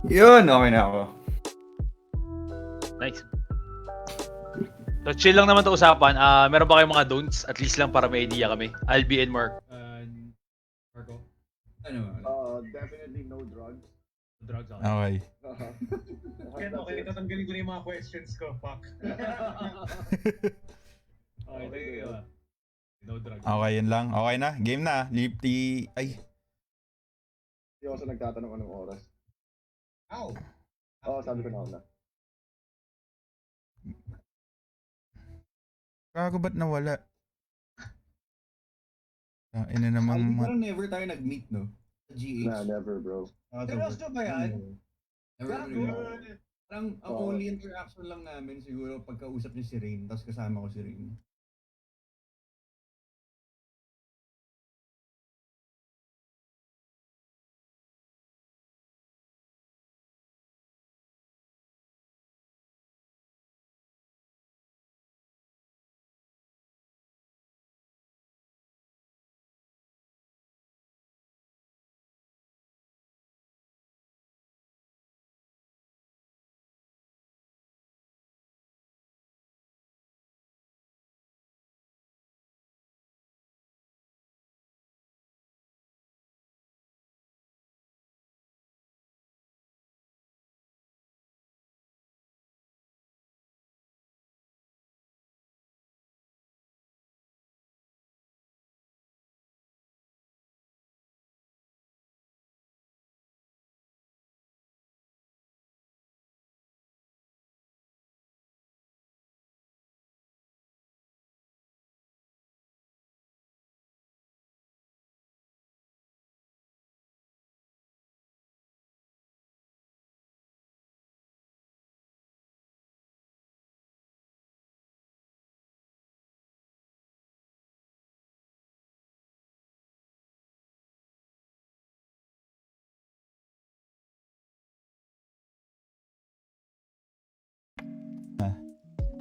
Yun, okay na ako. Nice. So chill lang naman 'to usapan. Meron ba kayong mga don'ts? At least lang para may idea kami. Albie and Mark. Marco? Ano? Definitely no drugs. Drugs ako. Okay. Okay, tatanggalin ko na yung mga questions ko. Fuck. Okay, thank you. No drugs. Okay, yun lang. Okay na. Game na. Lipty. Ay. Hindi ako sa nagtatanong anong oras. Ow! Oo, sabi ko na una. Kago ba't nawala? Ina namang... Parang never tayo nag-meet, no? Sa GH. Nah, never, bro. Seryoso ba yan? Never. Good. Parang ang only interaction lang namin siguro pagkausap niya si Rain, tapos kasama ko si Rain.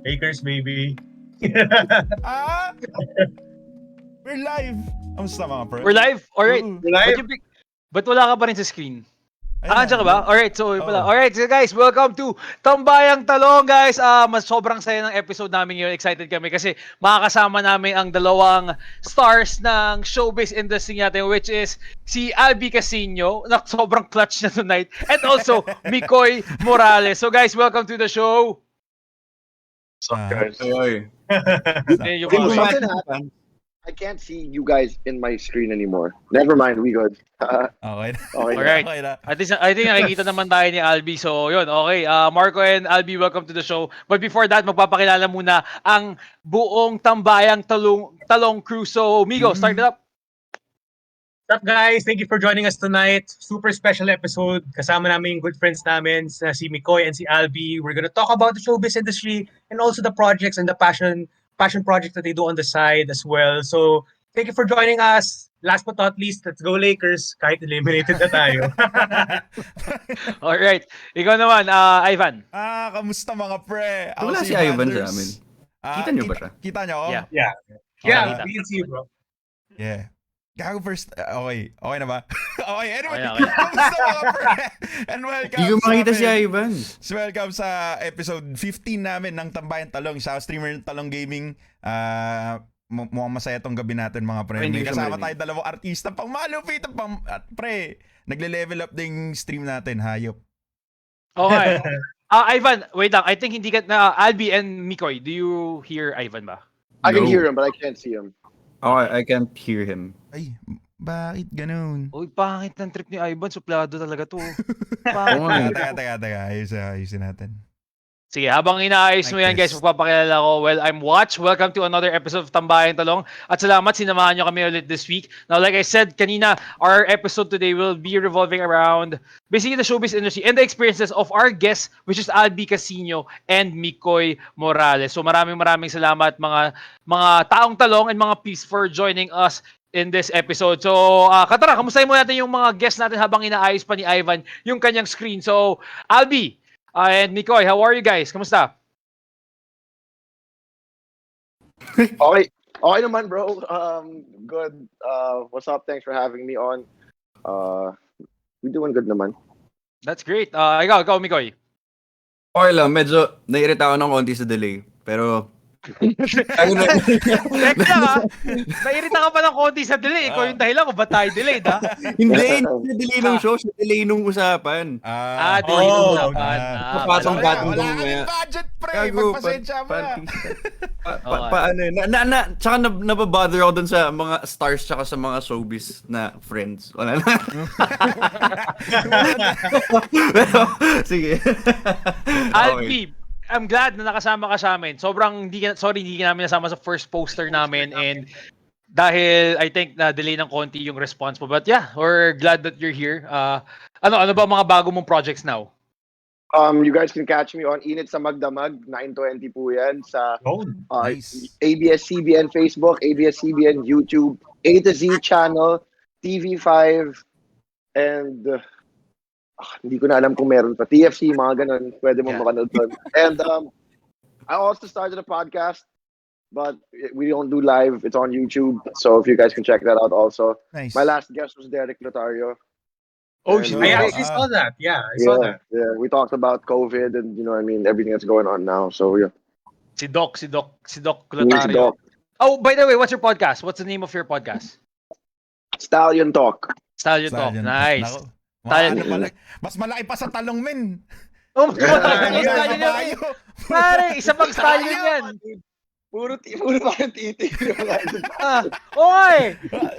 Lakers, baby. Ah! We're live! Kamusta mga pre? We're live? Alright. We're live? Ba't wala ka pa rin sa screen? Ayun Andiyan na. ka ba? Alright, so yun pala. Oo. Alright, so guys, welcome to Tambayang Talong, guys. Mas sobrang saya ng episode namin ngayon. Excited kami kasi makakasama namin ang dalawang stars ng showbiz industry natin, which is si Albie Casino, na sobrang clutch na tonight, and also Mikoy Morales. So guys, welcome to the show. Ah, Oy. Yung Think mga- something happened. I can't see you guys in my screen anymore. Never mind, we good. Okay. Okay. Alright. Okay na. At least, I think nakikita naman tayo ni Albie. So, yun. Okay. Marco and Albie, welcome to the show. But before that, magpapakilala muna ang buong Tambayang Talong crew. So, Migo, start it up. What's up guys? Thank you for joining us tonight. Super special episode. Kasama namin yung good friends namin, si Mikoy and si Albie. We're gonna talk about the showbiz industry and also the projects and the passion projects that they do on the side as well. So, thank you for joining us. Last but not least, let's go Lakers. Kahit eliminated na tayo. Alright. Ikaw naman, Ivan. Kamusta mga pre? Ako Wala si Ivan Vanders. sa amin. Kita niyo ba siya? Kita niyo ako? Yeah. Yeah, kita. we can see you, bro. Yeah. Gago first. Okay. Okay na ba? Okay. Anyway, Okay. kamusta mga pre? And welcome Hindi ko makita si amin. Ivan. Welcome sa episode 15 namin ng Tambayang Talong. Siya streamer ng Talong Gaming. Mukhang masaya tong gabi natin mga pre. Ay, hindi May ko siya kasama tayo marinig. dalawang artista pang malupit. At pre, nagle-level up din stream natin. Hayop. Okay. Ivan, wait lang. I think hindi ka na Albie and Mikoy. Do you hear Ivan ba? I can No. hear him, but I can't see him. Okay, I can't hear him. Ay, bakit ganun? Uy, pangit ng trip ni Ivan. Suplado talaga to. Oo nga. Teka. Ayusin natin. Sige, habang inaayos mo Like yan guys, this. magpapakilala ko. Well, I'm Watch. Welcome to another episode of Tambayang Talong. At salamat, sinamahan nyo kami ulit this week. Now, like I said kanina, our episode today will be revolving around basically the showbiz industry and the experiences of our guests, which is Albie Casino and Mikoy Morales. So maraming salamat mga taong talong and mga peeps for joining us in this episode. So, Katara, kamustahin mo natin yung mga guests natin habang inaayos pa ni Ivan yung kanyang screen. So, Albie, and Mikoy, how are you guys? Kamusta? Okay naman, bro. Good. What's up? Thanks for having me on. We doing good naman. That's great. Ikaw, Mikoy. Okay lang, medyo naiirita ako ng konti sa delay. Pero, ano na, Teka lang ha. Nairita ka pa ng konti sa delay. Ikaw yung dahilan kung ba't tayo delayed ha? hindi sa delay ng show, sa delay ng usapan. Delay ng Oh, usapan. Papatong-patong Wala mo kami kaya. budget, pre. Gago, Magpasensya mo na. Paano yun? Tsaka nababother ako dun sa mga stars tsaka sa mga showbiz na friends. Wala na. Pero, sige. Albie, I'm glad na nakasama ka sa amin. Sobrang hindi ka namin nasama sa first poster namin and dahil I think na delay ng konti yung response mo. But yeah, we're glad that you're here. Ano ba mga bago mong projects now? You guys can catch me on Init sa Magdamag, 9:20 po yan sa Oh, Nice. ABS-CBN Facebook, ABS-CBN YouTube, A to Z channel, TV5, and hindi ko na alam kung meron pa. TFC, mga ganun. Pwede mo Yeah. makanood doon. And I also started a podcast, but we don't do live. It's on YouTube. So if you guys can check that out also. Nice. My last guest was Derek Lotario. Oh, And, shit. I Yeah. actually saw that. Yeah, I saw that. Yeah. We talked about COVID and, everything that's going on now. So, yeah. Si Doc Who's Lotario. Doc? Oh, by the way, what's your podcast? What's the name of your podcast? Stallion Talk. Stallion Talk. Stallion. Nice. Nako. Stallion. Mas malaki pa sa talong, men. Oh, mas Yeah. yung stallion yan. Pare, isa pang stallion yan. Puro parang titi. Okay.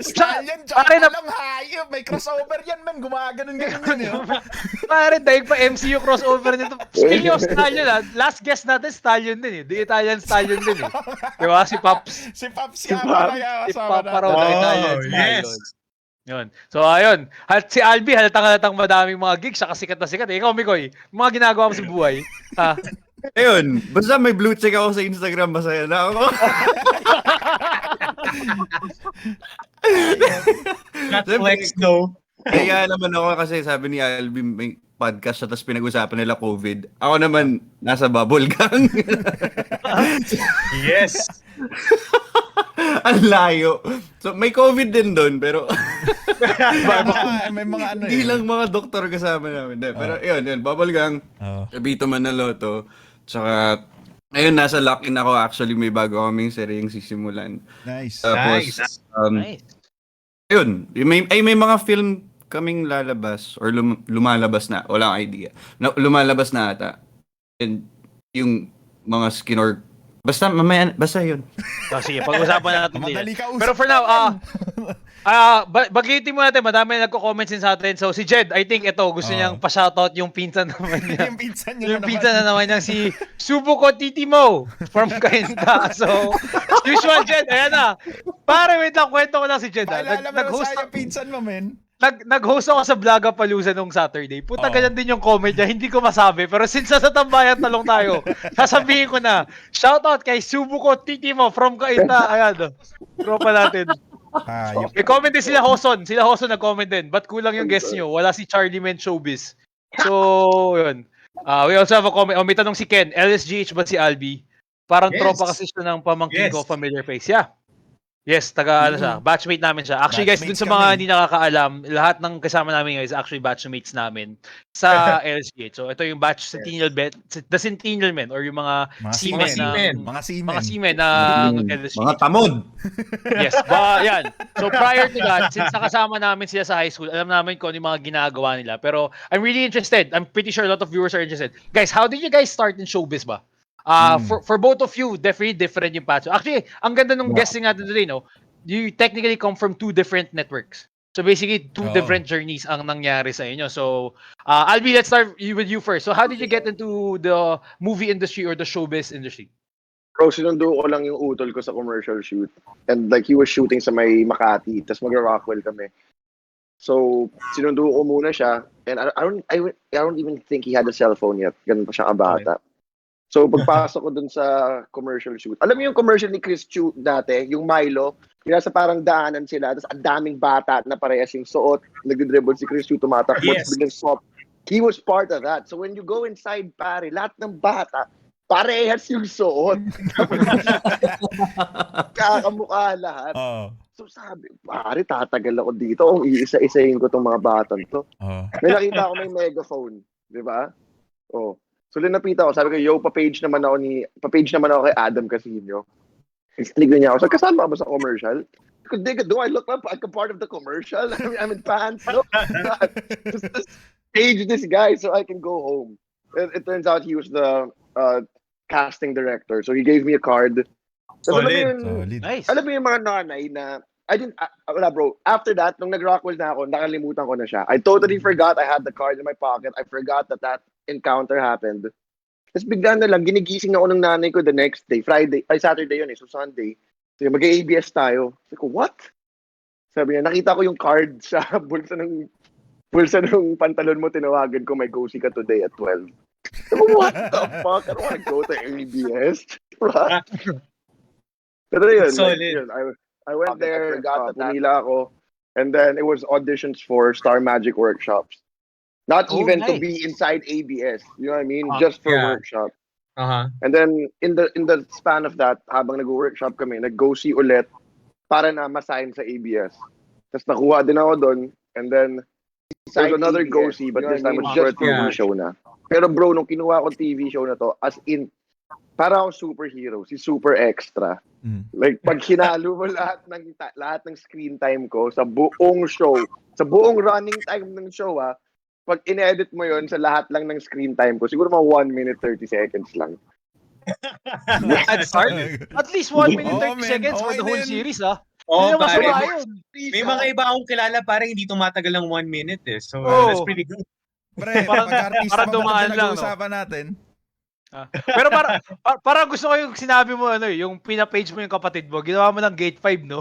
Stallion, tsaka Pare, talong hayop. May crossover yan, men. Gumaganon yan. Pare, dahil pa MCU crossover nito. Speaking of stallion, last guest natin, stallion din eh. The Italian stallion din eh. Diba? Si Pops. Si Pops Si yan. Pops. Si Pop Paraw ng Italian Oh, stallion. yes. Yun. So, ayun. Si Albie, halatang madaming mga gigs, saka sikat na sikat. Ikaw, Mikoy, mga ginagawa mo sa buhay. Ha? Ayun, basta may blue check ako sa Instagram, masaya na ako. That's flex though. Kaya naman ako kasi sabi ni Albie may podcast siya tapos pinag-usapan nila COVID. Ako naman nasa bubble gang. Yes. Ang layo. So may COVID din doon pero May mga ano hindi lang mga doktor kasama namin. Pero yun, bubble gang. Bito Manaloto. Tsaka ngayon nasa lock-in ako actually may bago kaming seryeng sisimulan. Nice. Tapos Nice. Nice. Ayun, may mga film kaming lalabas or lumalabas na, walang idea. Lumalabas na ata. And yung mga skin or Basta yun. So, sige, pag-usapan natin din. Madali ka usap Pero for now, naman. bagitin mo natin, madami nagko-comments din sa atin. So si Jed, I think ito, gusto niyang pa-shoutout yung pinsan naman niya. Yung pinsan niya Yung pinsan na naman niya, si Subuko Titimo from Kainta. So, usual Jed, ayan na. Pare, wait lang, kwento ko lang si Jed. Paalala mo na Nag-host sa yung pinsan mo, men. nag-host ako sa Vlogapalooza nung Saturday. Puta, Oo. ganyan din yung comment niya. Hindi ko masabi. Pero since nasa Tambayang Talong tayo, sasabihin ko na, shoutout kay Subuko Titimo from Kainta. Ayan, tropa natin. May comment din sila Hoson. Sila Hoson nag-comment din. Ba't kulang yung guest nyo? Wala si Charlie Men Showbiz. So, yun. We also have a comment. May tanong si Ken, LSGH ba si Albie? Parang Yes. tropa kasi siya ng pamangkin Yes. ko, familiar face. Yeah. Yes, ano siya. Batchmate namin siya. Actually guys, dun Batchmates sa mga kami. hindi nakakaalam, lahat ng kasama namin ngayon is actually batchmates namin sa LSGH. So ito yung batch Centennial the Centennial Men or yung mga seamen seamen. Mga seamen. mga seamen ng LSGH. Mga tamod. Yes, yan. So prior to that, since nakasama namin sila sa high school, alam namin kung ano yung mga ginagawa nila. Pero I'm really interested. I'm pretty sure a lot of viewers are interested. Guys, how did you guys start in showbiz ba? For both of you, definitely different yung path. Actually, ang ganda nung guessing natin today, no? You technically come from two different networks. So basically, two Oo. different journeys ang nangyari sa inyo. So, Albie, let's start with you first. So how did you get into the movie industry or the showbiz industry? Bro, sinundo ko lang yung utol ko sa commercial shoot. And like, he was shooting sa may Makati. Tapos mag-Rockwell kami. So, sinundo ko muna siya. And I don't even think he had a cell phone yet. Ganun pa siya kabata. So, pagpasok ko dun sa commercial shoot. Alam mo yung commercial ni Chris Chu dati? Yung Milo? Yung nasa parang daanan sila. Tapos ang daming bata na parehas yung suot. Nagdidribble si Chris Chu, tumatakbo. Yes. Biglang swap. He was part of that. So, when you go inside, pare, lahat ng bata, parehas yung suot. Kakamukha lahat. Oo. So sabi, pare, tatagal ako dito kung iisa-isahin ko tong mga batang to. Oo. May nakita ako may megaphone, di ba? Oh. So linapita ako, sabi ko, yo, pa-page naman ako kay Adam Casino. Tinignan niya ako, so kasama ka ba sa commercial? Do I look like a part of the commercial? I mean, I'm in pants, no? Just page this guy so I can go home. It turns out he was the casting director. So he gave me a card. Tapos alam mo yun, Solid. Nice. alam mo yung mga nanay na, wala bro, after that, nung nag-Rockwell na ako, nakalimutan ko na siya. I totally forgot I had the card in my pocket. I forgot that encounter happened. Tapos bigla na lang, ginigising ako ng nanay ko the next day, Saturday yun so Sunday. So mag-ABS tayo. Sabi ko, what? Sabi niya, nakita ko yung card sa bulsa ng pantalon mo, tinawagan ko, may go-see ka today at 12. Sabi ko, what the fuck? I don't wanna go to ABS. Right? Pero yun, Solid. I went there, pumila ako, and then it was auditions for Star Magic workshops. Not even to nice. be inside ABS, you know what I mean? Just for Yeah. workshop. Uh-huh. And then in the span of that, habang nag-workshop kami, nag-go see ulit para na masign sa ABS. Tapos nakuha din ako doon, and then there's another go see, but this time it's just for Yeah. TV show na. Pero bro, nung kinuha ko TV show na to, as in, para akong superhero, si Super Extra. Like, pag hinalo mo lahat ng screen time ko sa buong show, sa buong running time ng show, pag in-edit mo yon sa lahat lang ng screen time ko, siguro mga 1 minute 30 seconds lang. At start, at least 1 minute Oh, 30 man. seconds for Okay the whole na yun. series, Oh, Hindi na pare. masama yun. May mga iba akong kilala parang hindi tumatagal ng 1 minute So Oh. that's pretty good. Pre, Parang- pag-artista parang pa ba dumaan ito lang, no? nag-uusapan natin? Pero para gusto ko yung sinabi mo, yung pina-page mo yung kapatid mo, ginawa mo ng gate 5, no?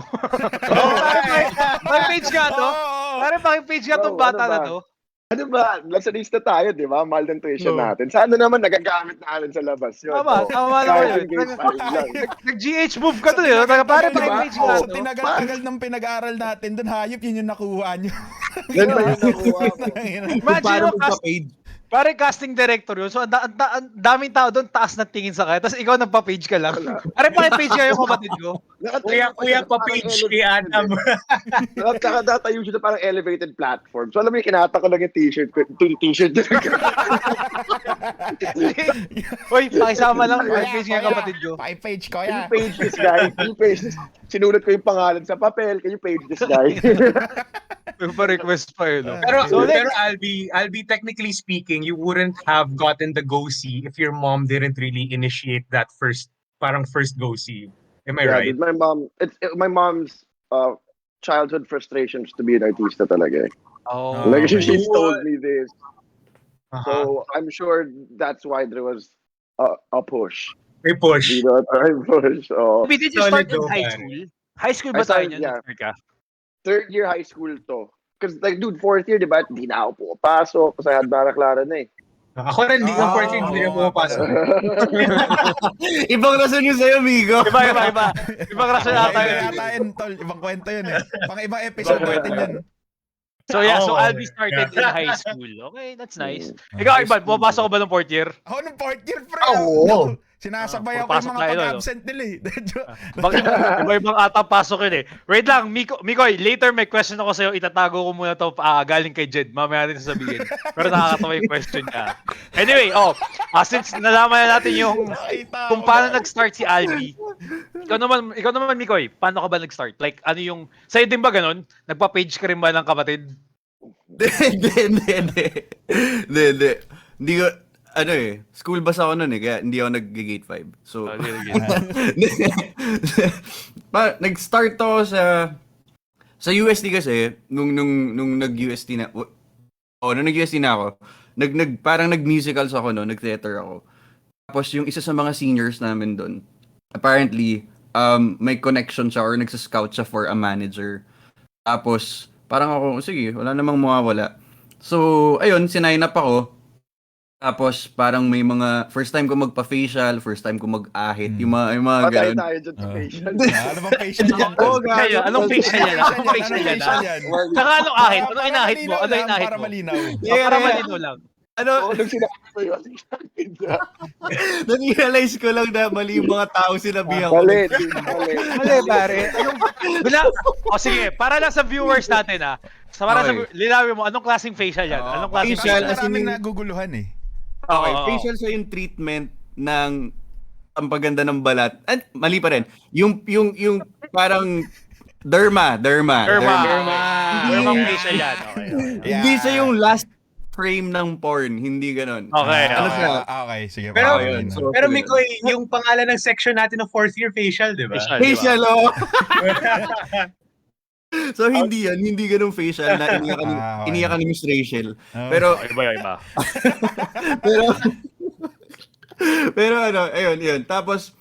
Pag-page ka to? Oo. Parang pag-page ka tong Bro, bata ano na ba? to? Ano ba? Lasanista tayo, di ba? Mahal ng tuition Oo. natin. Sana naman nagagamit natin sa labas yun. Tama, Oh, tama naman kahit yun. yung grade 5 lang. Nag-GH move ka to, yun. Pare, diba? pag-page ka Oh, Sa to. tinagal-tagal ng pinag-aaral natin, doon hayop yun yung nakuha nyo. Yan ba yung nakuha ko? Imagine mo, pare casting director yun. So, ang daming tao doon, taas na tingin sa kanya. Tapos ikaw nagpa-page ka lang. Pare, paki-page ka yung kapatid ko. Kuya pa page kay Adam. Nakatayo siya na parang elevated platform. So alam mo yung kinata ko lang yung t-shirt ko. T-shirt Uy, pakisama lang. Paki-page nga yung kapatid ko. Page ko Can you page this guy? Can you page this? Sinulat ko yung pangalan sa papel. Can you page this guy? May pa-request pa yun. No? Pero So, pero Albie, technically speaking, you wouldn't have gotten the go-see if your mom didn't really initiate that first parang first go-see. Am I Yeah, right? dude, my mom's childhood frustration was to be an artista talaga. Oh, Like okay. she's told me this, Uh-huh. so I'm sure that's why there was a push. May push. You know, a push. Oh, Maybe did you Solid start in though, high pare. school? High school I ba tayo started, niyan? yeah, Nag-start ka? third year high school to. Because like, dude, fourth year, di ba? Di na ako pumapasok kasi had Clara na eh. Ako rin, hindi ka Ah, fourth year, hindi na oo nga pumapasok. Ibang rason yun sa'yo, Migo. Iba. Ibang rason Iba ata yun. yata yun, tol. Ibang kwento yun eh. Pang ibang episode natin yun. So yeah, so Oo, Albie started in yeah. high school. Okay, that's nice. Ah, Ikaw, high Ivan, school. pumapasok ka ba ng fourth year? Ako nung fourth year, pre. Oo. Sinasabay ako Pumapasok yung mga tayo, no? pag-absent nila eh. Iba-ibang ata pasok yun eh. Wait lang, Mikoy, later may question ako sa'yo. Itatago ko muna to galing kay Jed. Mamaya natin sasabihin. Pero nakakatawa yung question niya. Anyway, since nalaman na natin yung kung paano nag-start si Albie. Ikaw naman Mikoy, paano ka ba nag-start? Like, ano yung, sa'yo din ba ganun? Nagpa-page ka rin ba ng kapatid? Hindi. Hindi ko, school bus ako nun kaya hindi ako nag-gate 5. So, nag-start ako sa UST kasi, nung nag-UST na, nung nag-UST na ako, parang nag-musicals ako, nag-theater ako. Tapos yung isa sa mga seniors namin doon, apparently, may connection siya or nagsa-scout siya for a manager. Tapos, parang ako, sige, wala namang mawawala. So, ayun, sinign up ako. Tapos, parang may mga, first time ko magpa-facial, first time ko mag-ahit, yung mga Patay ganun. tayo dyan sa patient. Ano bang facial yan? Anong facial yan? Anong facial yan? Saka anong ahit? Anong inahit mo? Ano inahit Para mo? malinaw. Para malinaw lang. Oo, nung sinabi ko yun, Na-realize ko lang na mali yung mga tao sinabihan ko. mali. Pare. Sige, para lang sa viewers natin para sa linawin mo, anong klaseng facial yan? Anong klaseng facial, Kasi as in maraming yung- naguguluhan eh. Okay, facial sa yung treatment ng ang paganda ng balat. At mali pa rin. Yung parang derma. Derma facial yan. Okay. Hindi sa yung last frame ng porn, hindi ganon. Okay. Ano siya? Okay, sige. Pero- yun. Pero Mikoy, yung pangalan ng section natin ng fourth year facial, di ba? Facial, oh! So hindi yan, hindi ganung facial na iniyakan ni Miss Rachel. Pero Iba. pero ayun. Tapos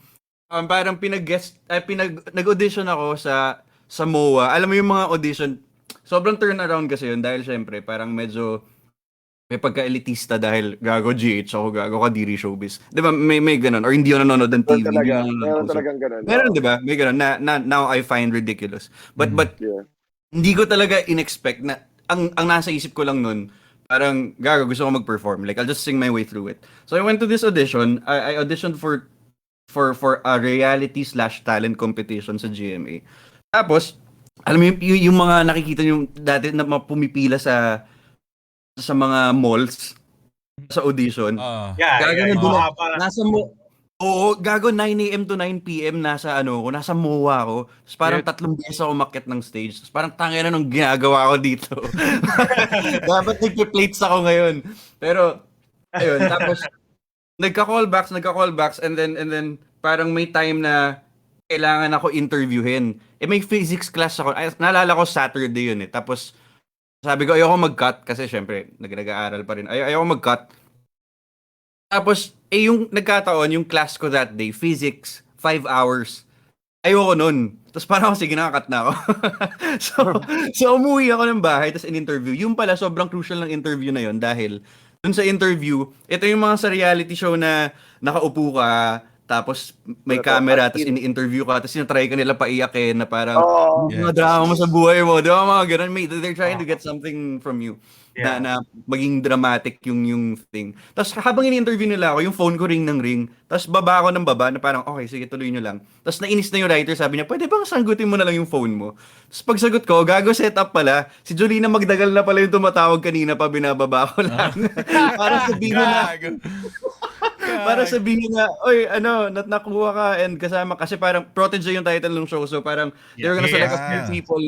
parang nag-audition ako sa MOA. Alam mo yung mga audition, sobrang turnaround kasi yun dahil syempre parang medyo may pagka-elitista dahil gago GH ako, gago Kadiri Showbiz. 'Di ba? May ganun or hindi ako nanonood ng TV. Meron talagang ganun. Meron 'di ba? May ganun na now I find ridiculous. But Yeah. hindi ko talaga in-expect na ang nasa isip ko lang nun, parang gago gusto ko mag-perform. Like I'll just sing my way through it. So I went to this audition. I auditioned for a reality/talent competition sa GMA. Tapos alam mo yung mga nakikita nyo dati na pumipila sa mga malls sa audition. Nasa gago 9 AM to 9 PM nasa MOA ako. Tapos parang 3 beses ako umakyat ng stage. Tapos parang tangina nung ginagawa ko dito. Dapat nagpe-plates ako ngayon. Pero ayun, tapos nagka-callbacks and then parang may time na kailangan ako interviewin. May physics class ako. Naalala ko Saturday yun eh. Tapos sabi ko, ayoko mag-cut kasi syempre, nag-aaral pa rin. Ayoko mag-cut. Tapos, yung nagkataon, yung class ko that day, physics, 5 hours. Ayoko nun. Tapos parang ako, sige, nakakat na ako. so, umuwi ako ng bahay, tapos in-interview. Yung pala, sobrang crucial ng interview na yon dahil dun sa interview, ito yung mga sa reality show na nakaupo ka, tapos may camera, tapos ini-interview ka, tapos sinatry ka nila paiyakin na parang mga drama mo sa buhay mo. Di ba mga ganun? They're trying to get something from you na maging dramatic yung thing. Tapos habang ini-interview nila ako, yung phone ko ring ng ring, tapos baba ako ng baba na parang, okay, sige, tuloy nyo lang. Tapos nainis na yung writer, sabi niya, pwede bang sanggutin mo na lang yung phone mo? Tapos pagsagot ko, gago setup pala. Si Jolina Magdagal na pala yung tumatawag kanina pa, binababa ko lang. Para sabihin na, oy, nakuha ka and kasama, kasi parang protege yung title ng show, so parang they're gonna select a few people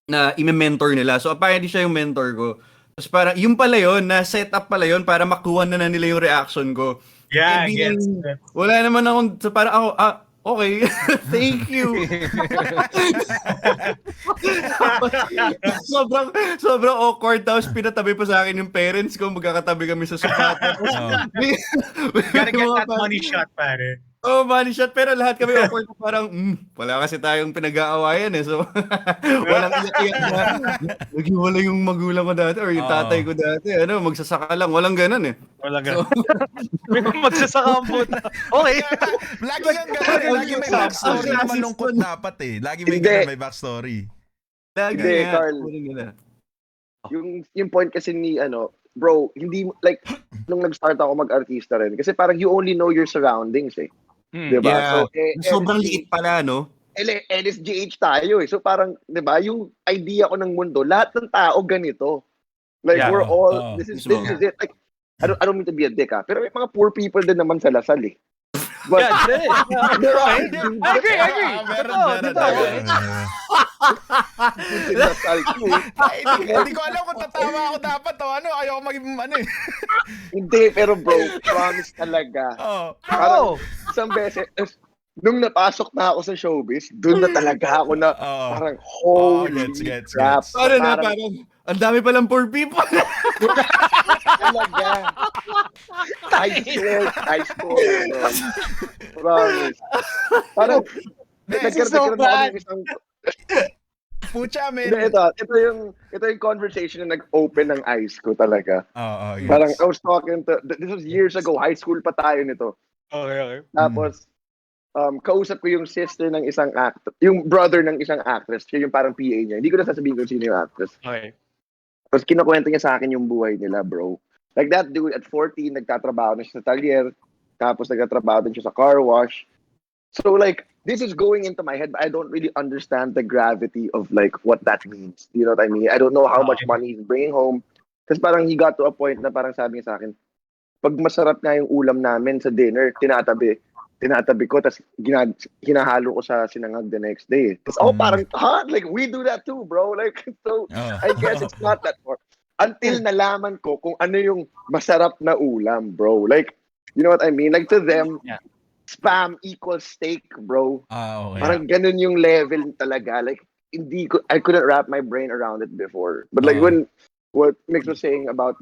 na i-mentor nila. So apparently siya yung mentor ko. Tapos parang, yung pala yun, na set up pala yun para makuha na nila yung reaction ko. Yeah, being, gets. wala naman akong, so parang ako, okay, thank you. sobrang awkward, tapos pinatabi pa sa akin yung parents ko, magkakatabi kami sa sofa. Gotta get that money shot, pare. Oh, money shot, pero lahat kami awkward, parang, wala kasi tayong pinag-aawayan eh, so, walang iyak na, naghiwala yung magulang ko dati, or yung tatay ko dati, magsasaka lang, walang ganun eh. Wala ganun. Magsasaka ang puta. Okay. Lagi yung ganun. Lagi may backstory na malungkot dapat eh. Lagi may ganun, may backstory. Lagi Hindi, nga. Carl. Yung point kasi ni, bro, hindi, like, nung nag-start ako mag-artista rin, kasi parang you only know your surroundings eh. Diba? Yeah. So, Sobrang liit pala, no? LSGH tayo eh. So parang, diba, yung idea ko ng mundo, lahat ng tao ganito. Like, Yeah. we're all, this is it. Like, I don't mean to be a dick pero may mga poor people din naman sa Lasal eh. But, there are. I agree. Meron. Hindi ko alam kung tatawa ako dapat o ayoko maging eh. Hindi, pero bro, promise talaga. Parang isang beses, nung napasok na ako sa showbiz, doon na talaga ako na parang holy crap. Parang, ang dami palang poor people. Talaga. I swear. Promise. Parang, nagkaroon ako ng isang... Pucha, man. Ito yung conversation na nag-open ng eyes ko talaga. Yes. Parang, I was talking to... This was years ago. High school pa tayo nito. Okay. Tapos, kausap ko yung sister ng isang actor, yung brother ng isang actress, siya yung parang PA niya. Hindi ko na sasabihin kung sino yung actress. Okay. Tapos kinukwento niya sa akin yung buhay nila, bro. Like that dude at 14, nagtatrabaho na siya sa talyer, tapos nagtatrabaho din siya sa car wash. So like, this is going into my head, but I don't really understand the gravity of like what that means. You know what I mean? I don't know how much money he's bringing home. Kasi parang he got to a point na parang sabi niya sa akin, pag masarap nga yung ulam namin sa dinner, tinatabi ko, tapos hinahalo ko sa sinangag the next day. Tapos parang, like, we do that too, bro. Like, so, I guess it's not that far. Until nalaman ko kung ano yung masarap na ulam, bro. Like, you know what I mean? Like, to them, spam equals steak, bro. Okay. Parang ganun yung level talaga. Like, I couldn't wrap my brain around it before. But like, what Mix was saying about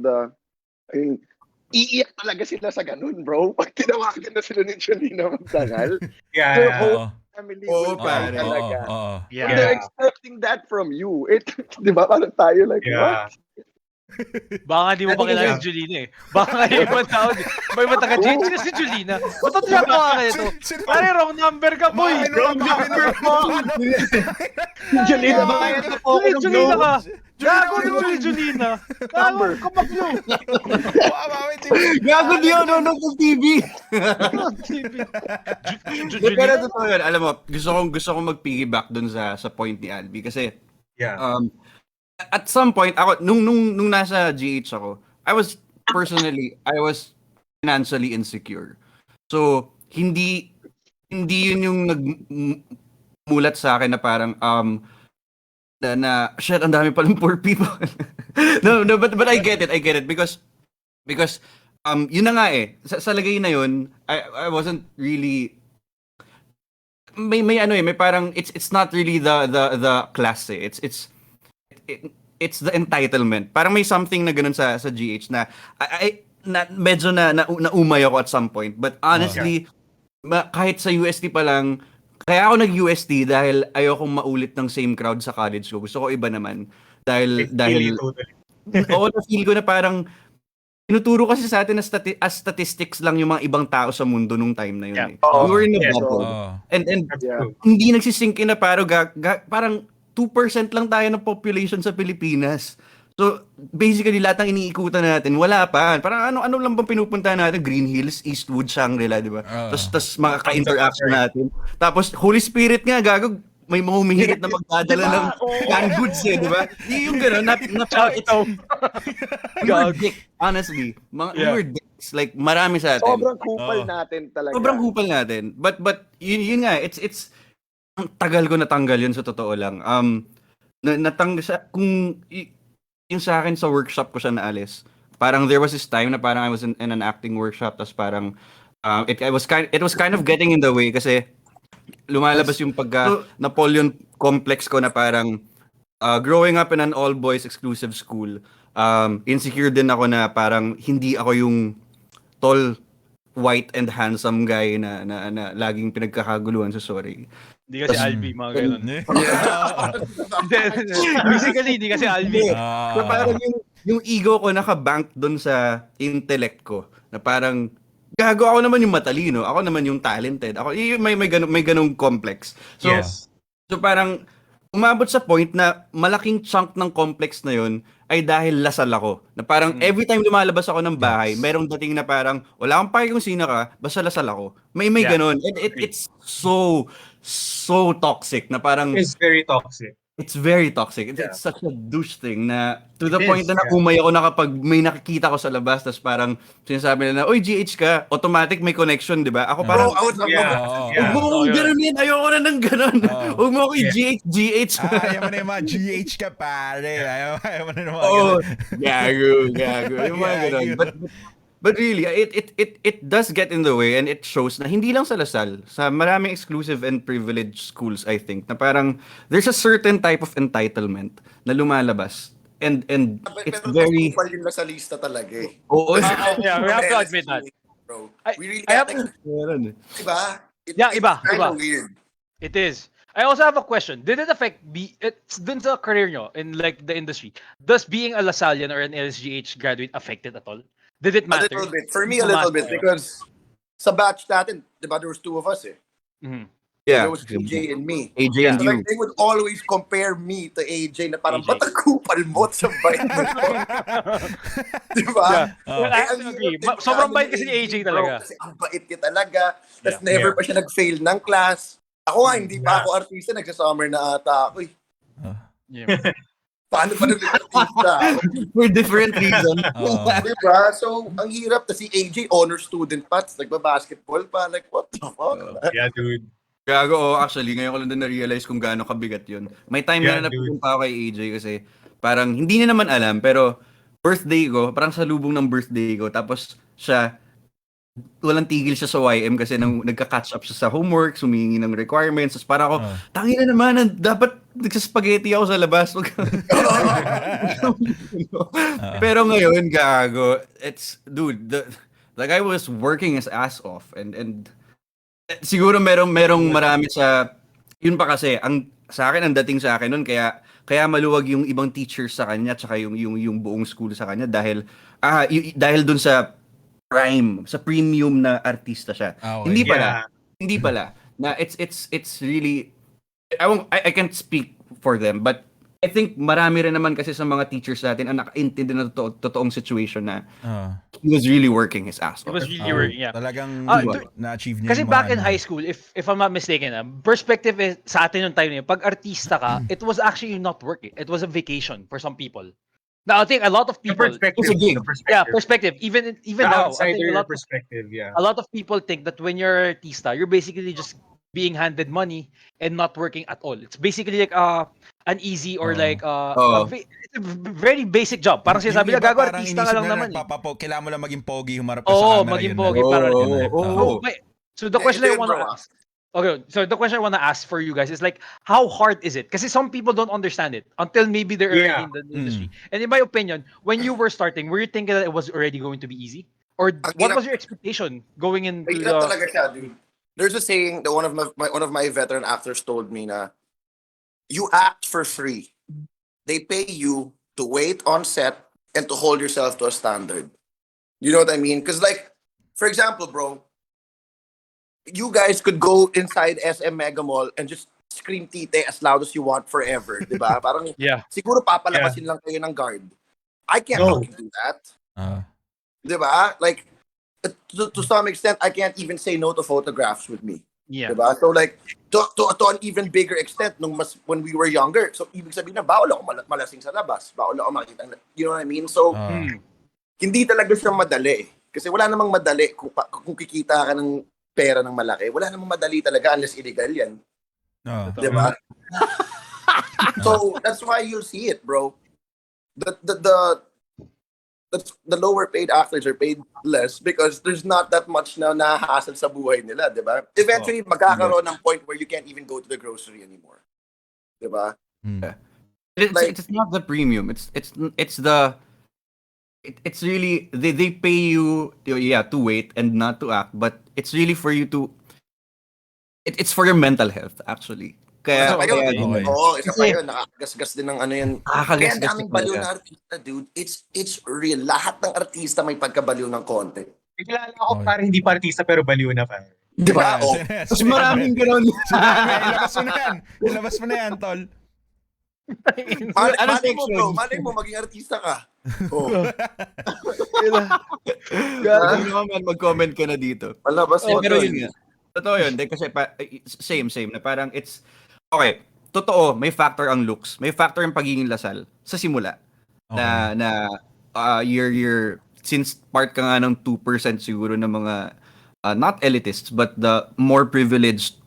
iiyak talaga sila sa ganun, bro. Pag tinawagan na sila ni Jolina Magdangal. Their whole family will cry talaga. They're expecting that from you. Di ba? Parang tayo like, what? Baka di mo pa kilala si Jolina eh. Baka yung ibang tao. May ibang taga-Jane sila si Jolina. Ba't ang tiyak mo ka ito? Pare, wrong number ka, boy. Wrong number mo. Jolina, baka yan na po ako ng Jolina ka. blow. Gago yung Jolina. Gago, kapaklo. Gago di ako nanonood ng TV. Pero totoo yun. Alam mo, gusto kong mag-piggyback dun sa point ni Albie. Kasi, at some point, ako, nung nasa GH ako, I was financially insecure. So, hindi yun yung nagmulat sa akin na parang, shit, ang dami palang poor people. no, but I get it because yun na nga eh, sa lagay na yun, I wasn't really, may parang, it's not really the class eh, it's the entitlement. Parang may something na ganun sa GH na medyo naumay ako at some point. But honestly, kahit sa UST pa lang, kaya ako nag-UST dahil ayokong maulit ng same crowd sa college ko. Gusto ko iba naman. Dahil feel ko na parang tinuturo kasi sa atin as statistics lang yung mga ibang tao sa mundo nung time na yun. We were in a bubble. And hindi nagsisink in na parang 2% lang tayo ng population sa Pilipinas. So, basically, lahat ng iniikutan natin, wala pa. Parang ano lang bang pinupunta natin? Green Hills, Eastwood, Shangri-La, di ba? Tapos makaka-interaction natin. Tapos, Holy Spirit nga, gago, may mga humihigit na magdadala ng canned goods eh, di ba? Yung gano'n, we were dick, honestly. We were dicks, like, marami sa atin. Sobrang kupal natin talaga. Sobrang kupal natin. But yun nga, it's ang tagal ko natanggal yun sa totoo lang. Kung yung sa akin sa workshop ko siya naalis, parang there was this time na parang I was in an acting workshop, tapos parang it was kind of getting in the way kasi lumalabas yung pagka Napoleon complex ko na parang growing up in an all boys exclusive school, insecure din ako na parang hindi ako yung tall, white and handsome guy na laging pinagkakaguluhan sa sorry. Hindi kasi Albie, mga ganun. Yeah. Basically, hindi kasi Albie. So parang yung ego ko nakabank doon sa intellect ko na parang gago ako naman yung matalino, ako naman yung talented. Ako may ganung complex. So Yes. so parang umabot sa point na malaking chunk ng complex na yon ay dahil lasal ako. Na parang every time lumalabas ako ng bahay, merong dating na parang wala akong pake kung sino ka, basta lasal ako. May Yeah. ganun. And it's so toxic na parang It's very toxic. it's very toxic. It's, Yeah. it's such a douche thing na to the It point is, na yeah. naumay ako na kapag may nakikita ko sa labas tas parang sinasabi nila, "Oy, GH ka." Automatic may connection, 'di ba? Ako Bro, parang I was Yeah. huwag mo akong ganunin. Ayoko na ng ganun. Huwag mo ako GH. Ayaw mo na yung mga GH ka, pare. Ayaw mo na yung mga Oh, ganun. gago. Yung mga ganun. But really, it does get in the way and it shows na hindi lang sa Lasal, sa maraming exclusive and privileged schools, I think, na parang there's a certain type of entitlement na lumalabas. And it's very... Pero yung nasa lista talaga eh. Oo. Yeah, we have to admit that. Bro. I- We really I have have to, Meron eh. diba? Yeah, iba. It's kinda weird. It is. I also have a question. Did it affect it's dun sa career nyo in like the industry? Does being a Lasallian or an LSGH graduate affect it at all? Did it A matter? little bit. For me, a little bit. Because sa batch natin, diba, there was two of us eh. Mhm. Yeah. There was AJ and me. AJ and So you. like, they would always compare me to AJ na parang, AJ. ba't ang kupal mo at sa bite mo? Diba? Well, I have to agree. Sobrang bait kasi ni AJ talaga. Kasi ang bait niya talaga. Tapos Yeah. never pa siya nag-fail ng class. Ako nga, hindi pa ako artista. Nagsa-summer na ata ako eh. Yeah. Paano pa naging artista? For different reasons. Diba? So, ang hirap. Tapos si AJ, honor student pa. Tapos nagba-basketball pa. Like, what the fuck? Yeah, dude. Gago, actually, ngayon ko lang din na-realize kung gaano kabigat yun. May time Yeah, na napupunta ako kay AJ kasi parang hindi niya naman alam, pero birthday ko, parang sa lubong ng birthday ko, tapos siya, walang tigil siya sa YM kasi nang nagka-catch up siya sa homework, sumingi ng requirements, tapos parang ako, tangin na naman, dapat nagsaspaghetti ako sa labas. Pero ngayon, gago, dude, the guy was working his ass off and siguro merong marami sa yun pa kasi sa akin ang dating sa akin noon kaya maluwag yung ibang teachers sa kanya tsaka yung buong school sa kanya dahil dun sa premium na artista siya. Okay. Hindi pala na it's really I can't speak for them but I think marami rin naman kasi sa mga teachers natin ang nakaintindi na totoong situation na he was really working his ass It off. was really working, yeah. Talagang na-achieve niya Kasi yung back mga in high school, if I'm not mistaken, perspective sa atin yung time na yun, pag artista ka, it was actually not work. It was a vacation for some people. Now, I think a lot of The people... perspective. It's a gig. The perspective. Yeah, perspective. Even The now, I think outsider perspective, yeah. a lot of people think that when you're artista, you're basically just being handed money and not working at all. It's basically like an easy or like it's a very basic job. Parang sinasabi Yung na iba gago parang artista ka inisip lang na naman. kailangan mo lang maging pogi, humarap ka sa Oo, camera. maging yun pogi na. para Oo. So the question I want to ask. Okay, so the question I want to ask for you guys is like, how hard is it? Because some people don't understand it until maybe they're already in the industry. And in my opinion, when you were starting, were you thinking that it was already going to be easy? Or what was your expectation going into Mahirap talaga siya, dude. There's a saying that one of my veteran actors told me na, you act for free. They pay you to wait on set and to hold yourself to a standard. You know what I mean? Because like, for example, bro, you guys could go inside SM Mega Mall and just scream tite as loud as you want forever, di ba? Parang Yeah. siguro papalabasin lang kayo ng guard. I can't fucking do that. Di ba? Like, to some extent, I can't even say no to photographs with me. Yeah. Diba? So like, to an even bigger extent, when we were younger, so ibig sabihin na, bawal ako malasing sa labas. Bawal ako makita. You know what I mean? So, hindi talaga siya madali. Kasi wala namang madali kung kikita ka ng pera ng malaki. Wala namang madali talaga unless illegal yan. Diba? So, that's why you'll see it, bro. The the lower paid actors are paid less because there's not that much na nahahassle sa buhay nila, di ba? Eventually, magkakaroon ng point where you can't even go to the grocery anymore. Di ba? It's not the premium. It's really they pay you to wait and not to act, but it's really for you to it's for your mental health actually. Kaya Isa pa yun, nakakagasgas din ng ano yan. Kaya ang daming baliw na artista, dude. It's real. Lahat ng artista may pagkabaliw ng konti. Kilala ako parang hindi pa artista pero baliw na pa. Di ba? Mas maraming gano'n. Ilabas mo na yan, tol. Malay mo, bro. Malay mo, maging artista ka. Kung naman mag-comment ka na dito. Malabas mo. Pero yun nga. Totoo yun. Kasi same. Na parang it's, okay, totoo, may factor ang looks. May factor ang pagiging lasal sa simula. Okay. You're since part ka nga ng 2% siguro ng mga, not elitists, but the more privileged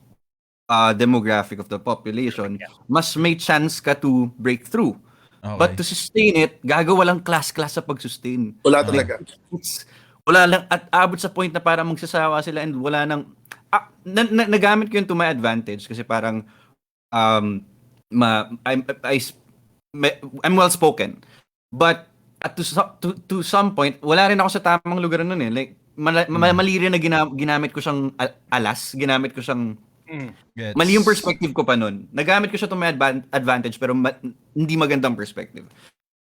demographic of the population, mas may chance ka to break through. Okay. But to sustain it, gagawa lang class sa pag-sustain. Wala talaga. Wala lang, at abot sa point na parang magsasawa sila and wala nang, nagamit ko yun to my advantage kasi parang, I'm well spoken. But to some point, wala rin ako sa tamang lugar nun eh. Like, mali rin na ginamit ko siyang alas, ginamit ko siyang mali yung perspective ko pa nun. Nagamit ko siya to my advantage pero hindi magandang perspective.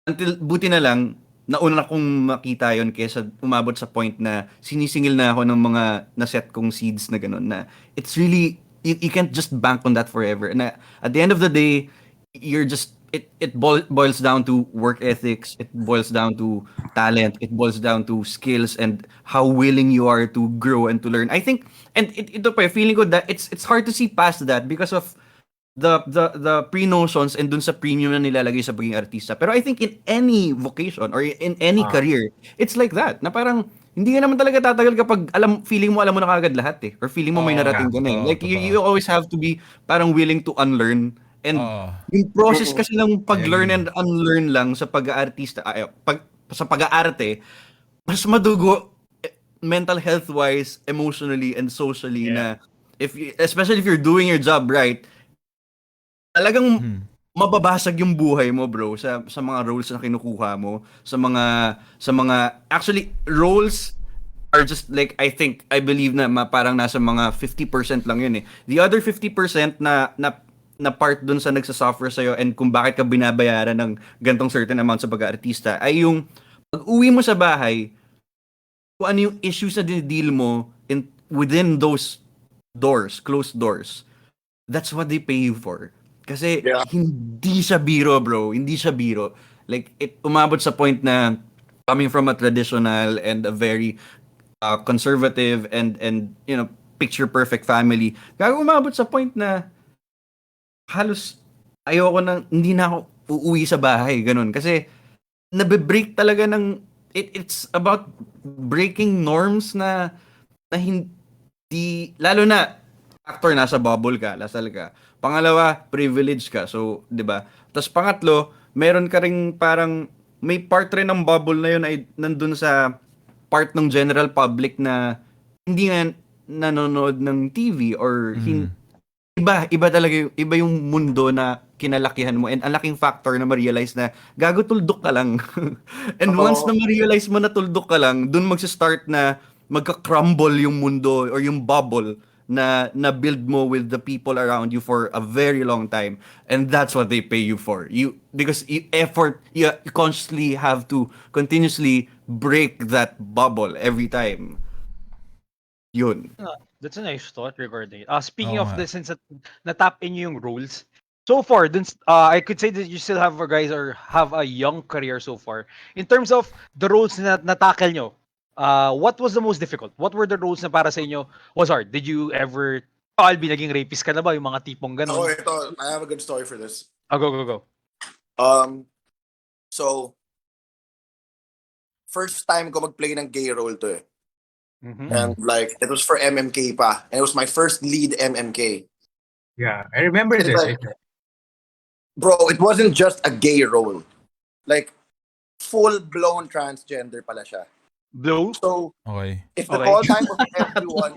Until buti na lang nauna kong makita yon kaysa umabot sa point na sinisingil na ako ng mga naset kong seeds na gano'n na it's really you can't just bank on that forever. And at the end of the day, you're just it boils down to work ethics, it boils down to talent, it boils down to skills and how willing you are to grow and to learn. I think, and ito pa, feeling ko that it's hard to see past that because of the pre-notions and dun sa premium na nilalagay sa pagiging artista. Pero I think in any vocation or in any career, it's like that. Na parang, hindi ka naman talaga tatagal kapag feeling mo alam mo na kagad lahat eh. Or feeling mo may narating ka na eh. Like, you always have to be parang willing to unlearn. And yung process kasi ng pag-learn and unlearn lang sa pag-aartista, sa pag-aarte, mas madugo mental health-wise, emotionally, and socially na especially if you're doing your job right, talagang mababasag yung buhay mo, bro, sa mga roles na kinukuha mo, sa mga actually roles are just like I believe na parang nasa mga 50% lang yun eh. The other 50% na part dun sa nagsasuffer sa'yo and kung bakit ka binabayaran ng gantong certain amount sa pag-aartista ay yung pag-uwi mo sa bahay, kung ano yung issues na dinideel mo within those doors, closed doors. That's what they pay you for. Kasi hindi siya biro, bro. Hindi siya biro. Like, umabot sa point na coming from a traditional and a very conservative and you know, picture-perfect family, umabot sa point na halos ayoko hindi na ako uuwi sa bahay, ganun. Kasi nabe-break talaga ng it's about breaking norms na hindi, lalo na actor, nasa bubble ka, lasal ka. Pangalawa, privilege ka. So, 'di ba? Tapos pangatlo, meron ka ring parang may part rin ng bubble na yun ay nandun sa part ng general public na hindi nga nanonood ng TV or iba talaga iba yung mundo na kinalakihan mo and ang laking factor na ma-realize na gago tuldok ka lang. And once na ma-realize mo na tuldok ka lang, dun magsa-start na magka-crumble yung mundo or yung bubble na build mo with the people around you for a very long time, and that's what they pay you for. Because you consciously have to continuously break that bubble every time. Yun. That's a nice thought regarding it. Speaking of this, since na-tap in yung roles, so far, I could say that you still have have a young career so far. In terms of the roles na na-tackle nyo, what was the most difficult? What were the roles na para sa inyo was hard? Did you ever, Albie, naging rapist ka na ba? Yung mga tipong ganun? Ito, I have a good story for this. Go. So, first time ko mag-play ng gay role to eh. And like, it was for MMK pa. And it was my first lead MMK. Yeah, I remember this. Like, bro, it wasn't just a gay role. Like, full-blown transgender pala siya. Blow? So, Okay. if the Okay. call time of everyone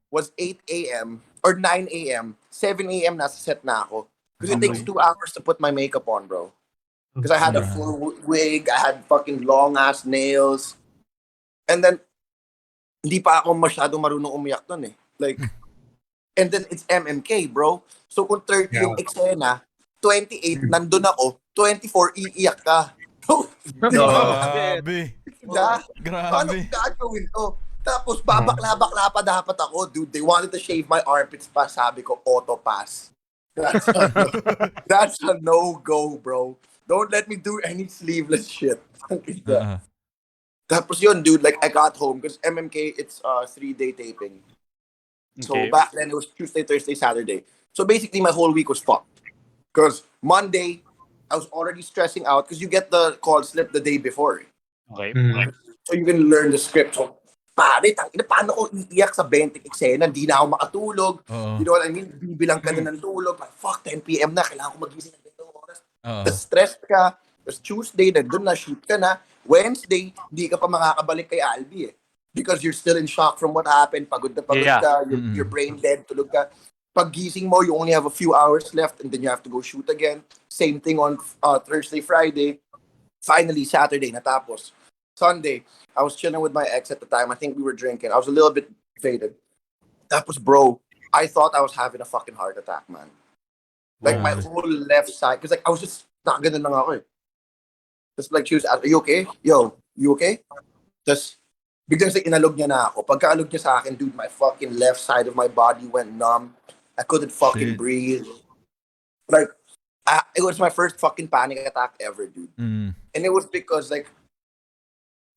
was 8 a.m. or 9 a.m., 7 a.m. nasa set na ako. Because it takes 2 hours to put my makeup on, bro. Because I had a full wig, I had fucking long-ass nails. And then, hindi pa ako masyado marunong umiyak nun eh. Like, and then it's MMK, bro. So kung 30 yung eksena, 28, nandun ako, 24, iiyak ka. So, di ba? Grabe. Paano Grabe. gagawin to? Tapos babakla-bakla pa dapat ako. Dude, they wanted to shave my armpits pa. Sabi ko, auto pass. That's a no-go, bro. Don't let me do any sleeveless shit. Tapos yun, dude, like, I got home because MMK, it's a 3-day taping. So Okay. back then, it was Tuesday, Thursday, Saturday. So basically, my whole week was fucked. Because Monday, I was already stressing out because you get the call slip the day before. Okay. So you can learn the script. So, pare, paano ko iiyak sa 20 eksena? Hindi na ako makatulog. You know what I mean? Bibilang ka na ng tulog. Like, fuck, 10 p.m. na. Kailangan ko magising ng 2 oras. Tapos stressed ka. Tapos Tuesday, nandun na, shoot ka na. Wednesday, hindi ka pa makakabalik kay Albie eh. Because you're still in shock from what happened. Pagod na pagod ka. You're brain dead. Tulog ka. Pag gising mo, you only have a few hours left and then you have to go shoot again. Same thing on Thursday, Friday. Finally, Saturday, natapos. Sunday, I was chilling with my ex at the time. I think we were drinking. I was a little bit faded. Tapos, bro, I thought I was having a fucking heart attack, man. Like, my whole left side. Because, like, I was just, nakaganon lang ako eh. Just like, she was asking, are you okay? Yo, you okay? Just, biglang sa inalog niya na ako. Pagkaalog niya sa akin, dude, my fucking left side of my body went numb. I couldn't fucking breathe. Like, it was my first fucking panic attack ever, dude. And it was because, like,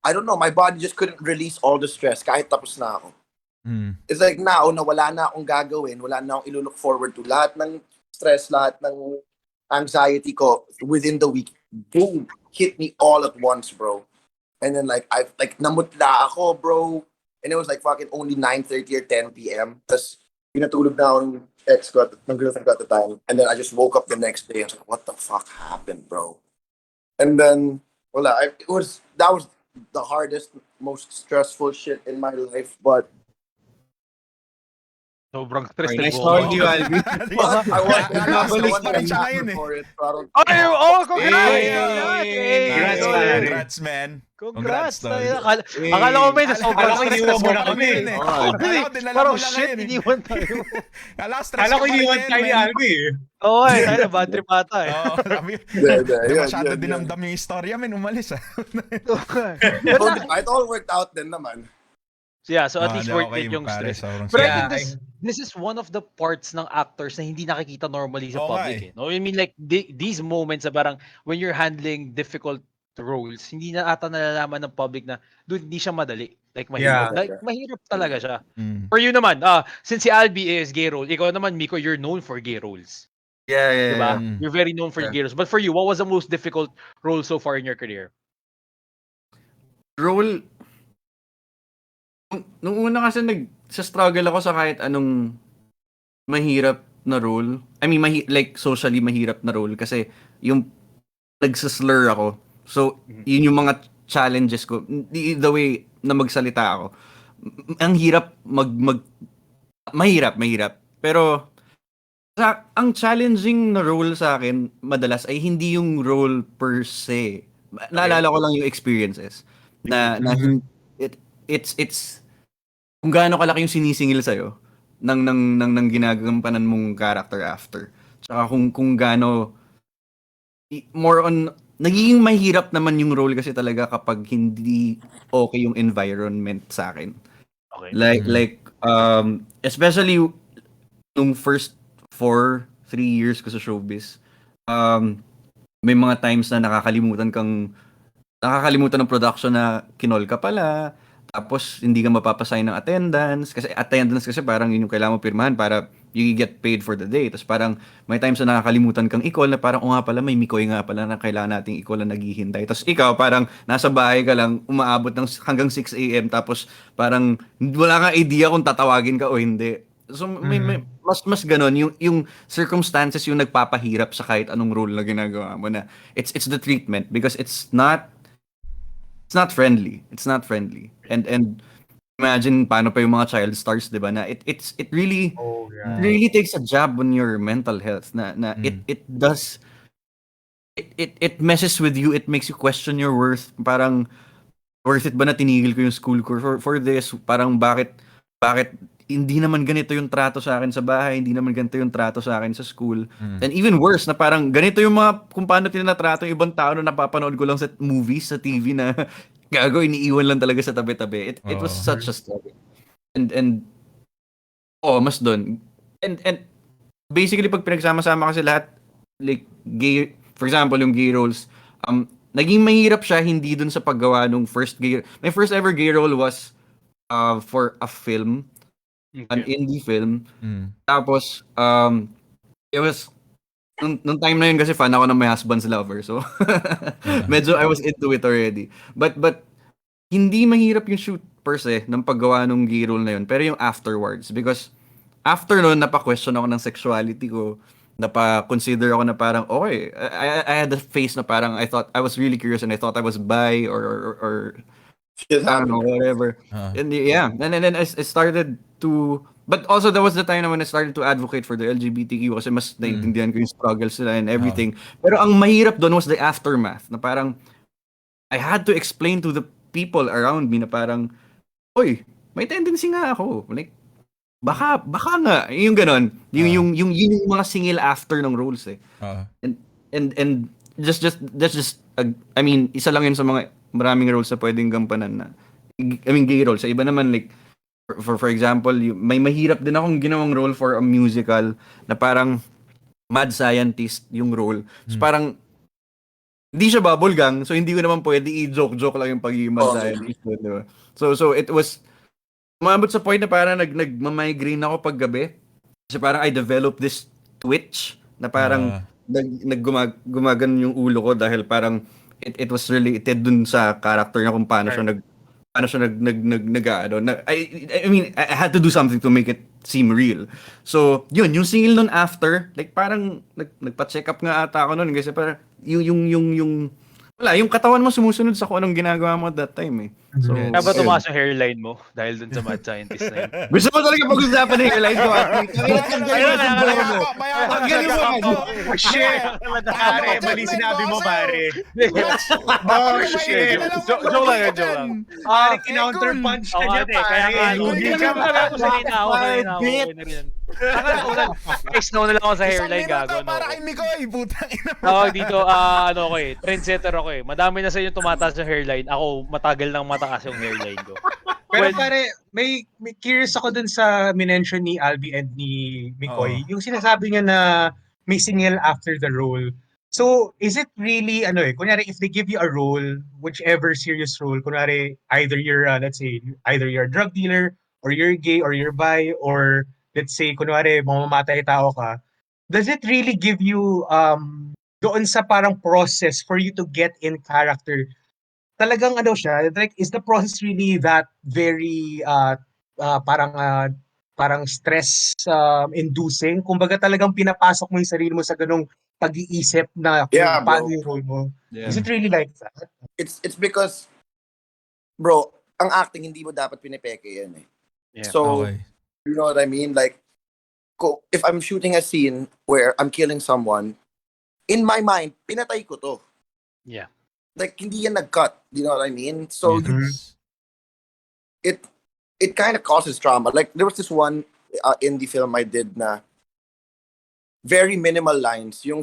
I don't know, my body just couldn't release all the stress kahit tapos na ako. It's like now, na wala na akong gagawin, wala na akong ilulook forward to. Lahat ng stress, lahat ng anxiety ko within the week, boom, hit me all at once, bro. And then like, namutla ako, bro. And it was like fucking only 9:30 or 10 p.m. Tapos, pinatulog na ako ng ex ko, ng girlfriend ko at the time. And then I just woke up the next day. I was like, what the fuck happened, bro? And then, that was the hardest, most stressful shit in my life. But Sobrang stress na Nice buo. knowing you, Albie. I want pa rin siya to ngayon eh. for it. Parang, Ay, congrats! Congrats, man. Congrats, man. Congrats! Tol. Akala ko may sobrang Akala ko stress iniwan mo na na kami. eh. Oo, Akala ko dinala parang mo lang shit, ngayon eh. iniwan tayo. Kala ko iniwan tayo ni Albie. Oo, tayo na bad trip ata eh. Oo, sabi, Yeah, di yeah, masyado yeah. dinamdam yung istorya, men, umalis ah. it all worked out then naman. Yeah, so at least di, worth okay, it yung pare, stress. sobrang But I Yeah. think this is one of the parts ng actors na hindi nakikita normally sa Oo nga public. No? I mean like these moments na parang when you're handling difficult roles, hindi na ata nalalaman ng public na dude, hindi siya madali. Like mahirap. Yeah. Like mahirap talaga siya. Mm. For you naman, since si Albie is gay role, ikaw naman Miko, you're known for gay roles. Yeah. Diba? Mm. You're very known for Yeah. gay roles. But for you, what was the most difficult role so far in your career? Role, nung una kasi sa-struggle ako sa kahit anong mahirap na role. I mean, like socially mahirap na role kasi yung nagsaslur ako. So, yun yung mga challenges ko. The way na magsalita ako. Ang hirap mahirap. Pero ang challenging na role sa akin madalas ay hindi yung role per se. Naalala ko lang yung experiences na it's kung gaano kalaki yung sinisingil sa'yo ng ginagampanan mong character after. Tsaka kung gaano more on nagiging mahirap naman yung role kasi talaga kapag hindi okay yung environment sa akin. Okay. Like especially nung first 3 years ko sa showbiz, may mga times na nakakalimutan ng production na kinol ka pala, tapos hindi ka mapapasign ng attendance kasi parang yun yung kailangan mo pirmahan para you get paid for the day. Tapos parang may times na nakakalimutan kang i-call na parang nga pala may Mikoy nga pala na kailangan nating i-call na naghihintay. Tapos ikaw parang nasa bahay ka lang umaabot hanggang 6 AM tapos parang wala kang idea kung tatawagin ka o hindi. So may mas ganon yung circumstances yung nagpapahirap sa kahit anong role na ginagawa mo na it's the treatment because it's not it's not friendly. It's not friendly. And imagine paano pa yung mga child stars, 'di ba? Na it really Oh, yeah. really takes a job on your mental health na it does it messes with you. It makes you question your worth. Parang worth it ba na tinigil ko yung school ko for this? Parang bakit hindi naman ganito yung trato sa akin sa bahay, hindi naman ganito yung trato sa akin sa school. And even worse, na parang ganito yung mga kung paano tinatrato yung ibang tao na napapanood ko lang sa movies, sa TV na gago, iniiwan lang talaga sa tabi-tabi. It was such a struggle. And mas doon. And basically pag pinagsama-sama kasi lahat, like gay, for example, yung gay roles, naging mahirap siya hindi dun sa paggawa nung my first ever gay role was for a film, an indie film. Tapos it was nung time na yun kasi fan ako ng My Husband's Lover, so medyo I was into it already. But hindi mahirap yung shoot per se ng paggawa nung gay role na yun, pero yung afterwards, because after nun napa-question ako ng sexuality ko, napa-consider ako na parang okay, I had the face na parang I thought I was really curious and I thought I was bi or I don't know, whatever. And yeah, and then I started to, but also that was the time na when I started to advocate for the LGBTQ kasi mas naiintindihan ko yung struggles nila and everything. Pero ang mahirap doon was the aftermath na parang I had to explain to the people around me na parang, oy, may tendency nga ako. Like, baka nga, yung ganon. Yung mga singil after ng roles eh. And just I mean, isa lang yun sa mga maraming roles na pwedeng gampanan na. I mean, gay roles. Sa iba naman, like, for example, may mahirap din akong ginawang role for a musical na parang mad scientist yung role. So parang, hindi siya bubble gang, so hindi ko naman pwede i-joke lang yung pagiging mad scientist. Diba? So it was, umabot sa point na parang nagmamigraine ako pag gabi. Kasi parang I developed this twitch na parang gumagan yung ulo ko dahil parang it was related dun sa character niya kung paano siya I mean, I had to do something to make it seem real. So, yun, yung single nun after, like parang nagpa-check up nga ata ako nun kasi parang yung katawan mo sumusunod sa kung anong ginagawa mo at that time eh. So, Kaya ba tumaas yung hairline mo dahil dun sa mad scientist na yun? Gusto mo talaga pag-usapan ng hairline ko at Oh, shit! Pare, mali sinabi mo, pare. Oh, shit! Joke lang. Pare, kinounterpunch ka niya, pare. Lugi ka pa. Guys, na lang ako sa hairline, gago. Para kay Mikoy, putang ina mo. Tawag dito, ano ko eh, trendsetter ako eh. Madami na sa inyo tumataas yung hairline. Ako, matagal nang mataas yung hairline ko. Pero pare, may curious ako dun sa minention ni Albie and ni Mikoy. Yung sinasabi niya na may single after the role. So, is it really, kunyari, if they give you a role, whichever serious role, kunyari, either you're, let's say, either you're a drug dealer, or you're gay, or you're bi, or let's say, kunwari, mamamatay tao ka, does it really give you, doon sa parang process for you to get in character, talagang siya, like, is the process really that very, parang stress inducing? Kumbaga talagang pinapasok mo yung sarili mo sa ganong pag-iisip na kung paano yung role mo. Yeah. Is it really like that? It's because, bro, ang acting hindi mo dapat pinipeke yan eh. Yeah. So, you know what I mean? Like, if I'm shooting a scene where I'm killing someone, in my mind, pinatay ko to. Yeah. Like, hindi yan nag-cut. You know what I mean? So, it kind of causes trauma. Like, there was this one indie film I did na very minimal lines. Yung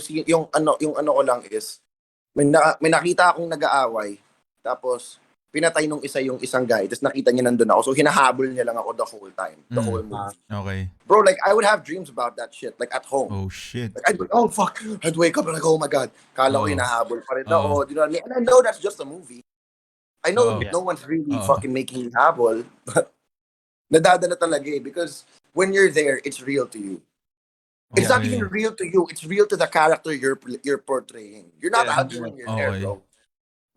ano ko lang is, may nakita akong nag-aaway, tapos, pinatay nung yung isang guy, tapos nakita niya nandun ako. So, hinahabol niya lang ako the whole time. The whole movie. Okay. Bro, like, I would have dreams about that shit, like, at home. Oh, shit. Like, fuck. I'd wake up and like, oh my God. Kala ko hinahabol pa rin ako. You know what I mean? And I know that's just a movie. I know no one's really fucking making habol, but nadadala talaga eh. Because when you're there, it's real to you. It's not even real to you. It's real to the character you're portraying. You're not Albie when you're there, bro.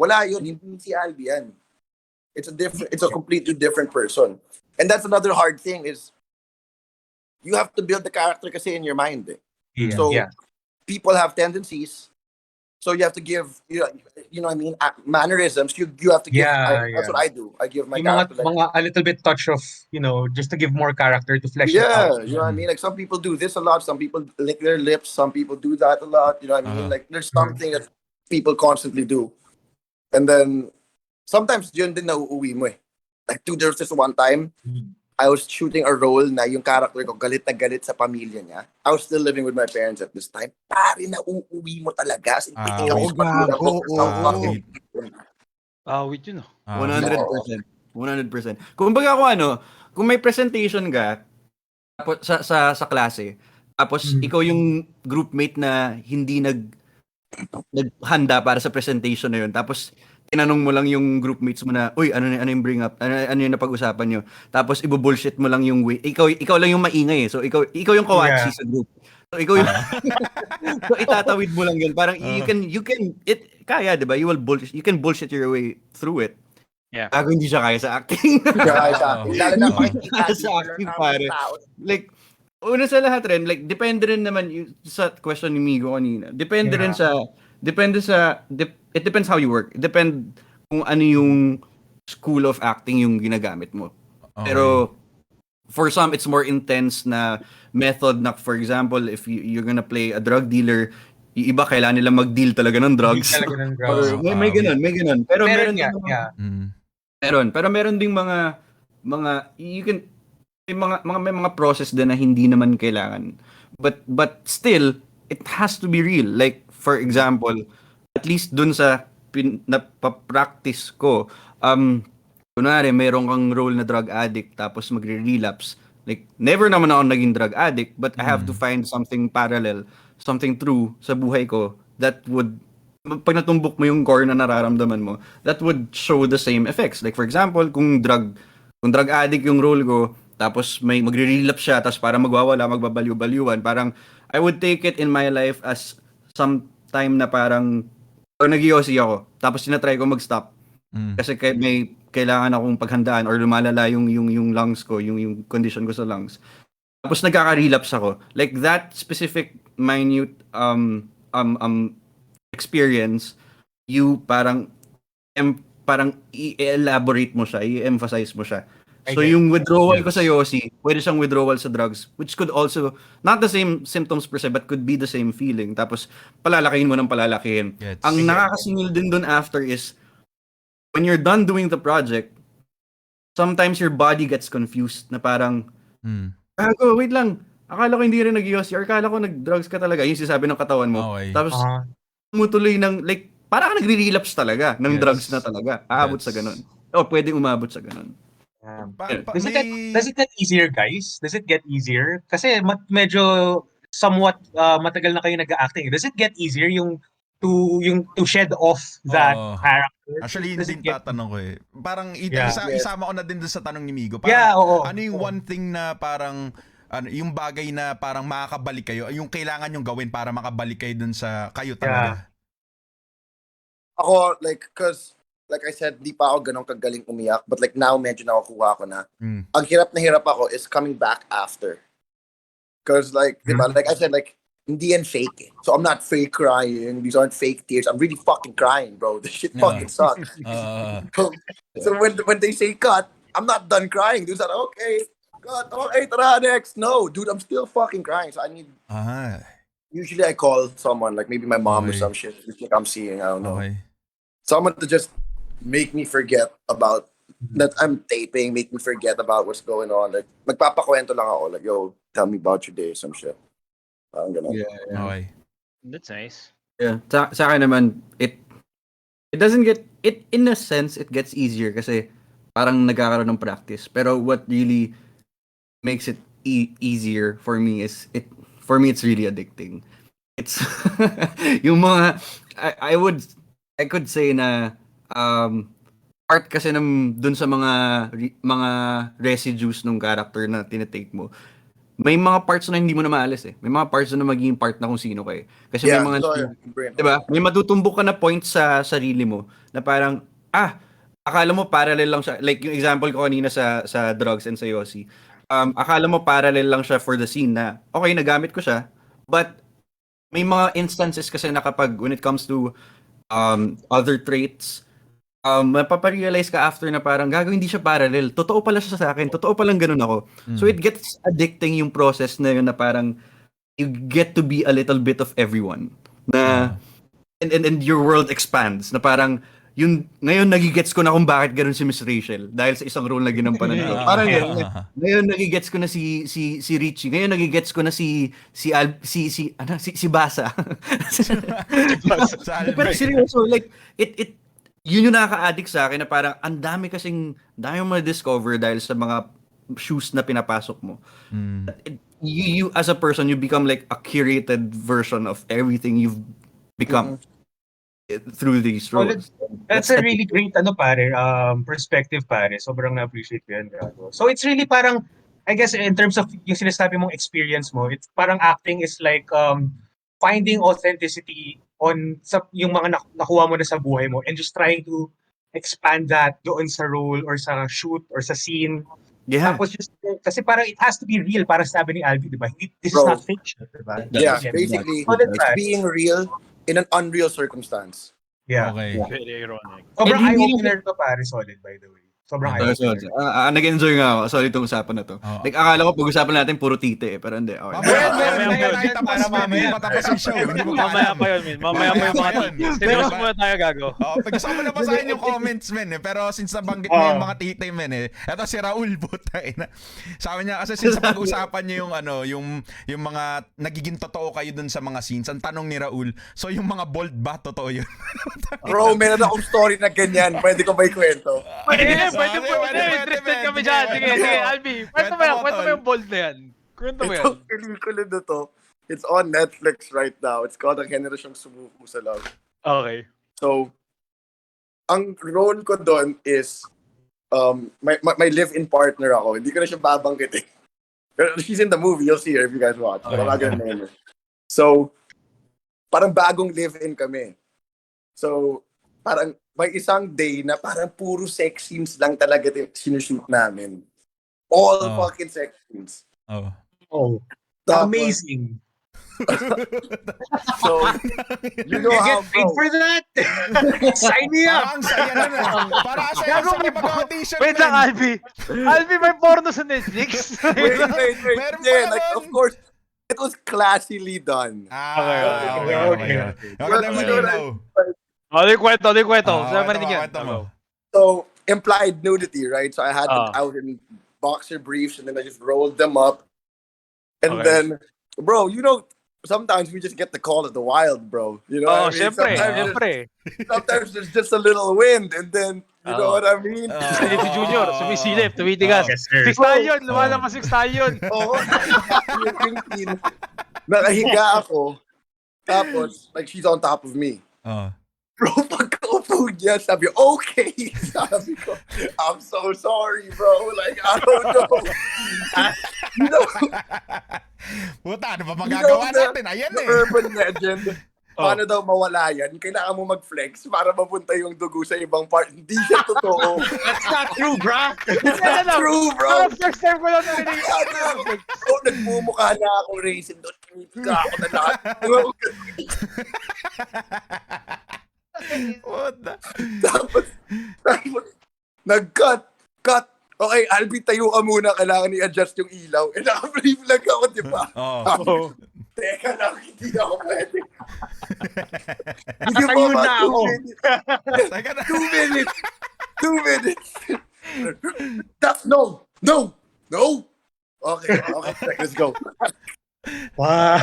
Wala yun. Hindi si Albie yan. It's a completely different person. And that's another hard thing is you have to build the character kasi in your mind. Eh. Yeah. So people have tendencies. So you have to give, you know what I mean, mannerisms. You have to give. That's what I do. I give my Yung mga, character like, a little bit touch of, just to give more character to flesh it yeah, out. you know what I mean. Like some people do this a lot. Some people lick their lips. Some people do that a lot. You know what I mean. Like there's something that people constantly do, and then sometimes yun din nauuwi mo eh. Like dude, there was this one time. I was shooting a role na yung character ko galit na galit sa pamilya niya. I was still living with my parents at this time. Pare, nauuwi mo talaga. Ikaw Awit. sa magulang mo for some fucking reason. Awit yun, oh. 100%. 100%. Kumbaga kung may presentation ka tapos sa klase, tapos ikaw yung groupmate na hindi naghanda para sa presentation na yun. Tapos tinanong mo lang yung groupmates mo na, uy, ano yung bring up? Ano yung napag-usapan nyo? Tapos ibo-bullshit mo lang yung way. Ikaw lang yung maingay eh. So ikaw yung kawachi sa group. So ikaw yung so itatawid mo lang yun. Parang you can kaya, 'di ba? You can bullshit your way through it. Yeah. Ako hindi siya kaya sa acting. Kaya sa akin. Lalo na Kaya sa acting, pare. Like, una sa lahat rin, like, depende rin naman sa question ni Migo kanina. It depends how you work. It depends kung ano yung school of acting yung ginagamit mo. Pero, for some, it's more intense na method na, for example, if you're gonna play a drug dealer, yung iba kailangan nila mag-deal talaga ng drugs. Talaga ng drugs. Or, may ganun. Pero meron nga, ding yeah. pero meron ding mga may mga process din na hindi naman kailangan. But still, it has to be real. Like, for example, at least dun sa napapractice ko, kunwari, meron kang role na drug addict tapos magre-relapse. Like, never naman ako naging drug addict, but I have to find something parallel, something true sa buhay ko that would, pag natumbok mo yung core na nararamdaman mo, that would show the same effects. Like, for example, kung drug addict yung role ko, tapos may magre-relapse siya, tapos para magwawala, magbabaliw-baliwan, parang, I would take it in my life as some time na parang, or nag-iossi ako, tapos tinatry ko mag-stop. Kasi may kailangan akong paghandaan or lumalala yung lungs ko, yung condition ko sa lungs. Tapos nagkaka-relapse ako. Like that specific minute experience, you parang i-elaborate mo siya, i-emphasize mo siya. So yung withdrawal ko sa Yossi, pwede siyang withdrawal sa drugs, which could also, not the same symptoms per se, but could be the same feeling. Tapos palalakihin mo ng palalakihin. Ang nakakasingil din dun after is, when you're done doing the project, sometimes your body gets confused na parang, wait lang, akala ko hindi rin nag-Yossi or akala ko nag-drugs ka talaga. Yung sinasabi ng katawan mo. Tapos, tumutuloy ng, like, parang nag-relapse talaga ng drugs na talaga. Aabot sa ganun. O pwedeng umabot sa ganun. Does it get easier, guys? Does it get easier? Kasi medyo somewhat matagal na kayo nag-acting. Does it get easier yung to shed off that character? Actually, Does hindi it get- tatanong ko eh. Parang isama ko na din doon sa tanong ni Migo. Oo. Ano yung one thing na parang yung bagay na parang makakabalik kayo, yung kailangan yung gawin para makabalik kayo dun sa kayo talaga. Ako, like, cause, like I said, di pa ako ganun kagaling umiyak. But like now, medyo nakukuha ko na. Ang hirap na hirap ako is coming back after. Cause like, di ba, like I said, like, hindi yan fake eh. So I'm not fake crying. These aren't fake tears. I'm really fucking crying, bro. This shit fucking sucks. So when they say cut, I'm not done crying. Dude's like, okay, cut, okay, tara, next. No, dude, I'm still fucking crying. So I need... Usually I call someone, like maybe my mom or some shit. Like I'm seeing, I don't know. Someone to just make me forget about that I'm taping, make me forget about what's going on. Like, magpapakwento lang ako. Like, yo, tell me about your day, some shit. Parang ganun. Okay. That's nice. Yeah. Sa akin naman, it doesn't get, in a sense, it gets easier kasi parang nagkakaroon ng practice. Pero what really makes it easier for me is, it's really addicting. It's, yung mga, I could say na, part kasi dun sa mga residues ng character na tinitake mo, may mga parts na hindi mo na maalis eh. May mga parts na magiging part na kung sino ka eh. Kasi may mga, diba? May matutumbok ka na points sa sarili mo na parang, akala mo parallel lang siya. Like yung example ko kanina sa drugs and sa Yossi. Akala mo parallel lang siya for the scene na, okay, nagamit ko siya, but may mga instances kasi na kapag when it comes to other traits, mapaparealize ka after na parang gago hindi siya parallel. Totoo pala siya sa akin. Totoo palang ganun ako. So it gets addicting yung process na yun na parang you get to be a little bit of everyone. Na and your world expands na parang yun ngayon nagigets ko na kung bakit ganoon si Miss Rachel dahil sa isang role na ginampanan ko. Parang yun, ngayon nagigets ko na si Richie. Ngayon nagigets ko na si Basa. Pero seryoso, like it yun yung nakaka-addict sa akin na parang ang dami mo na-discover dahil sa mga shoes na pinapasok mo. You as a person, you become like a curated version of everything you've become through these roles. That's a really great perspective pare. Sobrang na-appreciate ko yan. Gago. So it's really parang, I guess in terms of yung sinasabi mong experience mo, it's parang acting is like finding authenticity on yung mga nakuha mo na sa buhay mo and just trying to expand that doon sa role or sa shoot or sa scene. Yeah. Tapos just, kasi parang it has to be real, para sabi ni Albie, di ba? This is Bro. not fiction, di ba? Yeah, basically, it's being real in an unreal circumstance. Yeah. Okay. Very ironic. Sobrang And hindi- eye-opener to pare, solid by the way. Sobrang So, eye-opener. nag-enjoy nga ako. Sorry itong usapan na to. Oo. Like, akala ko pag-usapan natin puro tite eh. Pero hindi. Okay. Matapos yung show. Hindi mo Mamaya pa yun, men. Mamaya pa yung mga Mamaya pa yun. seryoso muna tayo, gago. Gusto ko na basahin yung comments, men. Pero since nabanggit mo yung mga titay, men. Eto si Raul, puta. Sabi niya, kasi since pag-usapan niyo yung mga nagiging totoo kayo dun sa mga scenes, ang tanong ni Raul, so yung mga bold ba, totoo yun? Bro, meron akong story na ganyan. Pwede ko ba ikwento? Pwede po. Interested kami dyan. Sige, Albie. Kwento mo yung bold na yan. Kwento mo yan. Itong pelikula na to, it's on Netflix right now. It's called Ang Henerasyong Sumuko sa Love. Okay. So, ang role ko doon is my live-in partner ako. Hindi ko na siya babanggitin. Pero she's in the movie. You'll see her if you guys watch. Pero ganun na yun. So, parang bagong live-in kami. So, parang may isang day na parang puro sex scenes lang talaga sinushoot namin. All fucking sex scenes. Oh, Tapos, amazing. So, you know You how, get paid bro, for that? Sign me up! Parang saya na. Para saya Gago, sa may mag-audition. Wait lang, Albie. Albie, may porno sa Netflix. wait. Meron Yeah, pa like, naman. of course, it was classily done. Okay. Maganda malinaw. Di kwento. Sabi kwento mo mo, yan. kwento mo. So, implied nudity, right? So I had I was in boxer briefs and then I just rolled them up. And Okay. then, bro, you know, sometimes we just get the call of the wild, bro. You know what I mean? Siyempre. Sometimes there's just a little wind and then, you know what I mean? Silip si Junior, sumisilip, tumitigas. Yes, sir. Six tayo yun, lumalabas 6 tayo yun. Oo. Yung scene, nakahiga ako. Tapos, like, she's on top of me. Bro, pagkaupo niya, sabi, okay. Sabi ko, I'm so sorry, bro. Like, I don't know. You know, Puta, ano ba magagawa natin? Ayan the eh. urban legend, paano daw mawala yan? Kailangan mo mag-flex para mapunta yung dugo sa ibang part. Hindi siya totoo. That's not true, bro. It's not true, bro. First time ko lang narinig. So, nagmumukha na ako racing doon. Tumitiga ako na lahat. Puta. Tapos, nag-cut. Okay, Albie, tayo ka muna. Kailangan i-adjust yung ilaw. Eh, naka-brief lang ako, di ba? Teka lang, hindi ako pwede. Nakatayo na ako. 2 minutes. 2 minutes. No. Okay, let's go. Wow.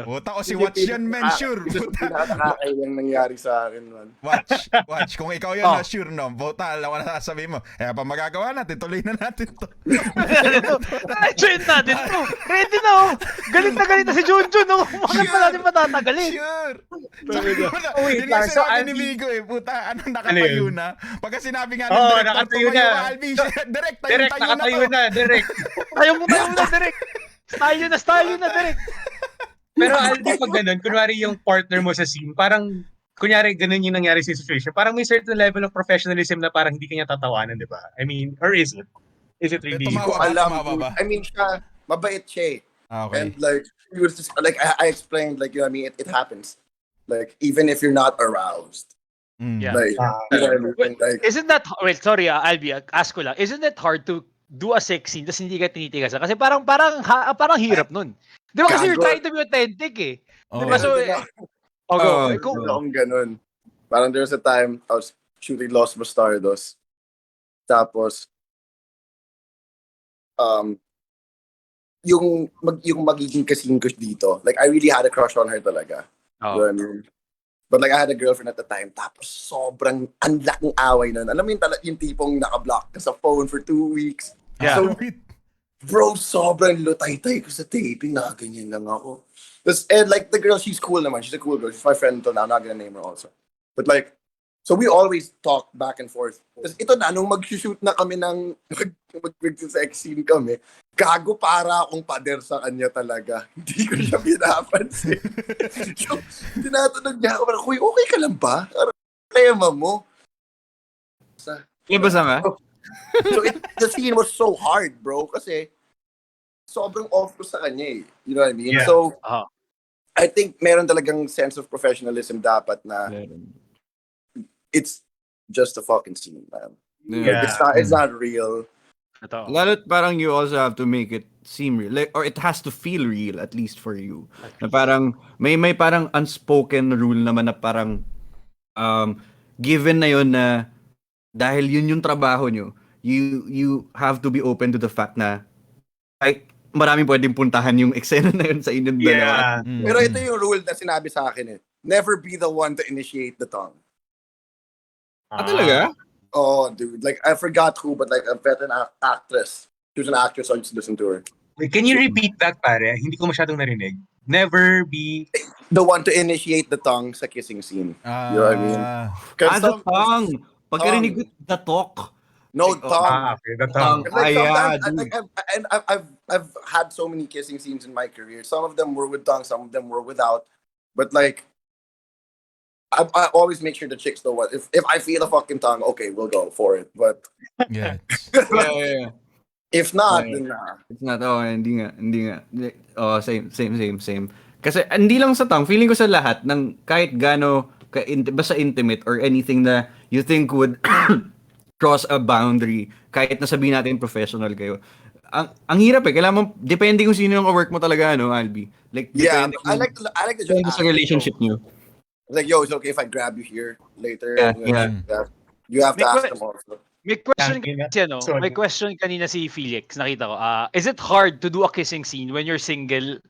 Puta ko si Watch yan, men, sure. Ito yung pinakakailang nangyari sa akin, man. Watch. Kung ikaw yan na sure, no? Puta, alam ko na sasabihin mo. Eh, pa magagawa natin, tuloy na natin to. Join natin to. Ready na oh. Galit na si Junjun. No? Bakit pa natin matatagalin? Sure. Wait Yun nga lang, so sinabi ni Albie- Migo eh, puta, nakatayo na. Pagka sinabi nga ng Oo, director, nakatayo tumayo na. Albie, direct, Direct, tayo nakatayo na to. na, direct. Tayo mo na, direct. Style yun na, direct. Pero Albie, pag ganun, kunwari yung partner mo sa scene, parang, kunyari, ganun yung nangyari sa situation, parang may certain level of professionalism na parang hindi kanya tatawanan, di ba? I mean, or is it? Is it really? Tumawa ba? Alam, Tumawa ba? I mean, siya, mabait siya eh. Okay. And like he was just like I explained, like, you know what I mean, it happens. Like even if you're not aroused. Yeah. Like you know what I mean? Wait, Like isn't that, wait, sorry, Albie, ask ko lang, isn't it hard to do a sex scene tapos hindi ka tinitigasan? Kasi parang hirap nun. Di ba kasi you're gago. trying to be authentic eh. Di Oh. ba? So, go. Oh, Go. Meron akong ganun. Parang there was a time I was shooting Los Bastardos. Tapos yung magiging kasing ko dito. Like I really had a crush on her talaga. You know what I mean? But like I had a girlfriend at the time. Tapos sobrang ang laking away nun. Alam mo yung tipong naka-block ka sa phone for 2 weeks. Yeah. So, bro, sobrang lutay-tay ko sa taping. Nakaganyan lang ako. And like the girl, she's cool naman. She's a cool girl. She's my friend until now. I'm not gonna name her also. But like, so we always talk back and forth. Tapos ito na, nung mag-shoot na kami ng mag-sex scene kami, gago para akong pader sa kanya talaga. Hindi ko siya pinapansin. So, tinatanong niya ako, parang, "Uy, okay ka lang ba? Problema mo." Basa nga? So the scene was so hard, bro, kasi sobrang off ko sa kanya eh. You know what I mean? Yeah. So, Uh-huh. I think meron talagang sense of professionalism dapat na it's just a fucking scene, man. Yeah. It's not real. Ito. Lalo't parang you also have to make it seem real. Like, or it has to feel real, at least for you. Na parang, may parang unspoken rule naman na parang, given na yun na, dahil yun yung trabaho nyo, you have to be open to the fact na, like, maraming pwedeng puntahan yung eksena na yun sa inyong dalawa. Yeah. Pero ito yung rule na sinabi sa akin eh. Never be the one to initiate the tongue. Talaga? Oh, dude. Like, I forgot who, but like a veteran actress. She was an actress, so I just listened to her. Wait, can you repeat that, pare? Hindi ko masyadong narinig. Never be... The one to initiate the tongue sa kissing scene. You know what I mean? The tongue! Pagkarinig ko, the talk. No, Like, tongue. Okay, the tongue. Like yeah, sometimes, I've had so many kissing scenes in my career. Some of them were with tongue, some of them were without. But like, I always make sure the chicks know what. If I feel a fucking tongue, okay, we'll go for it. But Yeah. Yeah. if not, Yeah. then nah. It's not, hindi nga. Oh, same. Kasi hindi lang sa tongue, feeling ko sa lahat ng kahit gaano basta intimate or anything na you think would cross a boundary, kahit na sabihin natin professional kayo. Ang hirap eh, kailangan mo, depende kung sino yung work mo talaga, Albie. Like, Yeah, depende I like to just depende ask sa relationship people. nyo. Like, yo, it's okay if I grab you here later. Yeah. You have to May ask que- them also. May question Tangina. kasi Sorry. may question kanina si Felix, nakita ko. Is it hard to do a kissing scene when you're single?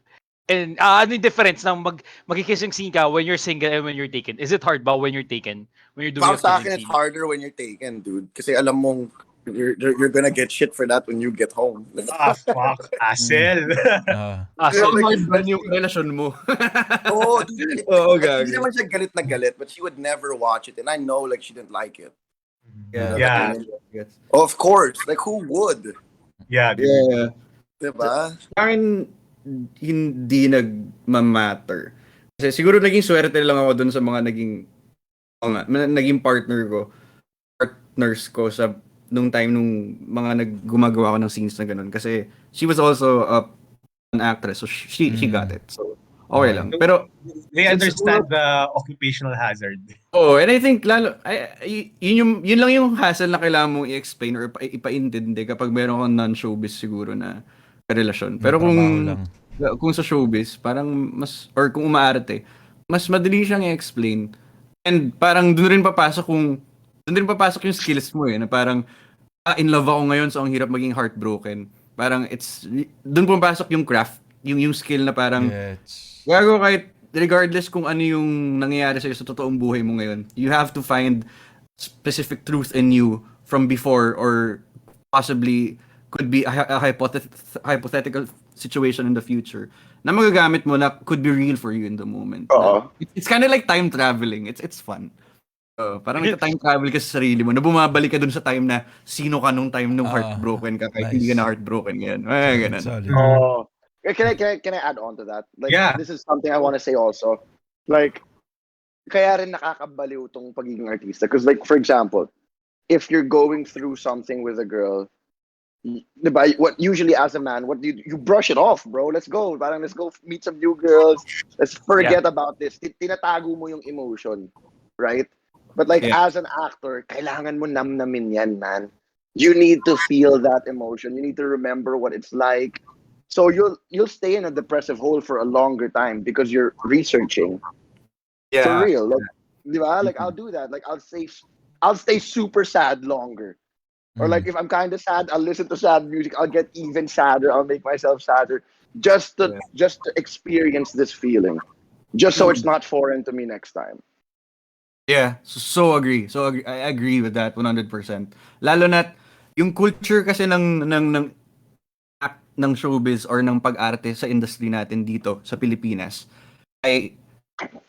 And ano yung difference ng magki-kissing scene ka when you're single and when you're taken? Is it hard ba when you're taken? When you're doing a Sa kissing akin, it's scene? harder when you're taken, dude. Kasi alam mong you're gonna get shit for that when you get home. Fuck. Hassle. So, like- hard ba yung relasyon mo? Oh, dude. Oo, Like, hindi gago. naman siya galit na galit, but she would never watch it. And I know, like, she didn't like it. Yeah. Of course. Like, who would? Yeah, dude. Yeah. Diba? Sa akin, hindi nag-matter. Kasi siguro naging swerte lang ako dun sa mga naging partners ko sa nung time nung mga gumagawa ko ng scenes na ganun. Kasi she was also an actress, so she got it. So, okay lang. Pero, They understand the occupational hazard. oh, and I think yun lang yung hassle na kailangan mong i-explain or ipaintindi kapag meron kang non-showbiz siguro na relasyon. Pero kung sa showbiz, parang mas, or kung umaarte, mas madali siyang i-explain. And parang doon rin papasok yung skills mo na parang, in love ako ngayon so ang hirap maging heartbroken. Parang doon pumapasok yung craft, yung skill na parang, gago kahit regardless kung ano yung nangyayari sa'yo sa totoong buhay mo ngayon, you have to find specific truth in you from before or possibly could be a hypothetical situation in the future na magagamit mo na could be real for you in the moment. Oo. It's kind of like time traveling. It's fun. Parang time travel ka sa sarili mo na bumabalik ka dun sa time na sino ka nung time nung heartbroken ka kahit hindi ka na heartbroken ngayon. Ganun. Oh, can I add on to that? Like, Yeah. this is something I want to say also. Like, kaya rin nakakabaliw tong pagiging artista. Because, like, for example, if you're going through something with a girl, diba, what usually as a man, what do you brush it off, bro? Let's go. Parang let's go meet some new girls. Let's forget about this. Tinatago mo yung emotion, right? But like Yeah. as an actor, kailangan mo namnamin yan, man. You need to feel that emotion. You need to remember what it's like. So you'll stay in a depressive hole for a longer time because you're researching. For real. Like, diba? Like I'll do that. Like I'll stay super sad longer. Or like if I'm kind of sad, I'll listen to sad music. I'll get even sadder. I'll make myself sadder just to experience this feeling, just so it's not foreign to me next time. Yeah, so agree. I agree with that 100%. Lalo na yung culture kasi ng act ng showbiz or ng pag-arte sa industry natin dito sa Pilipinas ay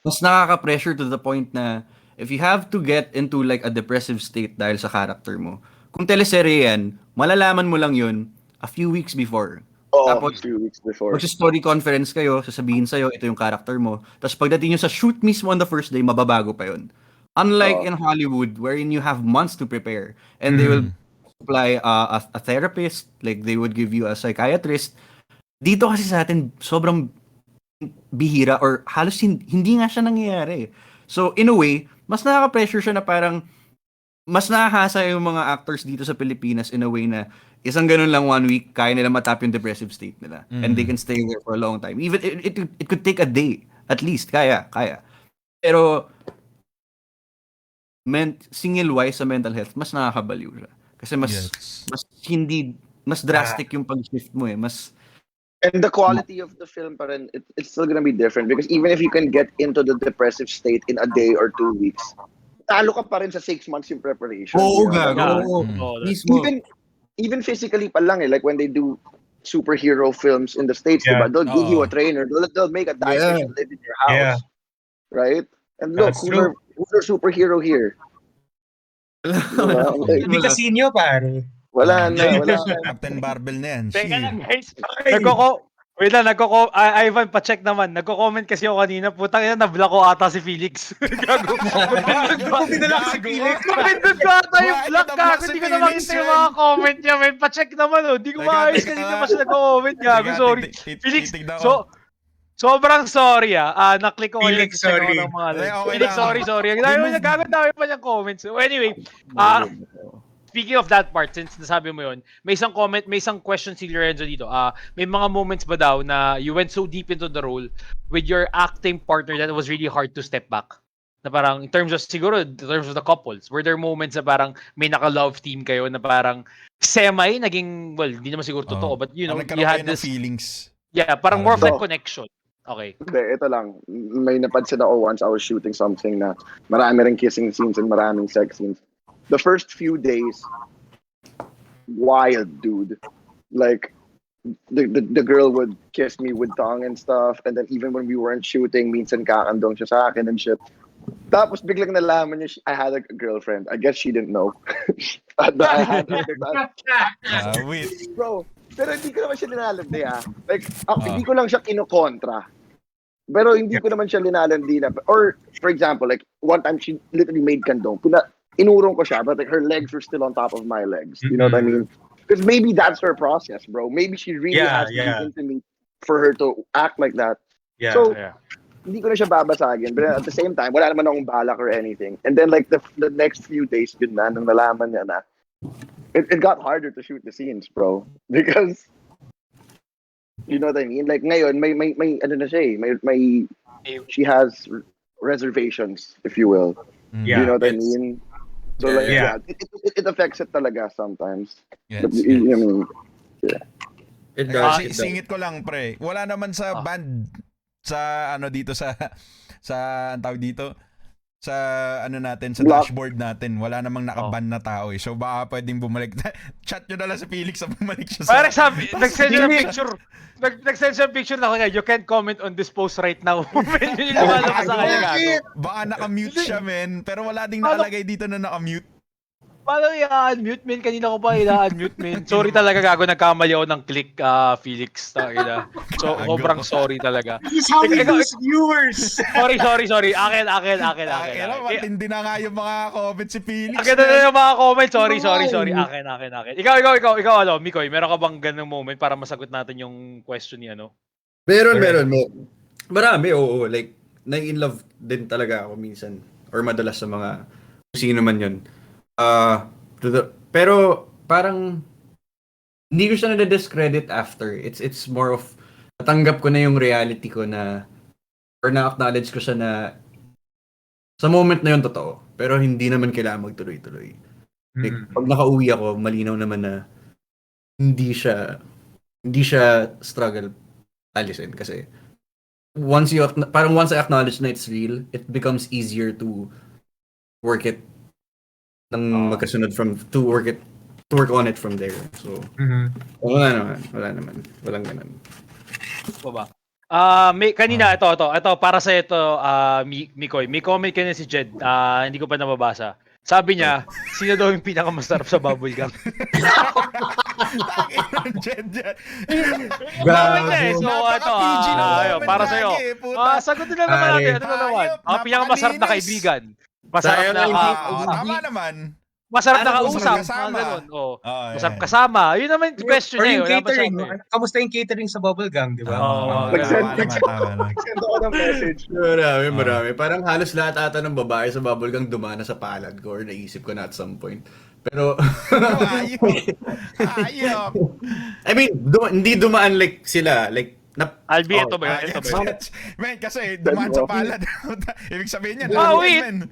mas nakaka-pressure to the point na if you have to get into like a depressive state dahil sa character mo, kung teleserye yan, malalaman mo lang yun a few weeks before. Oh, Tapos, a few weeks before. magsa-story conference kayo, sasabihin sa'yo, ito yung character mo. Tapos pagdating nyo sa shoot mismo on the first day, mababago pa yun. Unlike in Hollywood, wherein you have months to prepare, and they will supply a therapist, like they would give you a psychiatrist. Dito kasi sa atin, sobrang bihira or halos hindi nga siya nangyayari. So, in a way, mas nakaka-pressure siya na parang mas nakahasa yung mga actors dito sa Pilipinas in a way na isang ganun lang 1 week, kaya nila matap yung depressive state nila. And they can stay there for a long time. Even it could take a day, at least. Kaya. Pero, single-wise sa mental health, mas nakakabaliw siya. Kasi mas drastic yung pag-shift mo eh. And the quality of the film pa rin, it's still gonna be different because even if you can get into the depressive state in a day or 2 weeks, talo ka pa rin sa 6 months yung preparation. Oo, Mismo. Even physically pa lang eh, like when they do superhero films in the States, diba? They'll give you a trainer, they'll make a diet and live in your house. Right? And look, who's our superhero here? Hindi Casino, pare. Wala na. Captain Barbell na yan. Teka lang, guys. Ay. Ivan, pa-check naman. Nagko-comment kasi ako kanina. Putang ina, na-block ko ata si Felix. Gago. Pinalak si Felix. Mapindot ko ata yung block ka. Hindi ko na makita yung mga comment niya. May pa-check naman. Hindi ko maayos kanina pa siya nag-comment. Gago, sorry. Felix, sobrang sorry na-click ko ngayon. Felix, sorry. Felix, sorry. Nagkakadami pa niyang comments. So anyway, speaking of that part, since nasabi mo yun, may isang comment, may isang question si Lorenzo dito. May mga moments ba daw na you went so deep into the role with your acting partner that it was really hard to step back? Na parang, in terms of the couples, were there moments na parang may naka-love team kayo na parang naging, well, hindi naman siguro totoo, but you know, you had this feelings. Yeah, parang more of like connection. Okay. Hindi, ito lang. May napansin ako once I was shooting something na marami rin kissing scenes and maraming sex scenes. The first few days, wild, dude. Like, the girl would kiss me with tongue and stuff, and then even when we weren't shooting, minsan kakandong siya sa akin and shit. Tapos biglang nalaman niya, I had a girlfriend. I guess she didn't know. That I had Wait. Bro, pero hindi ko naman siya linalandi Like, hindi ko lang siya kinokontra. Pero hindi ko naman siya linalandi na. Or, for example, like, one time she literally made kandong. Inurong ko siya, but like, her legs were still on top of my legs. You know what I mean? Because maybe that's her process, bro. Maybe she really has to be into me for her to act like that. Hindi ko na siya babasagin. But at the same time, wala naman akong balak or anything. And then like the next few days, yun na, nung nalaman niya na, it got harder to shoot the scenes, bro. Because, you know what I mean? Like ngayon, may ano na siya she has reservations, if you will. You know what I mean? So like, it affects it talaga sometimes. Yes, I mean, It does. Singit ko lang, pre. Wala naman sa band sa ano dito sa ang tawag dito sa ano natin sa dashboard natin. Wala namang nakaban na tao eh. So baka pwedeng bumalik. Chat nyo na lang sa Felix sa bumalik siya sa. Parang sabi, nag-send siya ng picture. Nag-send siya ng picture na kanya, you can't comment on this post right now. Yun yung alam sa kanya gago. Baka naka-mute siya, men. Pero wala ding nakalagay dito na naka-mute. Paano i-unmute, men? Kanina ko pa i-unmute, men. Sorry talaga, gago. Nagkamali ako ng click, Felix. Tangina. So, Gago. sobrang sorry talaga. This is how we lose viewers! Sorry. Akin. Kailan matindi na nga yung mga comments si Felix. Akin na yung mga comments. Sorry. Akin. Ikaw, ano, Mikoy, meron ka bang ganung moment para masagot natin yung question ni ano? Meron. Marami, oo. Like, na-in love din talaga ako minsan. Or madalas sa mga kung sino man yun. Pero parang hindi ko siya na-discredit after. It's more of natanggap ko na yung reality ko na or na-acknowledge ko siya na sa moment na yun totoo. Pero hindi naman kailangan magtuloy-tuloy. Like, pag nakauwi ako, malinaw naman na hindi siya struggle alisin kasi once I acknowledge na it's real, it becomes easier to work it ng magkasunod to work on it from there. So wala naman walang ganun. Ba? Kanina ito para sa ito Mikoy. May comment kanina si Jed. Hindi ko pa nababasa. Sabi niya, sino daw yung pinakamasarap sa bubblegum? Jed. So, ito, para sa'yo. Sagutin na naman natin. Ito na naman. Pinakamasarap na kaibigan. Masarap na tama naman. Masarap na kausap. Kasama. Masarap kasama. Yun naman yung question Or niya. yung catering. Kamusta yung catering sa Bubblegang, di ba? Nag-send ako ng message. Marami. Parang halos lahat ata ng babae sa Bubblegang dumana sa palad ko or naisip ko na at some point. Pero Ayok. I mean, hindi dumaan like sila. Like, Albie, ito ba yun? Men, kasi dumaan sa palad. Ibig sabihin niya, wait. men.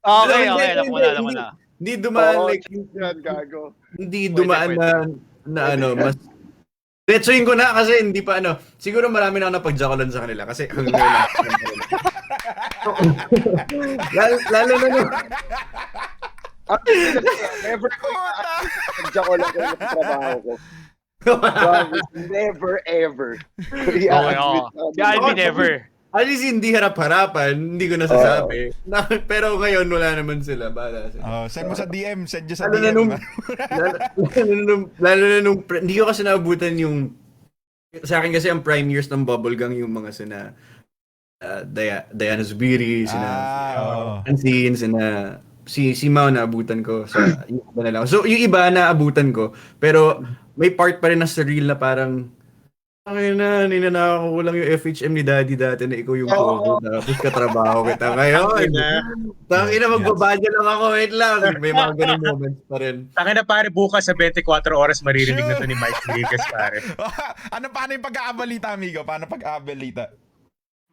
Okay. Alam mo na. Hindi dumaan like Yan, gago. hindi dumaan na ano, mas diretsuhin ko na kasi hindi pa ano. Siguro marami na ako napagjakulan sa kanila kasi hanggang ngayon lalo na nung Never ko nagja ko lang yung trabaho ko. Never ever. Si Albie never. at least hindi harap-harapan, hindi ko nasasabi. Pero ngayon wala naman sila. Bahala sila. Send mo sa DM, send nyo sa Lalo DM. lalo na nung hindi ko kasi naabutan yung sa akin kasi ang prime years ng Bubblegang yung mga sina Diana Zubiri, sina Francine, sina si Mao naabutan ko sa yung iba na lang. So yung iba naabutan ko, pero may part pa rin na surreal na parang ninanakaw ko lang yung FHM ni Daddy dati na ikaw yung pogo tapos katrabaho kita ngayon. Tangina magbabadya lang ako, wait lang. May mga ganung moments pa rin. Tangina pare, bukas sa 24 oras maririnig na to ni Mike Rodriguez pare. Paano yung pag-aabalita, amigo? Paano pag-aabalita?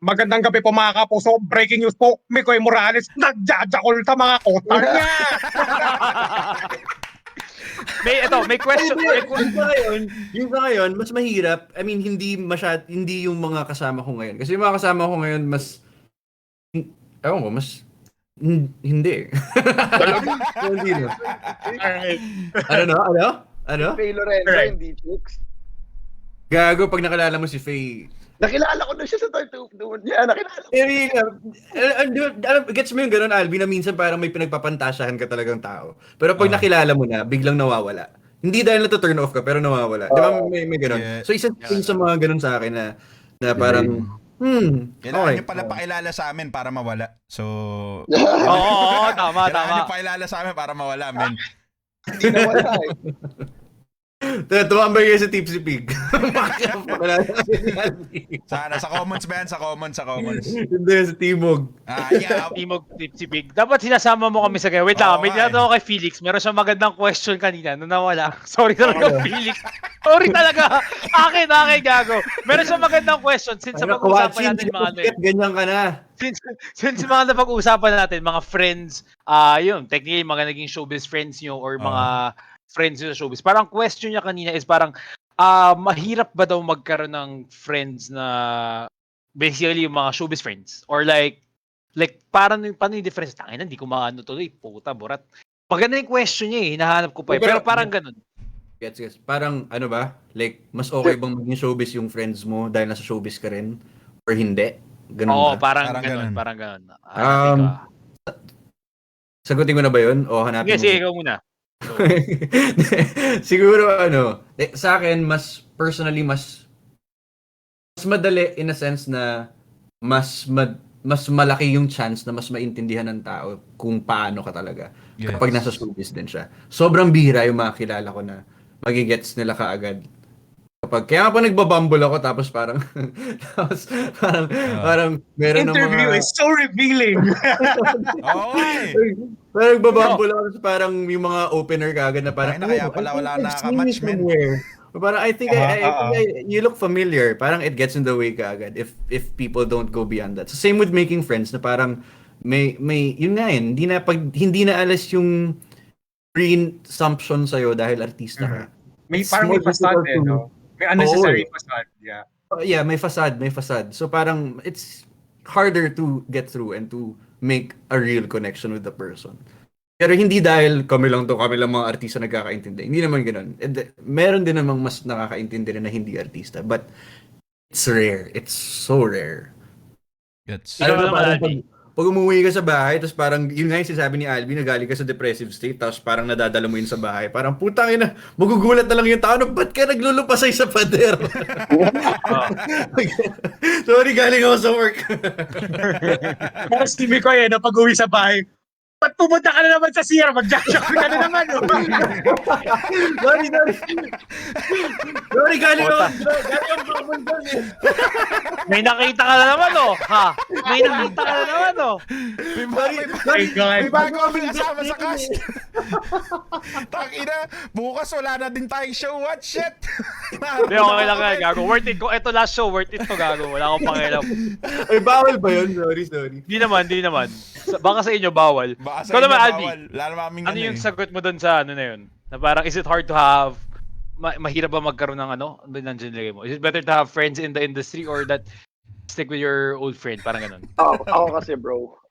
Magandang gabi po mga kapuso. Breaking news po, Mikoy Morales nagjajakol sa mga kota niya. May question. Yung sa ngayon, mas mahirap. I mean, hindi yung mga kasama ko ngayon. Kasi yung mga kasama ko ngayon, mas hindi. Hindi no. Ano? Faye Lorenzo, hindi chicks. Gago, pag nakilala mo si Faye. Nakilala ko na siya sa doon. Yeah, nakilala ko. Gets mo yung ganun, Albie, na minsan parang may pinagpapantasyahan ka talagang tao. Pero pag nakilala mo na, biglang nawawala. Hindi dahil na-turn off ka, pero nawawala. Di ba may ganun? Yeah. So isa sa mga ganun sa akin na parang, kailangan nyo pala pakilala sa amin para mawala. So, tama. Kailangan nyo pakilala sa amin para mawala, men. Hindi nawala eh. Tumambay kayo sa Tipsy Pig. Sa comments ba yan? Sa comments. Hindi, sa Timog. Timog, Tipsy Pig. Dapat sinasama mo kami sa ganyan. Wait lang, may tinatanong kay Felix. Meron siyang magandang question kanina na nawala. Sorry talaga, Felix. Sorry talaga. Akin, gago. Meron siyang magandang question since napag-uusapan natin mga ano. Ganyan ka na. Since mga napag-uusapan natin, mga friends, yun, technically, mga naging showbiz friends nyo or mga friends nyo sa showbiz. Parang question niya kanina is parang, mahirap ba daw magkaroon ng friends na basically yung mga showbiz friends? Or like paano yung difference? Tangina, hindi ko maano tuloy. Puta, burat. Maganda yung question niya hinahanap ko pa. Pero parang ganun. Yes. Parang ano ba? Like, mas okay bang maging showbiz yung friends mo dahil nasa showbiz ka rin? Or hindi? Ganun ba? Parang ganun. Sagutin ko na ba yun? O hanapin Sige, mo? sige, ikaw muna. Siguro sa akin personally mas madali in a sense na mas malaki yung chance na mas maintindihan ng tao kung paano ka talaga kapag nasa showbiz din siya. Sobrang bihira yung mga kilala ko na magigets nila kaagad. Kaya nga pa nagbabumble ako tapos parang parang meron ng mga Interview is so revealing. Oo nga eh. parang nagbabumble ako tapos parang yung mga opener kaagad na parang Kaya pala wala nakaka-match, man. Parang I think you look familiar. Parang it gets in the way kaagad if people don't go beyond that. So same with making friends na parang may yun nga yun, hindi na alas yung presumption sa'yo dahil artista ka. May parang may facade eh, no? May unnecessary facade, yeah. Yeah, may facade. So parang it's harder to get through and to make a real connection with the person. Pero hindi dahil kami lang mga artista nagkakaintindi. Hindi naman ganoon. Meron din namang mas nakakaintindi rin na hindi artista. But it's rare. It's so rare. Gets. Ikaw naman, Albie. Pag umuwi ka sa bahay, tapos parang, yun nga yung sinasabi ni Albie, nagaling ka sa depressive state, tapos parang nadadala mo yun sa bahay. Parang, putang ina, magugulat na lang yung tao, ba't ka naglulupasay sa pader? Sorry, galing ako sa work. Pero si Mikoy na pag-uwi sa bahay, ba't pumunta ka na naman sa CR? Mag-jack-shock ka na naman. Sorry, galing ako pumunta. May nakita ka na naman, oh. Ha? May nakita ka na naman, oh. My God. May bago kami kasama sa cast. Takina, bukas wala na din tayong show. What shit? Hindi, okay lang yan, gago. Worth it. Kung ito last show, worth it to, gago. Wala akong pakialam. Ay, bawal ba yun? Sorry. Di naman. Baka sa inyo, bawal. Baka sa Ikaw naman, inyo, Albie. bawal. Wala naman kaming Ano yung sagot mo doon sa ano na yun? Na parang, is it hard to have, mahirap ba magkaroon ng ano? Nandiyan lagay mo. Is it better to have friends in the industry or that stick with your old friend? Parang ganun. Ako kasi bro,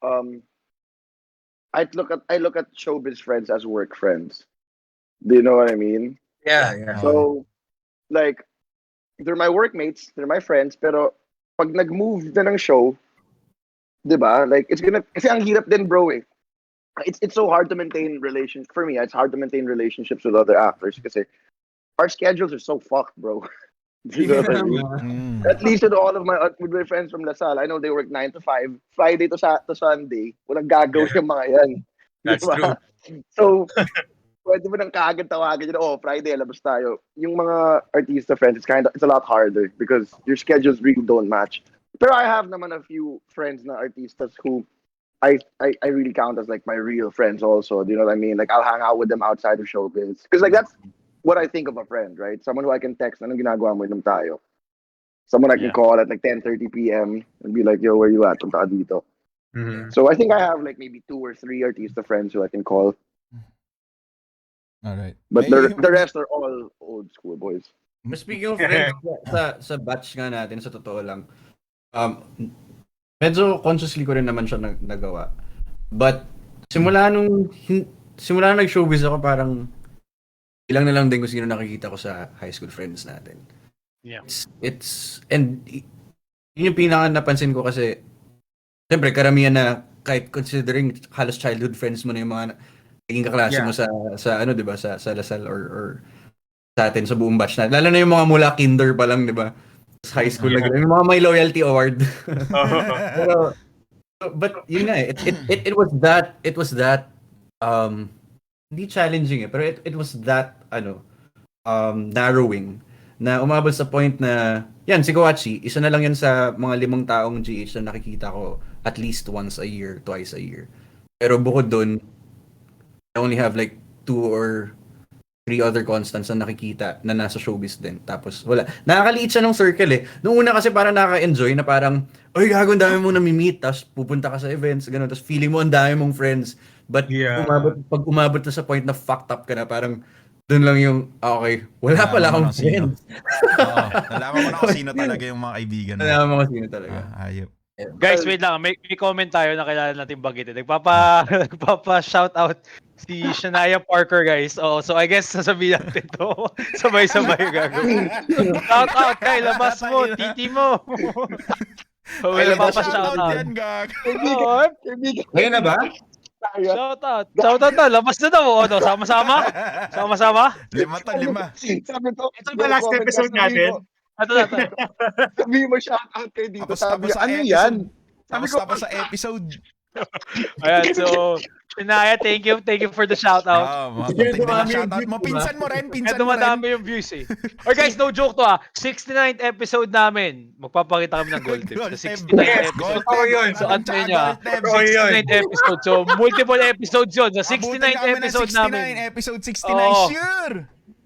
I look at showbiz friends as work friends. Do you know what I mean? Yeah. So, like, they're my workmates, they're my friends, pero pag nag-move na ng show, diba? Like, kasi ang hirap din bro eh. It's so hard to maintain for me, it's hard to maintain relationships with other actors kasi our schedules are so fucked, bro. Do you know what I mean? At least with my friends from LaSalle, I know they work 9 to 5, Friday to Sunday. Walang gagawin yung mga yan. That's diba? true. So, pwede mo nang kaagad tawagan yun, Friday, labas tayo. Yung mga artista friends, it's a lot harder because your schedules really don't match. Pero I have naman a few friends na artistas who I really count as like my real friends also. Do you know what I mean? Like I'll hang out with them outside of showbiz. Because like that's what I think of a friend, right? Someone who I can text, anong ginagawa mo inom tayo? Someone I can call at like 10:30 p.m. and be like, yo, where you at? Punta ka dito. Mm-hmm. So I think I have like maybe 2 or 3 artista friends who I can call. Alright. But the rest are all old school boys. Speaking of friends, sa batch nga natin, sa totoo lang, medyo consciously ko rin naman siya nagawa. But simula nung nag-showbiz ako, parang ilang na lang din kung sino nakikita ko sa high school friends natin. Yeah. And yun yung pinaka napansin ko kasi siyempre karamihan na kahit considering halos childhood friends mo na yung mga naging kaklase mo sa ano, 'di ba, sa LaSalle or sa atin sa buong batch na. Lalo na yung mga mula kinder pa lang, 'di ba? Sa high school yung mga may loyalty award. Pero, but yun nga it was that hindi challenging pero it was that narrowing na umabot sa point na yan si Koachi, isa na lang yan sa mga 5 taong GH na nakikita ko at least once a year, twice a year. Pero bukod doon, I only have like 2 or 3 other constants na nakikita na nasa showbiz din. Tapos wala. Nakakaliit siya ng circle eh. Nung una kasi parang nakaka-enjoy na parang, oy, gago, ang dami mong nami-meet, tapos pupunta ka sa events, gano'n, tapos feeling mo ang dami mong friends. But pag umabot na sa point na fucked up ka na, parang doon lang yung, okay, wala pala akong friends. Oo. Nalaman mo na kung sino talaga yung mga kaibigan mo. Nalaman mo kung sino talaga. Ayop. Guys, wait lang. May comment tayo na kailangan natin banggitin. Nagpapa-shout out si Shania Parker, guys. Oh, so I guess sasabihin natin to. Sabay-sabay gagawin. Shout out kay labas mo, titi mo. Ay, Nagpapa-shout out. yan, gag. Ngayon na ba? Shoutout na. Labas na daw. Ano, sama-sama? Sama-sama? 5 to 5. Sabi ko, Ito ba last comment ka, episode sabi natin? mo, Ito. sabi mo shoutout kayo dito. Tapos Sabi tapos ko, sa ano episode. yan? Sabi Tapos ko, tapos sa episode. Ayan, so, Shania, thank you for the shoutout. Mga Yun, content na dumami yung shoutout mo. views, Pinsan mo rin, Eh, pinsan mo rin. dumadami yung views eh. Or guys, no joke to 69th episode namin. Magpapakita kami ng gold tip. Gold Sa tip. 69th Yes, episode. totoo yun. So, antayin nyo Totoo yun. 69th episode. So, multiple episodes yun. Sa Abutin 69th kami ng episode 69, namin. episode 69, Oo. sure!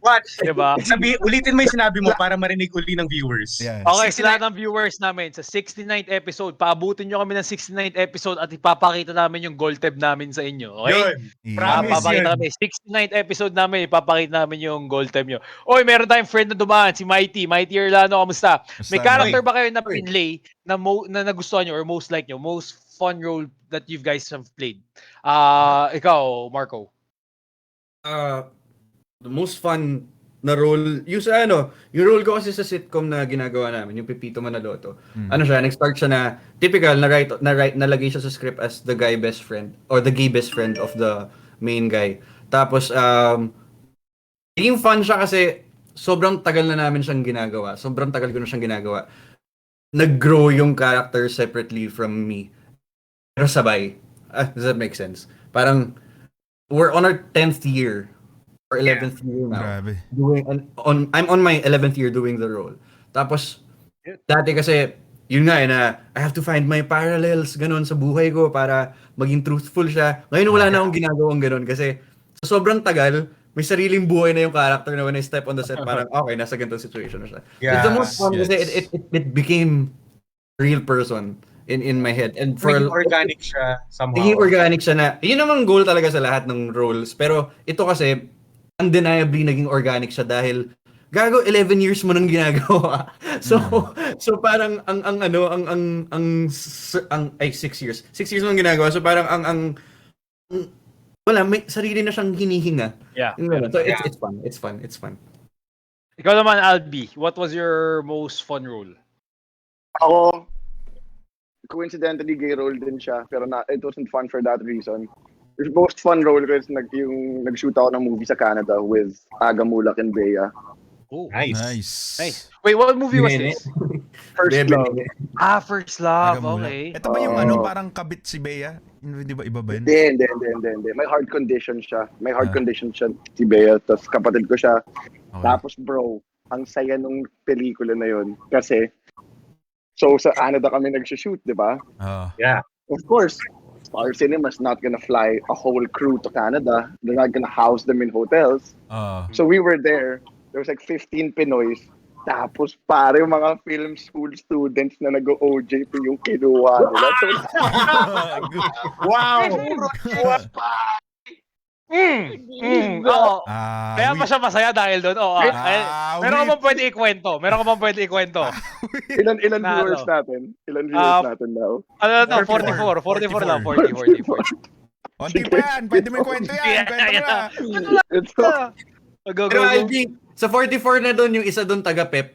What? Diba? Ulitin mo yung sinabi mo para marinig uli ng viewers. Yeah. Okay, sa lahat ng viewers namin, sa 69th episode, paabutin nyo kami ng 69th episode at ipapakita namin yung gold tab namin sa inyo. Okay? Yun. Yeah. Promise Papakita yun. kami. 69th episode namin, ipapakita namin yung gold tab nyo. Oy, meron tayong friend na dumaan, si Mighty. Mighty Erlano, kamusta? May Basta, character Oy. ba kayo na pinlay na nagustuhan nyo or most like nyo? Most fun role that you guys have played? Ikaw, Marco. The most fun na role, yung sa yung role ko kasi sa sitcom na ginagawa namin, yung Pepito Manaloto. Ano siya, nag-start siya na typical nalagay siya sa script as the guy best friend or the gay best friend of the main guy. Tapos naging fun siya kasi sobrang tagal na namin siyang ginagawa. Sobrang tagal ko na siyang ginagawa. Nag-grow yung character separately from me. Pero sabay. Does that make sense? Parang we're on our 10th year or 11th year now. Grabe. I'm on my 11th year doing the role. Tapos dati kasi yun nga na I have to find my parallels ganun sa buhay ko para maging truthful siya. Ngayon wala na akong ginagawang ganun kasi sa sobrang tagal may sariling buhay na yung character na when I step on the set parang okay nasa ganitong situation na siya. It's the most fun kasi it became a real person in my head and for Naging organic siya somehow. naging organic siya na yun namang goal talaga sa lahat ng roles pero ito kasi undeniably naging organic siya dahil gago 11 years mo nang ginagawa. So parang ang 6 years. 6 years mo nang ginagawa. So parang wala may sarili na siyang hinihinga. Yeah. So it's fun. It's fun. Ikaw naman, Albie. What was your most fun role? ako, coincidentally, gay role din siya. Pero it wasn't fun for that reason. The most fun role ko is yung nag-shoot ako ng movie sa Canada with Aga Mulak and Bea. Oh, Nice. nice. Wait, what movie was Bene. this? First Love. First Love. Agamula. Okay. Ito ba yung parang kabit si Bea? Hindi ba iba ba yun? Hindi. May heart condition siya. Si Bea. Tapos kapatid ko siya. Okay. Tapos bro, ang saya nung pelikula na yun. Kasi, so sa Canada kami nag-shoot, di ba? Yeah. Of course, Star Cinema's not gonna fly a whole crew to Canada. They're not gonna house them in hotels. So we were there. There was like 15 Pinoys. Tapos pare yung mga film school students na nag-OJT yung kinuha nila. Wow! Oo. Kaya pa siya masaya dahil doon. Oo. Meron ka bang pwede ikwento? Ilan Na, viewers ano? natin? Ilan viewers natin now? Ano to? 44 lang. 40. Onti pa yan. Pwede mo kwento yan. Kwento mo. Ito. Go. Pero Albie, sa 44 na doon yung isa doon taga-pep.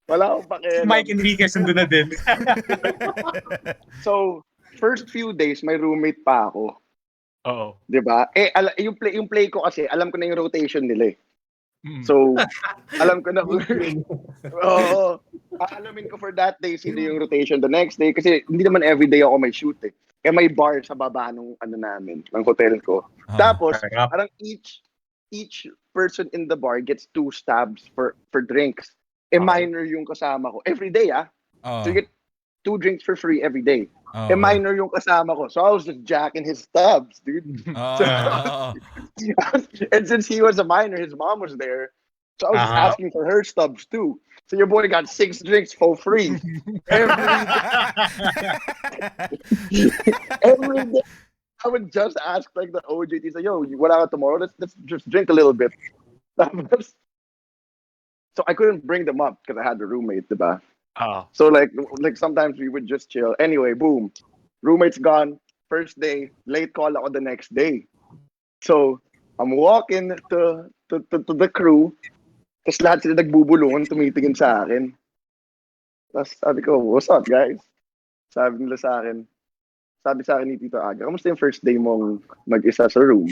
Wala akong pakialam. Mike Enriquez nandun na din. So, first few days, may roommate pa ako. Oo. Diba? Yung play ko kasi, alam ko na yung rotation nila eh. So, alam ko na. Oo. Aalamin ko for that day sino yung rotation the next day. Kasi hindi naman everyday ako may shoot eh. Kaya may bar sa baba nung ng hotel ko. Tapos, parang each person in the bar gets 2 stabs for drinks. Minor yung kasama ko. Every day So you get 2 drinks for free every day. Minor yung kasama ko. So I was just jacking his stabs, dude. And since he was a minor, his mom was there. So I was just asking for her stubs too. So your boy got 6 drinks for free. Every day. I would just ask like the OJT, say, yo, what out tomorrow? Let's just drink a little bit. So I couldn't bring them up because I had the roommate, diba? So like sometimes we would just chill. Anyway, boom. Roommate's gone. First day, late call ako the next day. So I'm walking to the crew. Tapos lahat sila nagbubulungan, tumitingin sa akin. Tapos sabi ko, what's up guys? Sabi nila sa akin, sabi sa akin ni Tito Aga, kamusta yung first day mong mag-isa sa room?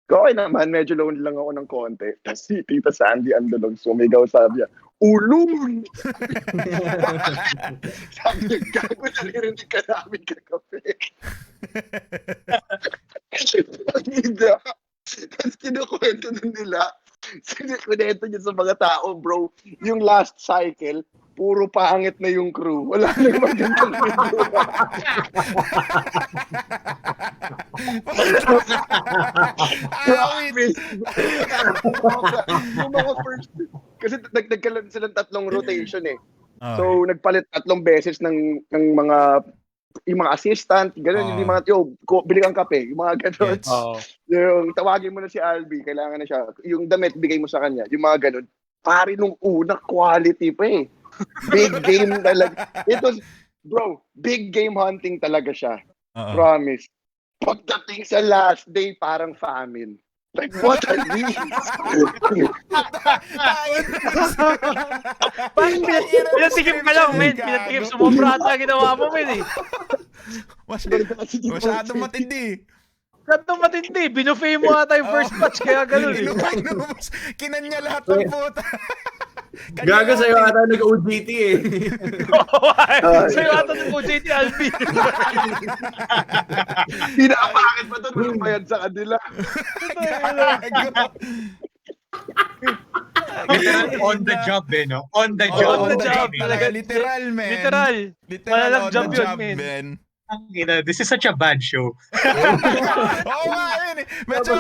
Okay naman, medyo lonely lang ako ng konti. Tapos si Tita Sandy andulong sumigaw, sabi niya, ulul! Sabi niya, gago, naririnig ka namin kagabi. Tapos kinukwento nun nila, kinukwento niya sa mga tao, bro, yung last cycle, puro pangit na yung crew. Wala nang magandang crew. Awit. Yung mga first, kasi nagkaroon silang 3 rotation eh. Okay. So, nagpalit 3 beses ng mga yung mga assistant, gano'n, hindi mga, bili kang kape, yung mga gano'n. Yes. Yung tawagin mo na si Albie, kailangan na siya. Yung damit, bigay mo sa kanya, yung mga gano'n. Pare nung una, quality pa eh. Big game talaga. It was, bro, big game hunting talaga siya. Promise. Pagdating sa last day, parang famine. Like, what are these? Parang pinatikim ka lang, men. Pinatikim, sumobra ata ginawa mo, men eh. Masyadong matindi. Ganto matindi. Binuffet mo ata yung first batch, kaya ganun eh. Inubos. Kinanya lahat ng puta. Gaga sa'yo ata nag-OJT eh. Sa'yo ata ng OJT Albie. Pinapakit pa doon yung bayad sa kanila. Literal on the job eh, no? On the job. On the job. Talaga, literal, man. Literal. Malalang on job the yun, job, men. man. This is such a bad show. Oo nga, yun eh. Medyo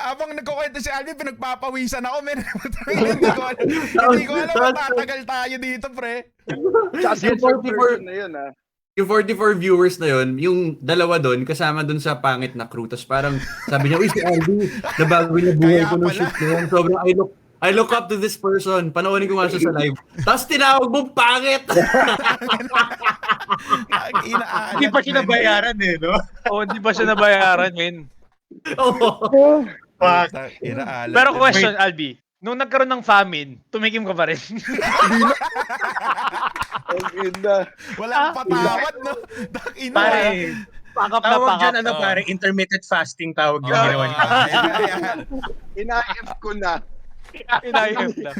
habang nagkukwento si Albie, pinagpapawisan ako, men. Hindi ko alam, matatagal tayo dito, pre. Tsaka Yung 44 na yun, ha? Yung 44 viewers na yun, yung dalawa doon, kasama doon sa pangit na crew. Tapos parang sabi niya, uy, si Albie, nabago na buhay ko ng shoot na yan. Sobrang I look up to this person. Panoorin ko nga siya sa live. Tapos tinawag mong pangit! Hindi pa siya nabayaran eh, no? Oo, hindi pa siya nabayaran, men. Oo. Fuck. Pero question, Albie. Nung nagkaroon ng famine, tumikim ka pa rin. Walang patawad, no? Pare, pakap na Tawag pakap. dyan, pare, intermittent fasting tawag yung ginawa niya. Ina-F ko na. Inayos lang.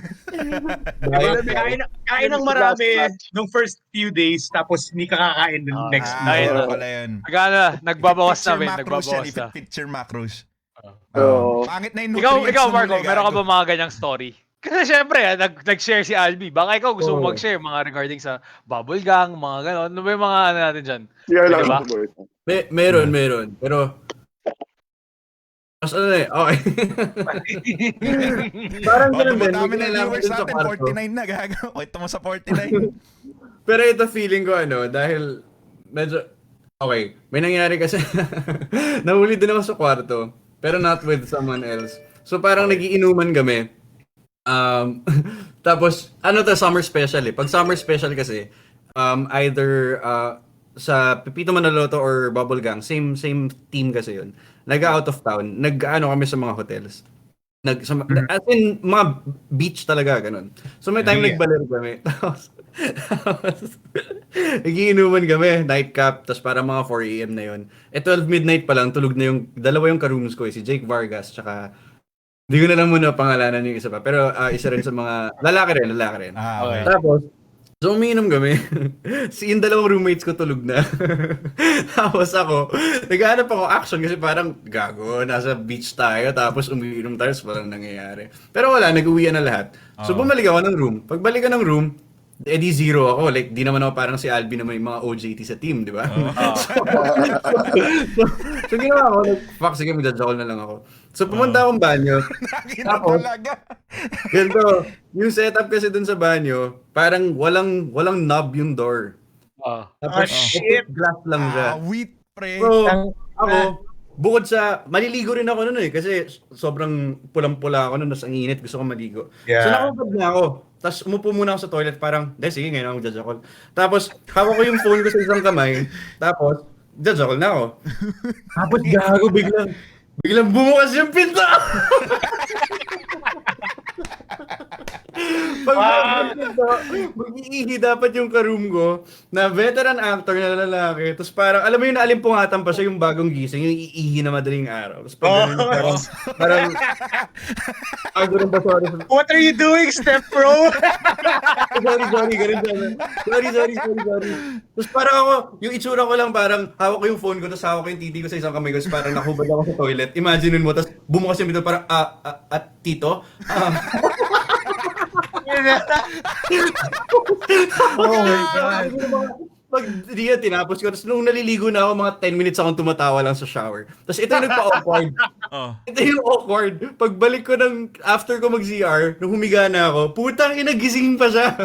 Kain ng marami nung first few days, tapos hindi ka kakain ng next Ayun. week. Pala yun. Nagbabawas na, men. Macros yan, Nagbabawas na. picture macros. Oo. Pangit na yung Ikaw, nutrients ng Marco, huli, meron ka gago. ba mga ganyang story? Kasi syempre, nag-share si Albie. Baka ikaw gusto mo mag-share mga regarding sa bubble gang, mga gano'n. Ano ba yung mga ano natin dyan? Siya lang Diba? siguro. Meron. Pero, mas ano eh, okay. Parang ganun din. Dami na Kailangan viewers din sa natin, kwarto. 49 na, gago. Kwento mo sa 49. Pero ito feeling ko dahil medyo, okay, may nangyari kasi, nahuli din ako sa kwarto, pero not with someone else. So parang nagiinuman kami. Tapos, summer special eh. Pag summer special kasi, either sa Pipito Manaloto or Bubble Gang, same team kasi yun. Nag-out of town, kami sa mga hotels. As in, mga beach talaga, ganun. So may time nagbaler kami. Tapos, nagiinuman kami, nightcap, tapos para mga 4 AM na yun. 12 midnight pa lang, tulog na dalawa yung ka-rooms ko, si Jake Vargas, tsaka, hindi ko na lang muna pangalanan yung isa pa. Pero isa rin sa mga, lalaki rin. Okay. Tapos, so umiinom kami. Yung dalawang roommates ko tulog na. Tapos ako, naghahanap ako action kasi parang gago, nasa beach tayo, tapos umiinom tayo, so parang nangyayari. Pero wala, nag-uwian na lahat. So bumalik ako ng room. Pagbalik ko ng room, di zero ako. Like, di naman ako parang si Albie na may mga OJT sa team, di ba? So ginawa ko, fuck, sige, magja-jowl na lang ako. So pumunta akong banyo. Nakita Tapos, talaga. ganito, yung setup kasi dun sa banyo, parang walang knob yung door. Tapos, shit! glass lang siya. Wheat, pre. So, ako, bukod sa, maliligo rin ako nun kasi sobrang pulang-pula ako nun, tas ang init, gusto ko maligo. Yeah. So, nakapag na ako. Tapos, umupo muna ako sa toilet, parang, sige, ngayon ako magjajakol. Tapos, hawak ko yung phone ko sa isang kamay, tapos, jajakol na ako. Tapos, gago, biglang bumukas yung pinto! Pag mag-iihi dapat yung karoom ko na veteran actor na lalaki. Tapos parang, alam mo yung naalimpungatan pa siya yung bagong gising, yung iihi na madaling araw. Tapos pag ganun, parang, ganun ba, sorry. What are you doing, step bro? Sorry, ganun. Sorry. Tapos parang ako, yung itsura ko lang parang, hawak ko yung phone ko, tapos hawak ko yung titi ko sa isang kamay ko, tapos parang nakubad ako sa toilet. Imagine mo, tapos bumukas yung bito, parang, at tito? Oh my God. Pag diyan tinapos ko, tapos nung naliligo na ako, mga 10 minutes akong tumatawa lang sa shower. Tapos ito yung nagpa-awkward. Oh. Ito yung awkward. Pagbalik ko after ko mag-CR, nung humiga na ako, putang ina, gising pa siya.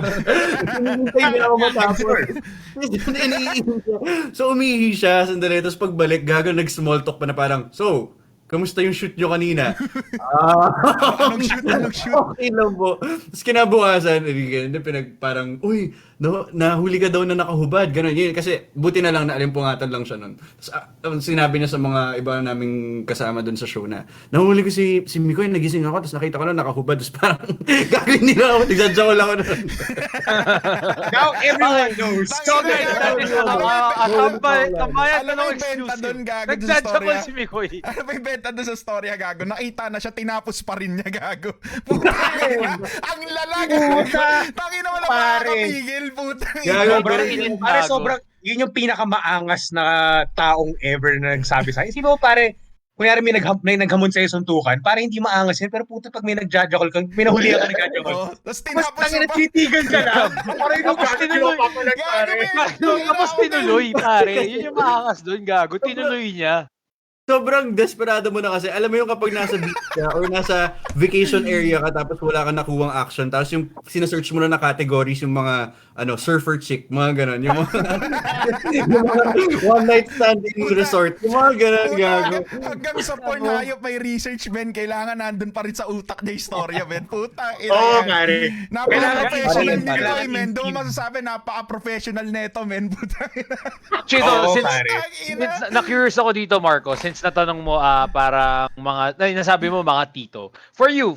Hinihintay niya ako matapos. So umihi siya, sandali. Tapos pagbalik, nag-small talk pa na parang, so, kamusta yung shoot nyo kanina? Anong shoot? Okay lang po. Tapos kinabukasan, parang, uy, nahuli ka daw na nakahubad. Ganon yun. Kasi buti na lang naalimpungatan lang siya nun. Tapos sinabi niya sa mga iba naming kasama dun sa show na, nahuli ko si Mikoy, nagising ako, tapos nakita ko na nakahubad. Tapos parang, gagawin nila ako, nagsadya ko lang ako nun. Now everyone knows. So guys, Tambayang Alam mo Talong yung benta doon, exclusive. gago, sa Nagsadsabol storya. si Mikoy. Ano ba yung benta doon sa storya, gago? Nakita na siya, tinapos pa rin niya, gago. Putang ang lalag. Tangin na wala Pare. makakapigil, putang Sobrang, yun yung pinakamaangas na taong ever na nagsabi sa akin. Sino mo pare, kunyari may naghamon sa'yo suntukan, para hindi maangas yun, pero puto pag may nagjajakol ka, may nahuli ka nagjajakol. Oh, tapos Mas tinapos tangin na pa. titigan ka lang. Parang yung Tapos tinuloy. Tapos tinuloy, pare. Yun yung maangas doon, gago. Tinuloy niya. Sobrang desperado mo na kasi. Alam mo yung kapag nasa beach ka or nasa vacation area ka tapos wala kang nakuwang action tapos yung sinesearch mo na categories yung mga surfer chick, mga ganon. Yung mga, yung mga one night stand in resort. Yung mga ganon, gago. Hanggang sa porn hayop may research, men. Kailangan nandun pa rin sa utak niya yung storya, men. Puta, Oo, pare. napaka-professional Kailangan ni Mikoy, kailangan men. Doon in-team. masasabi, napaka-professional neto, men. Puta. Actually, Oo, since, pare. since na-curious ako dito, Marco, since natanong mo parang mga, nasabi mo mga tito. For you,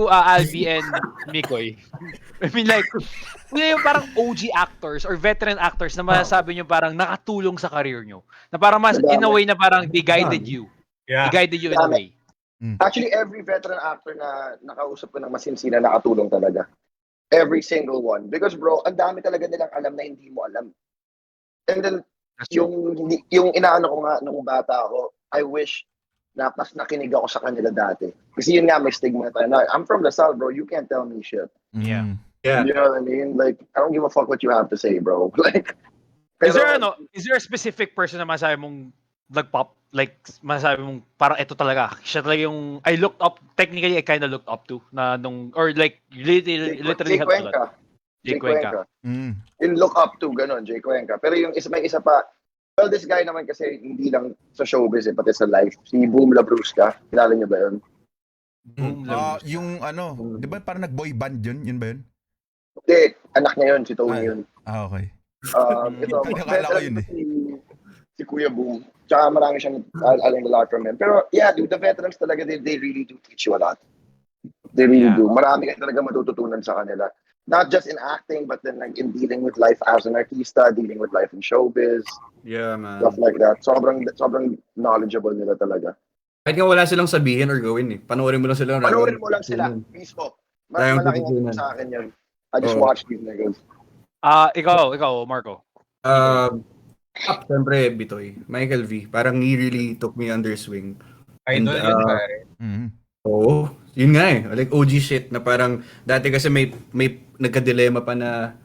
Albie and Mikoy. I mean like, yung parang OG actors or veteran actors na masasabi nyo parang nakatulong sa career nyo. Na parang mas, in a way na parang they guided you. Yeah. They guided you in a way. Actually, every veteran actor na nakausap ko ng masinsina nakatulong talaga. Every single one. Because bro, ang dami talaga nilang alam na hindi mo alam. And then, yung inaano ko nga nung bata ako, I wish na mas nakinig ako sa kanila dati. Kasi yun nga, may stigma tayo na, I'm from Lasal, bro. You can't tell me shit. Yeah. Yeah. You know what I mean? Like, I don't give a fuck what you have to say, bro. Like, Is there a specific person na masasabi mong nag-pop? Like, masasabi mong parang ito talaga. Siya talaga yung I looked up, technically I kind of looked up to na nung, or like, literally Jay helped a lot. Cuenca. Jay Cuenca. Yung look up to, ganun, Jay Cuenca. Pero yung may isa pa, well, this guy naman kasi hindi lang sa showbiz, pati sa life. Si Boom Labrusca. Kilala niyo ba yun? Yung di ba parang nag-boy band yun? Yun ba yun? Hindi, anak niya yun, si Tony yun. Okay. Ito, Nakakala ko yun eh. si Kuya Boom. Tsaka marami siyang I learned a lot from him. Pero yeah, dude, the veterans talaga, they really do teach you a lot. They really do. Marami ka talaga matututunan sa kanila. Not just in acting, but then like in dealing with life as an artista, dealing with life in showbiz, Yeah, man. stuff like that. Sobrang knowledgeable nila talaga. Kahit nga wala silang sabihin or gawin eh. Panoorin mo lang sila. Panoorin mo lang sila. Mismo. Mas Tayong malaking tututunan. sa akin yun. I just watch these niggas. Ikaw, Marco. Siyempre, Bitoy. Michael V. Parang he really took me under his wing. Idol And, yun, pare. Oo. Yun nga eh. Like OG shit na parang dati kasi may nagka-dilemma pa na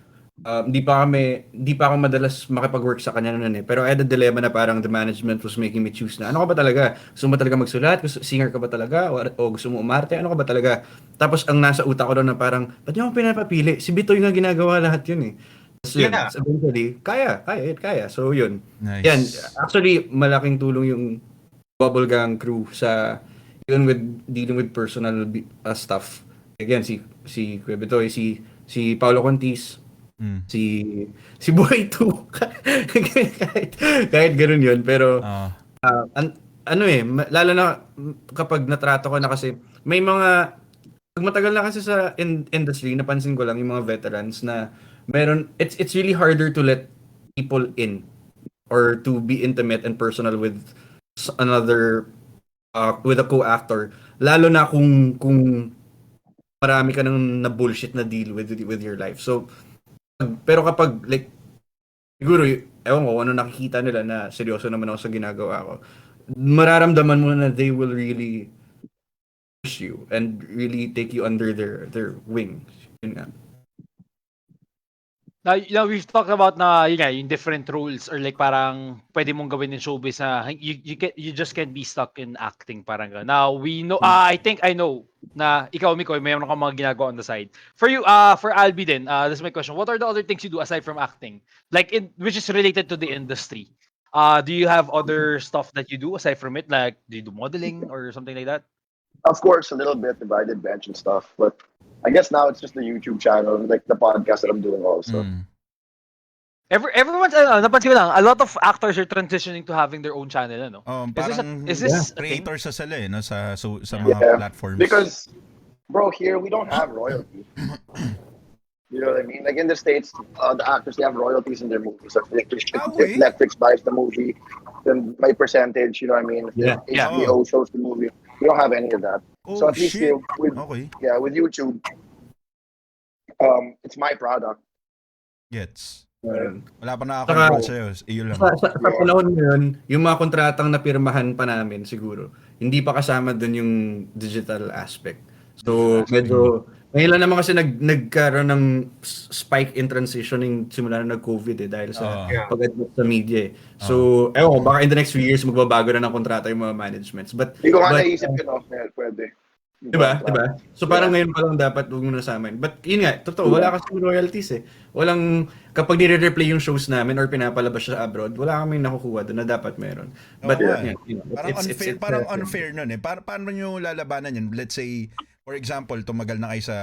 hindi pa ako madalas makipag-work sa kanya noon eh. Pero I had a dilemma na parang the management was making me choose na ano ka ba talaga? Gusto mo talaga magsulat? Singer ka ba talaga? O gusto mo umarte? Ano ka ba talaga? Tapos ang nasa utak ko doon na parang, ba't niyo ako pinapapili? Si Bitoy nga ginagawa lahat yun eh. So, yun, Yeah. eventually, kaya. So yun. Nice. Yan, actually, malaking tulong yung Bubble Gang crew sa even with dealing with personal stuff. Again, si Kuya Bitoy, si Paolo Contis, si Boy 2. kahit ganoon yun, pero lalo na kapag natrato ko na kasi may mga pag matagal na kasi sa industry, napansin ko lang yung mga veterans na it's really harder to let people in or to be intimate and personal with another with a co-actor, lalo na kung marami ka nang na bullshit na deal with your life. So pero kapag like siguro ewan ko ano nakikita nila na seryoso naman ako sa ginagawa ko, mararamdaman mo na they will really push you and really take you under their wings. Yun nga. Now we've talked about na yun nga, yung different roles or like parang pwede mong gawin in showbiz na you just can't be stuck in acting parang gano'n. Now we know I think I know na ikaw Mikoy mayroon kang mga ginagawa on the side. For you for Albie din, this is my question. What are the other things you do aside from acting? Like which is related to the industry? Do you have other stuff that you do aside from it? Like do you do modeling or something like that? Of course, a little bit divided bench and stuff, but I guess now it's just the YouTube channel, like the podcast that I'm doing also. Everyone's napansin ko lang, a lot of actors are transitioning to having their own channel, ano? Parang Is this a thing? creator sa sila no sa mga platforms. Because bro, here we don't have royalty. You know what I mean? Like in the States, the actors, they have royalties in their movies. So if Netflix buys the movie, then my percentage, you know what I mean? If HBO shows the movie, we don't have any of that. So at least here with YouTube, it's my product. Gets. Ayun. Wala pa nakaka-control sa'yo. Iyo lang. Sa panahon ngayon, yung mga kontratang napirmahan pa namin siguro, hindi pa kasama dun yung digital aspect. So, medyo, ngayon lang naman kasi nagkaroon ng spike in transitioning simula na nag-COVID dahil sa pag-admit sa media. So, ewan ko, baka in the next few years magbabago na ng kontrata yung mga managements. But, Hindi ko nga naisip yun, pwede. Diba? So parang ngayon pa lang dapat huwag mo na sa amin. But yun nga, totoo, wala kasi royalties eh. Walang, kapag nire-replay yung shows namin or pinapalabas siya abroad, wala kaming nakukuha doon na dapat meron. But Parang unfair nun eh. Paano nyo lalabanan yun? Let's say, for example, tumagal na kayo sa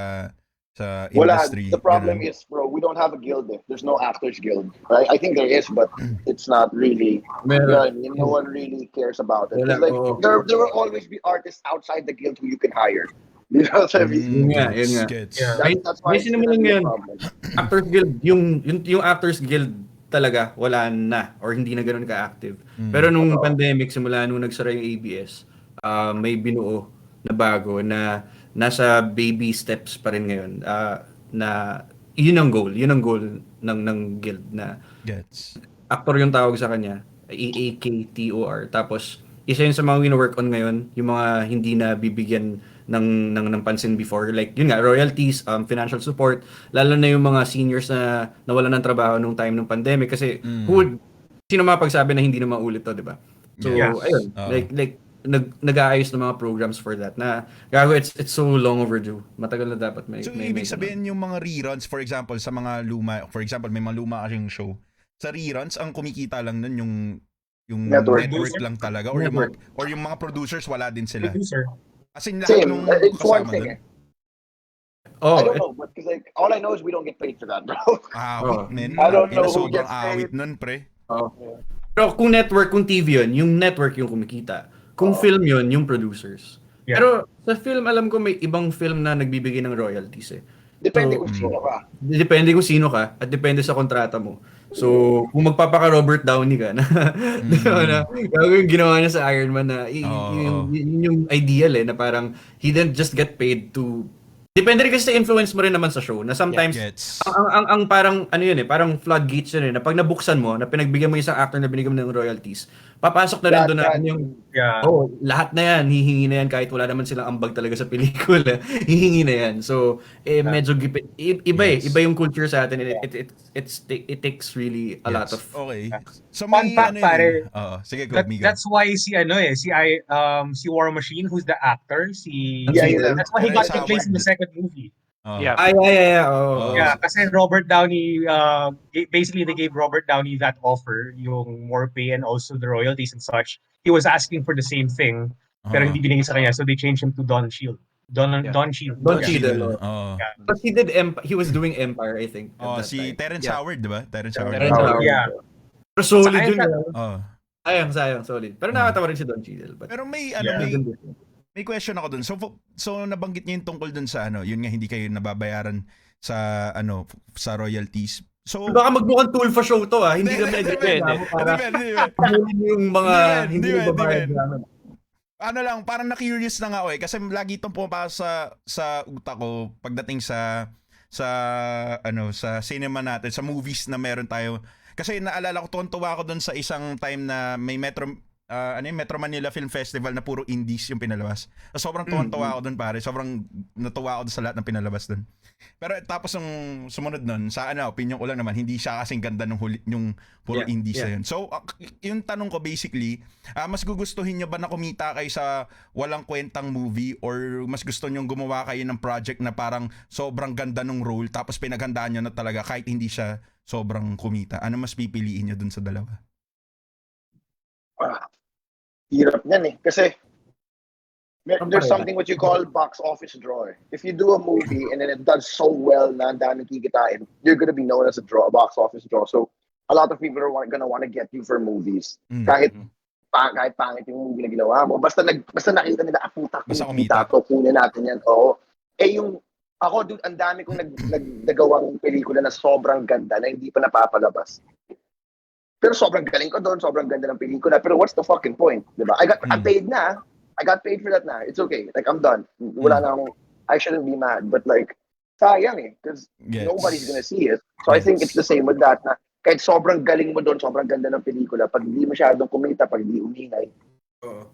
industry. The problem is, bro, we don't have a guild. There's no actors guild. Right? I think there is, but it's not really. You know what I mean? No one really cares about it. Like, there will always be artists outside the guild who you can hire. You know what I mean? Yun nga. That's why it's a problem. Actors guild, yung actors guild talaga wala na or hindi na ganoon ka-active. Pero nung pandemic, simula nung nagsara yung ABS, may binuo na bago na nasa baby steps pa rin ngayon na yun ang goal ng guild na actor yung tawag sa kanya AAKTOR, tapos isa yun sa mga wino-work on ngayon yung mga hindi na bibigyan ng pansin before, like yun nga, royalties, financial support, lalo na yung mga seniors na nawalan ng trabaho nung time ng pandemic kasi sino mapagsabi na hindi na maulit to, di ba? So ayun, like nag-aayos ng mga programs for that na gago, it's so long overdue. Matagal na dapat may ibig sabihin yung mga reruns, for example, sa mga luma, for example, may mga luma kasing show. Sa reruns, ang kumikita lang nun yung network lang talaga or yung mga producers wala din sila. As in lahat nung it's one kasama thing. dun. I don't know, but because like all I know is we don't get paid for that, bro. Man. I don't know who Sobrang gets paid. awit nun, pre. Pero kung network, kung TV yun, yung network yung kumikita. Kung film yun, yung producers. Pero sa film, alam ko may ibang film na nagbibigay ng royalties eh. Depende kung sino ka. Depende kung sino ka at depende sa kontrata mo. So, kung magpapaka Robert Downey ka na, yung ginawa niya sa Iron Man na yung ideal eh, na parang he didn't just get paid to. Depende rin kasi sa influence mo rin naman sa show na sometimes ang parang ano yun eh, parang floodgates yun eh, na pag nabuksan mo, na pinagbigyan mo isang actor na binigyan mo ng royalties, papasok na rin doon na yung lahat na yan, hihingi na yan kahit wala naman silang ambag talaga sa pelikula, hihingi na yan. So medyo iba yung culture sa atin. It takes really a lot of So may fact, pare. Sige, go, Miga. That's why si War Machine, who's the actor, that's why he got replaced in the second movie. Yeah, kasi Robert Downey, basically they gave Robert Downey that offer, yung more pay and also the royalties and such. He was asking for the same thing, pero hindi binigay sa kanya, so they changed him to Don Cheadle. Don Cheadle. But he was doing Empire, I think. Si Terrence Howard, di ba? Terrence Howard. Yeah. Pero solid yun. Sayang Sayang, solid. Pero nakatawa rin si Don Cheadle. Pero may may question ako dun. So nabanggit niyo yung tungkol dun sa ano, yun nga hindi kayo nababayaran sa ano sa royalties. So Baka magmukhang tool for show to hindi kami Hindi. para Hindi. pahulin yung mga Hindi, hindi hindi, babayad hindi. namin. Ano lang, parang na-curious na nga ako kasi lagi itong pumapasok sa utak ko pagdating sa cinema natin, sa movies na meron tayo. Kasi naalala ko, tuwan-tuwa ako doon sa isang time na may Metro Manila Film Festival na puro indies yung pinalabas. So, sobrang tuwan-tuwa ako doon, pare. Sobrang natuwa ako doon sa lahat ng pinalabas doon. Pero tapos yung sumunod nun, sa opinion ko lang naman, hindi siya kasing ganda nung yung puro indies na yun. So, yung tanong ko basically, mas gugustuhin nyo ba na kumita kayo sa walang kwentang movie or mas gusto nyo gumawa kayo ng project na parang sobrang ganda nung role tapos pinaghandaan nyo na talaga kahit hindi siya sobrang kumita? Ano mas pipiliin nyo dun sa dalawa? Hirap yan eh. Kasi there's something what you call box office draw. If you do a movie and then it does so well na ang daming kikitain, you're gonna be known as a box office draw. So a lot of people are gonna want to get you for movies. Kahit pangit yung movie na ginawa mo. Basta nakita nila, puta, Basta kumita to, kunin natin yan. Oo. Ako, dude, ang dami kong nagawang pelikula na sobrang ganda na hindi pa napapalabas. Pero sobrang galing ko doon, sobrang ganda ng pelikula. Pero what's the fucking point? Diba? I paid na. I got paid for that na. It's okay. Like, I'm done. Wala na akong, I shouldn't be mad. But like, sayang eh. Because nobody's gonna see it. So I think it's the same with that na kahit sobrang galing mo doon, sobrang ganda ng pelikula, pag hindi masyadong kumita, pag hindi umingay,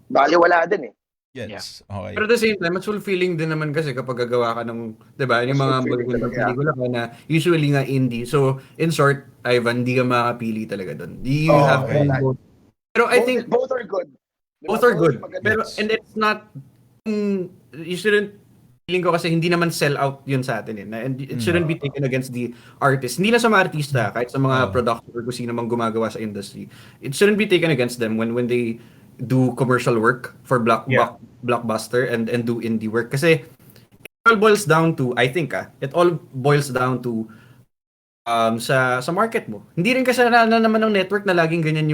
bali wala din eh. Yes. Okay. Pero at the same time, it's fulfilling din naman kasi kapag gagawa ka ng, di ba, yung mga magagandang pelikula ka na usually nga indie. So, in short, Ivan, di ka makapili talaga doon. You have both. Pero I think both are good. both are good. Maganda. Pero, and it's not, you shouldn't, feeling ko kasi hindi naman sell out yun sa atin and it shouldn't be taken against the artist. Hindi lang sa mga artista, kahit sa mga production or kung sino mang gumagawa sa industry. It shouldn't be taken against them when they do commercial work for blockbuster and do indie work. Kasi it all boils down to, I think it all boils down to sa market mo. Hindi rin kasi na naman ng network na laging ganyan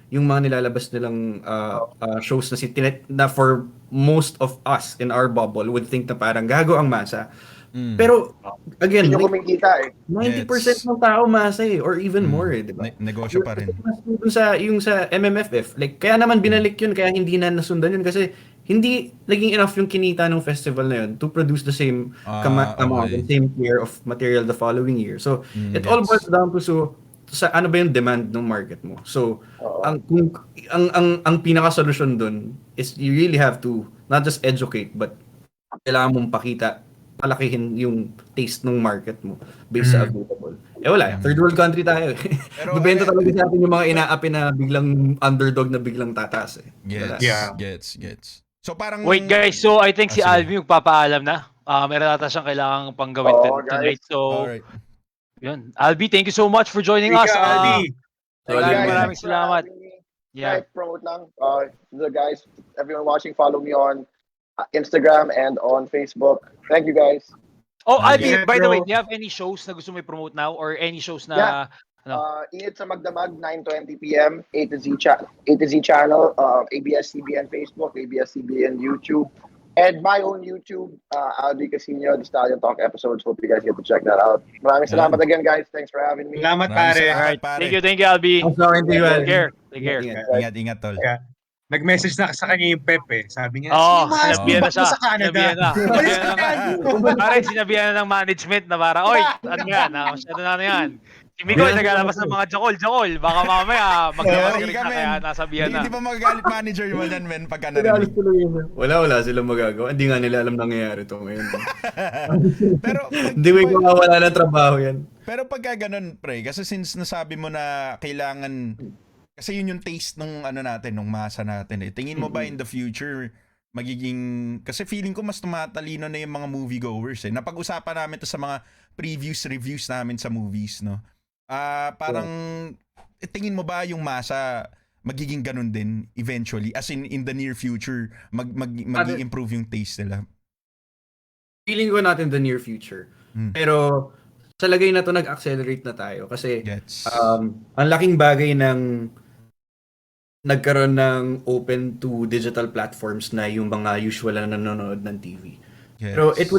yung mga nilalabas nilang shows na for most of us in our bubble would think na parang gago ang masa. Pero again, Hindi nyo kumikita eh. 90% ng tao masa or even more di ba? Negosyo pa rin. Yung sa MMFF, like kaya naman binalik yun, kaya hindi na nasundan yun kasi hindi naging enough yung kinita ng festival na yun to produce the same amount, the same tier of material the following year. So it all boils down to sa ano ba yung demand ng market mo. So ang pinaka-solution dun is you really have to not just educate but kailangan mong pakita, palakihin yung taste ng market mo based sa available. Wala. Third world country tayo. Bibenta talaga sa atin yung mga inaapi na biglang underdog na biglang tataas eh. Gets. So parang Wait guys, so I think si Albie magpapaalam na. Meron ata siyang kailangang panggawin tonight. So, alright. yun. Albie, thank you so much for joining us. Albie. Maraming salamat. Yeah. Promote lang. The guys, everyone watching, follow me on Instagram and on Facebook. Thank you guys. Oh, Albie, by the way, do you have any shows na gusto mo i-promote now or any shows na Init sa Magdamag, 9:20 p.m. A to Z channel, ABS-CBN Facebook, ABS-CBN YouTube, and my own YouTube, Albie Casino, the Stallion Talk episodes. Hope you guys get to check that out. Maraming salamat again, guys. Thanks for having me. Salamat pare. Alright, thank you, Albie. Take care. Ingat tol. Nag-message na sa kanya yung Pepe. Sabi niya, sinabihan na siya. sa Canada. Sinabihan na ng management na para, oy, ano yan, masyado na yan. Si Mikoy naglalabas ng mga jakol. Baka mamaya magkakaroon ka kaya nasabihan na. Hindi pa magagalit manager mo yan, men, pagka narinig. Wala silang magagawa. Hindi nga nila alam nangyayari to ngayon. Pero hindi mo mawawala ng trabaho yan. Pero pagka ganun, pre, kasi since nasabi mo na kailangan, kasi yun yung taste ng natin, ng masa natin eh. Tingin mo ba in the future magiging, kasi feeling ko mas tumatalino na yung mga moviegoers eh. Napag-usapan namin to sa mga reviews namin sa movies, no? Parang tingin mo ba yung masa magiging ganun din eventually, as in the near future mag-improve yung taste nila? Feeling ko natin the near future. Pero sa lagay na to nag-accelerate na tayo kasi ang laking bagay ng nagkaroon ng open to digital platforms na yung mga usual na nanonood ng TV. Pero it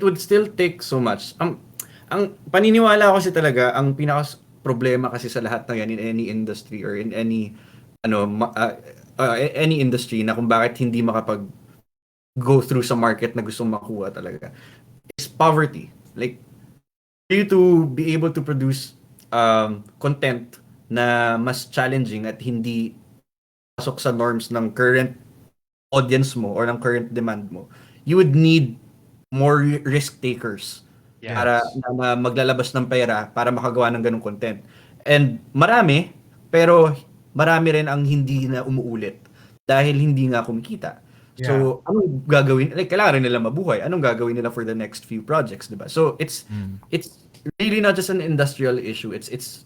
would still take so much. Ang paniniwala ko kasi talaga, ang pinaka problema kasi sa lahat ng yan in any industry or in any any industry na kung bakit hindi makapag go through sa market na gustong makuha talaga is poverty. Like, for you to be able to produce content na mas challenging at hindi pasok sa norms ng current audience mo or ng current demand mo, you would need more risk takers para na maglalabas ng pera para makagawa ng ganung content. And marami, pero marami rin ang hindi na umuulit dahil hindi nga kumikita. So, anong gagawin? Like, kailangan rin nila mabuhay. Anong gagawin nila for the next few projects, di ba? So, it's really not just an industrial issue. It's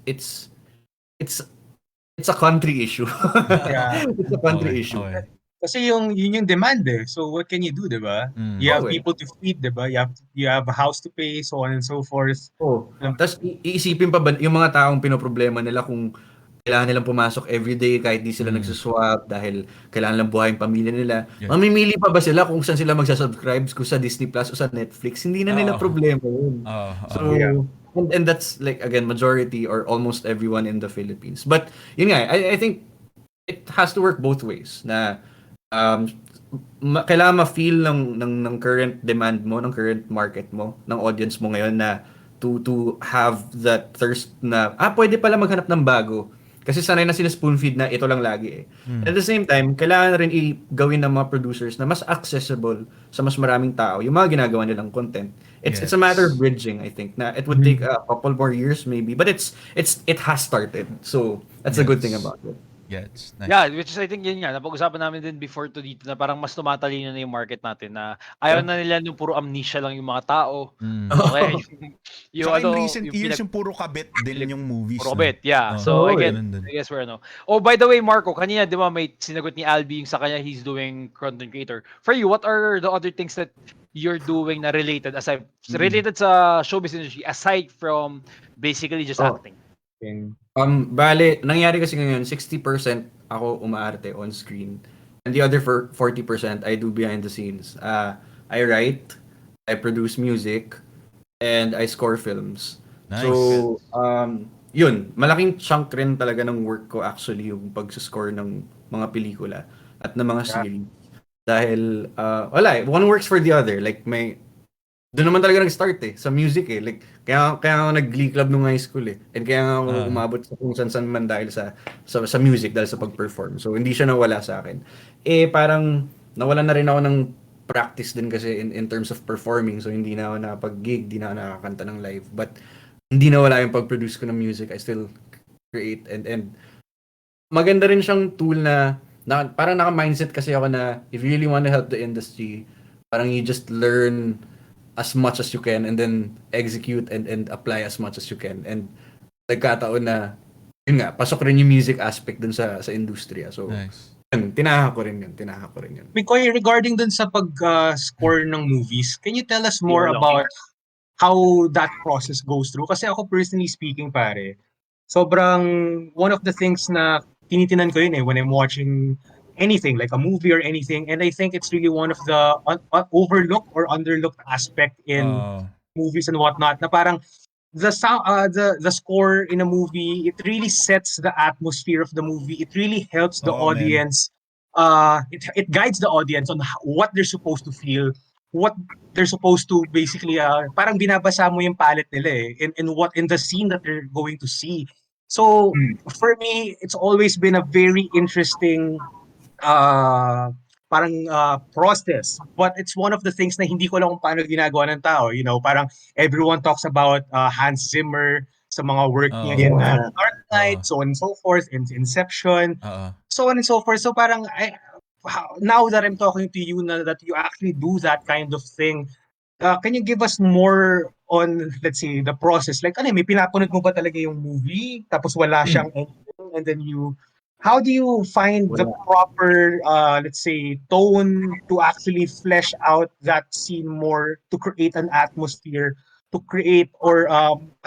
a country issue. Yeah. It's a country issue. Okay. Kasi yun yung demand eh. So what can you do, 'di ba? You have Okay. people to feed, 'di ba? You have a house to pay, so on and so forth. Tapos iisipin pa ba yung mga taong pinoproblema nila kung kailangan nilang pumasok everyday kahit di sila nagsuswap dahil kailangan lang buhayin pamilya nila. Mamimili pa ba sila kung saan sila magsasubscribe kung sa Disney Plus o sa Netflix? Hindi na nila problema yun. So, and that's like, again, majority or almost everyone in the Philippines. But, yun nga, I think it has to work both ways na kailangan ma-feel ng current demand mo, ng current market mo, ng audience mo ngayon na to have that thirst na, pwede pala maghanap ng bago. Kasi sanay na sila spoon feed na ito lang lagi eh. At the same time, kailangan rin i-gawin ng mga producers na mas accessible sa mas maraming tao yung mga ginagawa nilang content. It's a matter of bridging, I think. Na it would take a couple more years maybe, but it has started. So, that's a good thing about it. Nice. Yeah, which is I think yun nga, napag-usapan namin din before to dito na parang mas tumatalino na yung market natin na ayaw na nila yung puro amnesia lang yung mga tao. Okay, yung Saka in recent yung years, yung puro kabit din yung movies. puro bit, yeah. So I guess we're ano. Oh, by the way, Marco, kanina di ba may sinagot ni Albie yung sa kanya he's doing content creator. For you, what are the other things that you're doing na related related sa showbiz industry aside from basically just acting? Bale, nangyari kasi ngayon, 60% ako umaarte on screen. And the other 40% I do behind the scenes. I write, I produce music, and I score films. Nice. So, yun, malaking chunk rin talaga ng work ko actually yung pag-score ng mga pelikula at ng mga series. Dahil, wala one works for the other. Like, doon naman talaga nag-start sa music eh. Like, kaya ako nag-glee club nung high school eh. And kaya nga ako umabot sa kung saan man dahil sa music, dahil sa pag-perform. So, hindi siya nawala sa akin. Parang, nawala na rin ako ng practice din kasi in terms of performing. So, hindi na ako nakapag-gig, hindi na ako nakakanta ng live. But, hindi nawala yung pag-produce ko ng music. I still create and maganda rin siyang tool na parang naka-mindset kasi ako na if you really want to help the industry, parang you just learn as much as you can and then execute and apply as much as you can. And nagkataon na, yun nga, pasok rin yung music aspect dun sa industriya. So, tinaha ko rin yun. Mikoy, regarding dun sa pag-score ng movies, can you tell us more about how that process goes through? Kasi ako personally speaking, pare, sobrang one of the things na tinitinan ko yun when I'm watching anything like a movie or anything, and I think it's really one of the overlooked or underlooked aspect in movies and whatnot na parang the score in a movie, it really sets the atmosphere of the movie. It really helps the audience. It guides the audience on what they're supposed to feel, what they're supposed to basically parang binabasa mo yung palette nila in the scene that they're going to see. So for me, it's always been a very interesting process, but it's one of the things na hindi ko alam kung paano ginagawa ng tao. Parang everyone talks about Hans Zimmer sa mga work niya in Dark Knight, so on and so forth, in Inception, so on and so forth. So parang now that I'm talking to you na that you actually do that kind of thing, can you give us more on, let's say, the process? Like, may pinapanood mo ba talaga yung movie tapos wala siyang ending, and then how do you find the proper, let's say, tone to actually flesh out that scene more, to create an atmosphere, to create or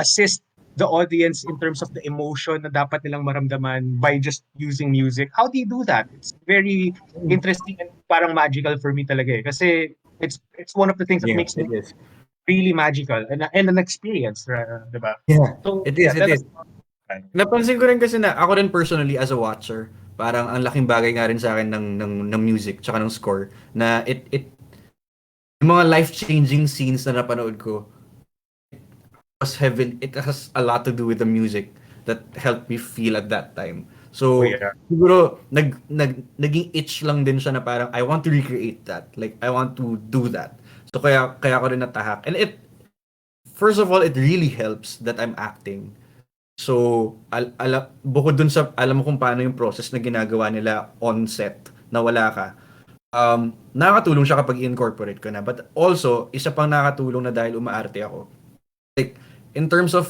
assist the audience in terms of the emotion na dapat nilang maramdaman by just using music. How do you do that? It's very interesting and parang magical for me talaga eh. Kasi it's one of the things that Yeah, makes it it is. really magical and an experience, diba? Yeah, So, it is, yeah, it is. Napansin ko rin kasi na ako rin personally as a watcher, parang ang laking bagay nga rin sa akin ng music tsaka ng score na yung mga life-changing scenes na napanood ko it has a lot to do with the music that helped me feel at that time. So, Oh, yeah. siguro naging itch lang din siya na parang I want to recreate that. Like I want to do that. So kaya ko rin natahak. And first of all, it really helps that I'm acting. So, bukod dun sa alam mo kung paano yung process na ginagawa nila on set na wala ka. Nakakatulong siya kapag i-incorporate ko na. But also, isa pang nakakatulong na dahil umaarte ako. Like, in terms of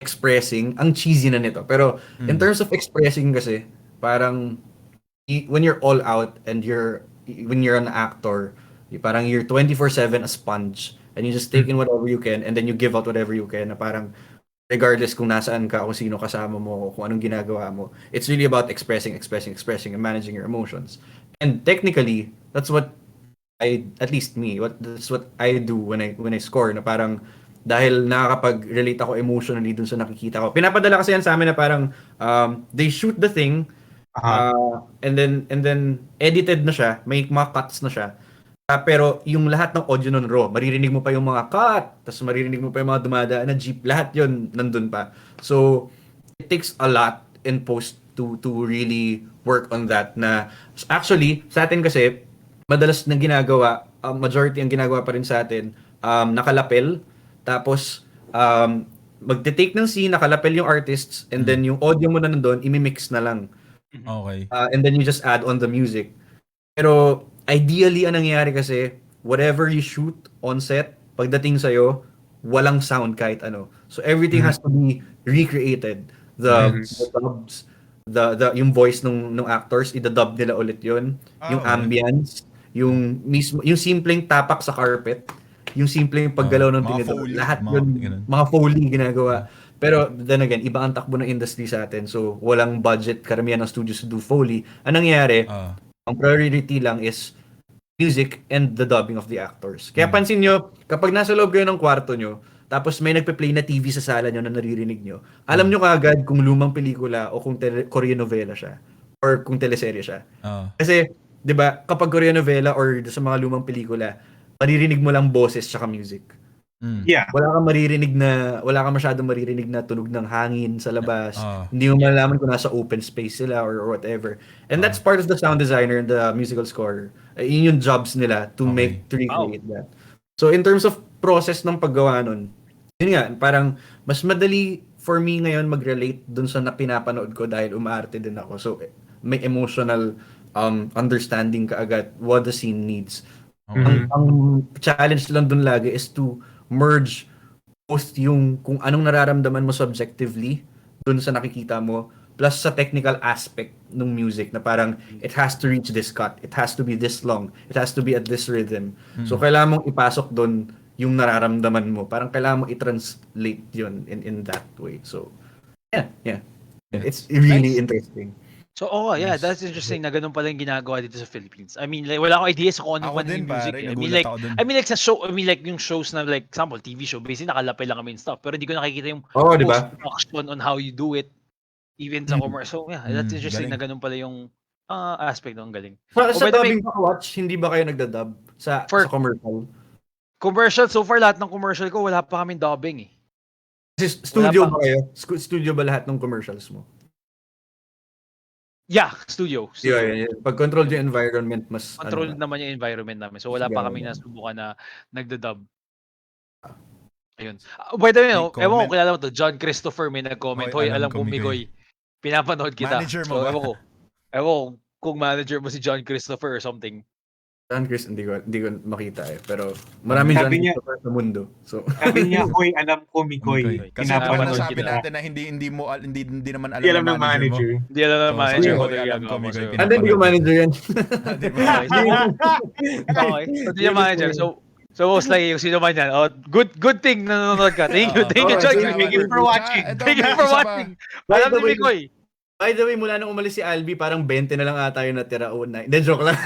expressing, ang cheesy na nito. Pero, in terms of expressing kasi, parang, when you're all out and when you're an actor, parang you're 24/7 a sponge and you just take in whatever you can and then you give out whatever you can na parang regardless kung nasaan ka, kung sino kasama mo, kung anong ginagawa mo. It's really about expressing and managing your emotions. And technically, that's what at least me, that's what I do when I score na parang dahil nakakapag-relate ako emotionally dun sa nakikita ko. Pinapadala kasi yan sa amin na parang they shoot the thing and then edited na siya, may mga cuts na siya. Pero yung lahat ng audio nun raw, maririnig mo pa yung mga cut, tapos maririnig mo pa yung mga dumadaan na jeep, lahat yun nandun pa. So, it takes a lot in post to really work on that na actually, sa atin kasi, madalas na ginagawa, majority ang ginagawa pa rin sa atin, nakalapel, tapos magte-take ng scene, nakalapel yung artists, and then yung audio mo na nandun, imimix na lang. Okay. And then you just add on the music. Pero ideally, ang nangyayari kasi, whatever you shoot on set, pagdating sa'yo, walang sound kahit ano. So everything has to be recreated. The dubs, yung voice ng actors, idadub nila ulit yun. Yung ambience, yung simpleng tapak sa carpet, yung simpleng paggalaw ng tinidor, lahat yun, mga foley ginagawa. Pero then again, iba ang takbo ng industry sa atin. So walang budget, karamihan ng studios to do foley. Ang nangyayari, ang priority lang is music and the dubbing of the actors. Kaya pansin nyo, kapag nasa loob kayo ng kwarto nyo, tapos may nagpe-play na TV sa sala nyo na naririnig nyo, alam nyo kaagad kung lumang pelikula o kung Korean novela siya or kung teleserye siya. Kasi, di ba, kapag Korean novela or sa mga lumang pelikula, maririnig mo lang boses tsaka music. Yeah. Wala kang masyadong maririnig na tunog ng hangin sa labas. Hindi mo malalaman kung nasa open space sila or whatever. And that's part of the sound designer and the musical score. Yun yung jobs nila to recreate that. So in terms of process ng paggawa nun, yun nga, parang mas madali for me ngayon mag-relate dun sa pinapanood ko dahil umaarte din ako. So may emotional understanding kaagad what the scene needs. Ang challenge lang dun lagi is to merge both yung kung anong nararamdaman mo subjectively dun sa nakikita mo plus sa technical aspect ng music na parang it has to reach this cut, it has to be this long, it has to be at this rhythm. So kailangan mong ipasok dun yung nararamdaman mo. Parang kailangan mo i-translate yun in that way. So yeah. It's really interesting. So, that's interesting na ganun pala yung ginagawa dito sa Philippines. I mean, like, wala akong idea sa kung ano Ako pa din, yung music. pare, I nagulat ako dun. mean, like, sa show, yung shows na, like, example, TV show, basically, nakalapay lang kami and stuff. Pero hindi ko nakikita yung di ba? post-production on how you do it, even sa commercial. So, yeah, that's interesting galing. na ganun pala yung aspect ng galing. Sa by the way, dubbing watch, hindi ba kayo nagdadub sa commercial? Commercial, so far, lahat ng commercial ko, wala pa kaming dubbing eh. Kasi studio Wala pa. ba kayo? Studio ba lahat ng commercials mo? Yeah, studio. Yeah. Pag control yung environment, mas Control naman yung environment namin. So wala pa kami nasubukan na nagda-dub. Ayun. By the way, ewan ko kilala mo to, John Christopher may nag-comment, "Hoy, alam ko Mikoy, pinapanood kita." Manager mo so, ba? Ewan ko kung manager mo si John Christopher or something. John Chris, hindi ko makita eh. Pero maraming John Christopher sa mundo. So, Sabi niya, "Hoy, alam ko, Mikoy." Kasi Pinapanood naman sabi kita. natin na hindi naman Hindi alam alam ng manager. Hindi alam na manager ko. alam ko, Mikoy, hindi ko manager yan. Di ba? Okay. So, hindi niya manager. So So most likely, yung sino man yan. Oh, good thing na nanonood ka. Thank you, John. Thank you for watching. Thank you for watching. Alam ni Mikoy. By the way, mula nung umalis si Albie, parang 20 na lang ata yung natira una. Hindi, joke lang.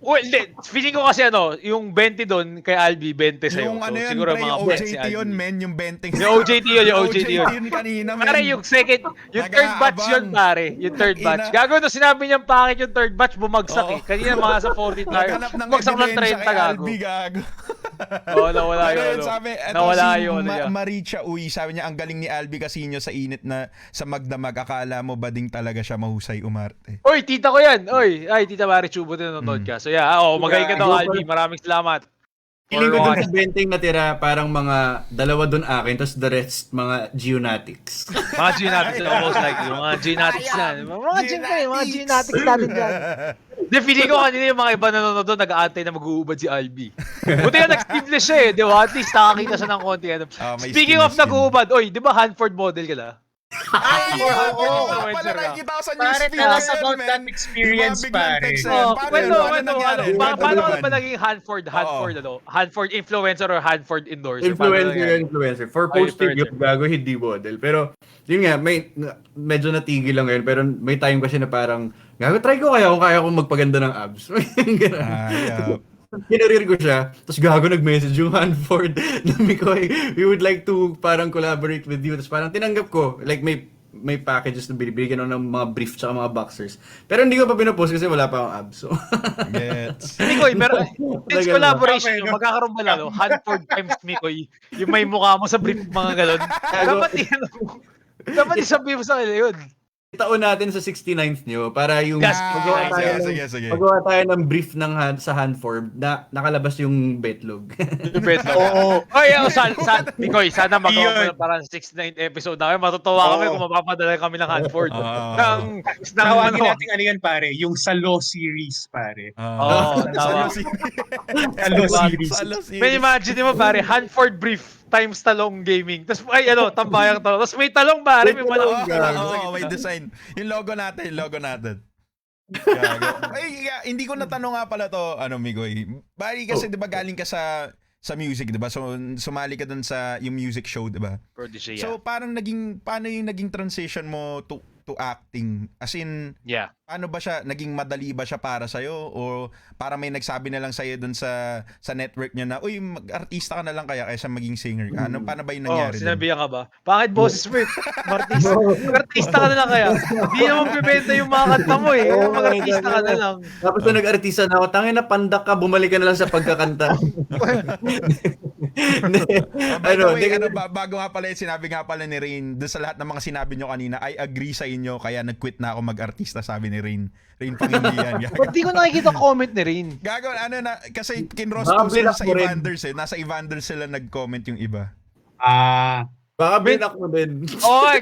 Well, feeling ko kasi yung 20 doon kay Albi, 20 sa'yo. Yung ano yun, siguro pre, mga yung 20 si OJT yun, Albi. men, yung 20. Yung OJT yun, yung OJT yun. yun kanina, men. Pare, yung third batch yun, pare. Yung third batch. Gago no, sinabi niyang pangit yung third batch, bumagsak eh. Kanina mga sa 40 tayo. Naghanap ng Bumagsak ng ebidensya 30, kay gago. Albi, gago. Oo, nawala Pero yun. sabi, eto Nawala si yun. Maricha Uy, sabi niya, ang galing ni Albi Casino sa init na sa magdamag. Akala mo bading talaga siya mahusay umarte. Oy, tita ko yan. Oy, ay, tita Mari Chubo din nanonood ka. So yeah, magaling ka daw, Albi. Maraming salamat. Feeling ko dun sa 20 natira, parang mga dalawa dun akin, tapos the rest, mga geonatics. Mga G-Natics na most likely. Mga G-Natics na. Mga G-Natics natin dyan. Hindi, feeling ko kanina yung mga iba nanonood doon, nag-aantay na mag-uubad si Albi. Buti nga nag-sleeveless siya eh, di ba? At least nakakita siya ng konti. May Speaking of skin. nag-uubad, oy, di ba Hanford model ka na? Ay, oo, influencer pala ka. nakikita ko sa Pare, newsfeed. tell us Ayun, about men. that experience, Yung mga biglang pare. text, Oh, paano kwento, yun? Ano nangyari? Kwento paano naman. ka ba naging Hanford influencer or Hanford endorser? Influencer. For posting influencer. yung gago, hindi model. Pero, yun nga, medyo natigil lang ngayon. Pero may time kasi na parang, gago, try ko kaya kung kaya kong magpaganda ng abs. Ganun. Ayop. Kinarir ko siya, tapos gago nag-message yung Hanford na Mikoy, we would like to parang collaborate with you. Tapos parang tinanggap ko, like may packages na binibigyan ako ng mga brief tsaka mga boxers. Pero hindi ko pa pinapost kasi wala pa akong abs. So, Gets. Mikoy, pero since Tagal collaboration na. yung magkakaroon mo lalo, Hanford times Mikoy, yung may mukha mo sa brief mga galon. Dapat isabihin mo sa kanila yun. itaon natin sa 69th nyo para yung Yes, sige. magawa tayo ng brief sa Hanford na nakalabas yung betlog. Oo. Oy, Mikoy, sana magawa mo na parang 69th episode namin. Matutuwa kami kung mapapadala kami ng Hanford. Ng Tawagin natin ano yan, pare, yung Salo series, pare. tama. Salo series. May imagine mo, pare, Hanford brief times Talong Gaming. Tapos, Tambayang Talong. Tapos may talong, pare, may malong. May design. Yung logo natin. Gago. Ay, hindi ko natanong nga pala to, Migoy. Bali kasi 'di ba galing ka sa music, 'di ba? So sumali ka dun sa yung music show, 'di ba? Prodigy, So paano yung naging transition mo to acting? As in, paano ba siya, naging madali ba siya para sa'yo? O para may nagsabi na lang sa'yo dun sa network niya na, uy, mag-artista ka na lang kaya kaysa maging singer ka? Paano ba yung nangyari dun? Sinabihan ka ba? Bakit boses mo eh? Mag-artista ka na lang kaya. Hindi naman bibenta yung mga kanta mo eh. Mag-artista ka na lang. Tapos na nag-artista na ako, tangin na pandak ka, bumalik ka na lang sa pagkakanta. Bago nga pala, sinabi nga pala ni Rain, doon sa lahat ng mga sinabi nyo kanina, I agree sa inyo, kaya nag-quit na ako mag-artista, sabi ni Rain. Rain Pangindian. Ba't di ko nakikita comment ni Rain? Gago, kasi kinrosto sila sa Evanders eh. Nasa Evanders sila nag-comment yung iba. Baka binak mo din.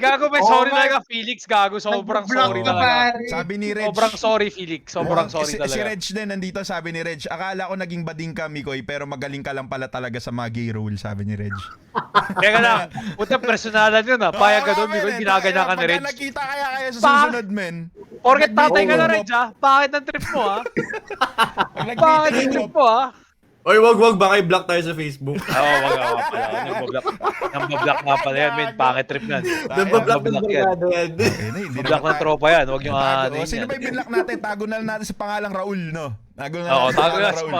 Gago, may sorry talaga, Felix. Gago, sobrang sorry talaga. Sabi ni Reg. Sobrang sorry, Felix. Sobrang sorry talaga. Si Reg din, nandito, sabi ni Reg, akala ko naging bading ka, Mikoy, pero magaling ka lang pala talaga sa mga gay role, sabi ni Reg. Teka lang, puta personalan yun ha. Payag ka doon, Mikoy, ginagana ka ni Reg. Pagka nakita kaya sa susunod, men. Porket tatay ka na, Reg ha. Bakit ang trip mo ha? Bakit ang trip mo ha? Oy, wag, baka i-block tayo sa Facebook. Wag nga pala. Nambablock nga pala yan, men. Pangit trip yan. Nambablock ng barkada yan. Block ng tropa yan. Huwag yung sino ba yung binlock natin? Tago na lang natin sa pangalang Raul, no? Tago na Oo, tago na Raul.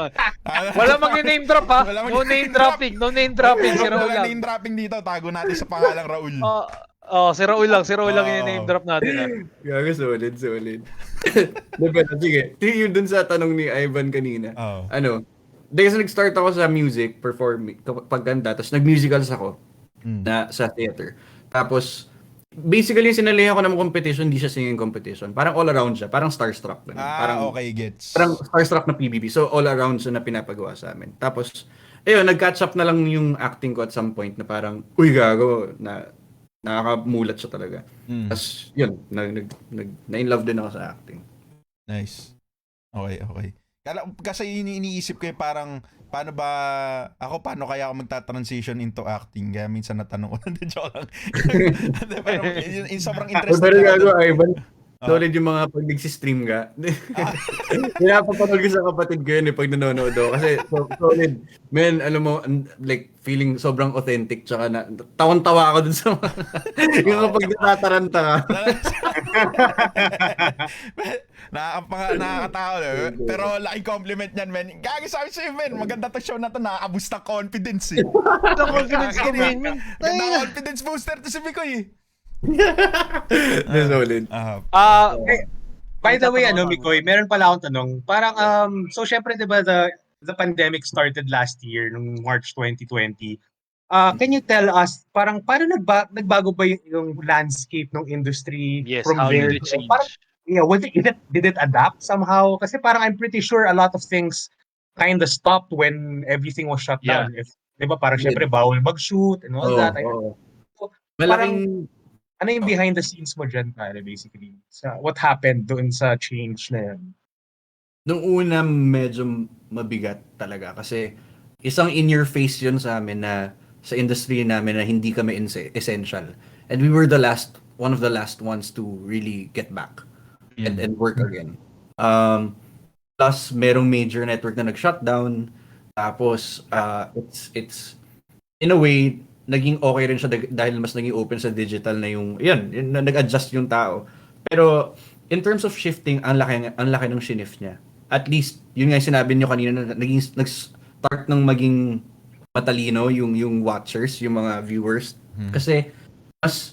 Wala mag-name drop ha. No name dropping. No name dropping. Si Raul Wala lang. name dropping dito. Tago natin sa pangalang Raul. Si Raul lang. Si Raul lang yung name drop natin ha. Gago, solid. Diba, sige. Yung dun sa tanong ni Ivan kanina. Kasi nag-start ako sa music, performing, pagkanta, tapos nag-musicals ako na sa theater. Tapos, basically, sinalihan ko ng competition, hindi siya singing competition. Parang all around siya, parang starstruck. Parang, okay, gets. Parang starstruck na PBB, so all around siya na pinapagawa sa amin. Tapos, nag-catch up na lang yung acting ko at some point na parang, uy, gago, na nakakamulat siya talaga. Tapos, yun, na-in-love din ako sa acting. Nice. Okay. Kasi iniisip ko parang paano kaya ako magta-transition into acting? Kaya minsan natanong ko, joke lang. Pero sobrang interesting. Pero gago, Ivan, Solid yung mga pag nagsi-stream ka. Pinapapanood ko sa kapatid ko yun pag nanonood ako. Kasi solid. Man, alam mo, like, feeling sobrang authentic. Tsaka tawan-tawa ako dun sa mga, yung kapag natataranta ka. Nakakatawa. Pero laking compliment niyan, men. Gagi sabi sa'yo, men. Maganda to show na to. Nakaka-boost ng confidence eh. Ang confidence ko, men. Ganda confidence booster to si Mikoy eh. Solid. By the way, Mikoy, meron pala akong tanong. Parang, so syempre, di ba, the pandemic started last year, nung March 2020. Can you tell us, parang, paano nagbago ba yung landscape ng industry Yes, from how there? did it change? Parang, did it adapt somehow? Kasi parang I'm pretty sure a lot of things kind of stopped when everything was shut down. Di ba, parang syempre, bawal mag-shoot and all that. So, parang, ano yung behind the scenes mo dyan, pare, basically? What happened doon sa change na yan? Nung una, medyo mabigat talaga. Kasi isang in-your-face yun sa amin na sa industry namin na hindi kami essential. And we were one of the last ones to really get back and work again. Plus, merong major network na nag-shutdown. Tapos, it's in a way, naging okay rin siya dahil mas naging open sa digital na nag-adjust yung tao. Pero, in terms of shifting, ang laki ng shift niya. At least, yun nga yung sinabi niyo kanina, na nag-start ng maging matalino yung watchers, yung mga viewers. Kasi, mas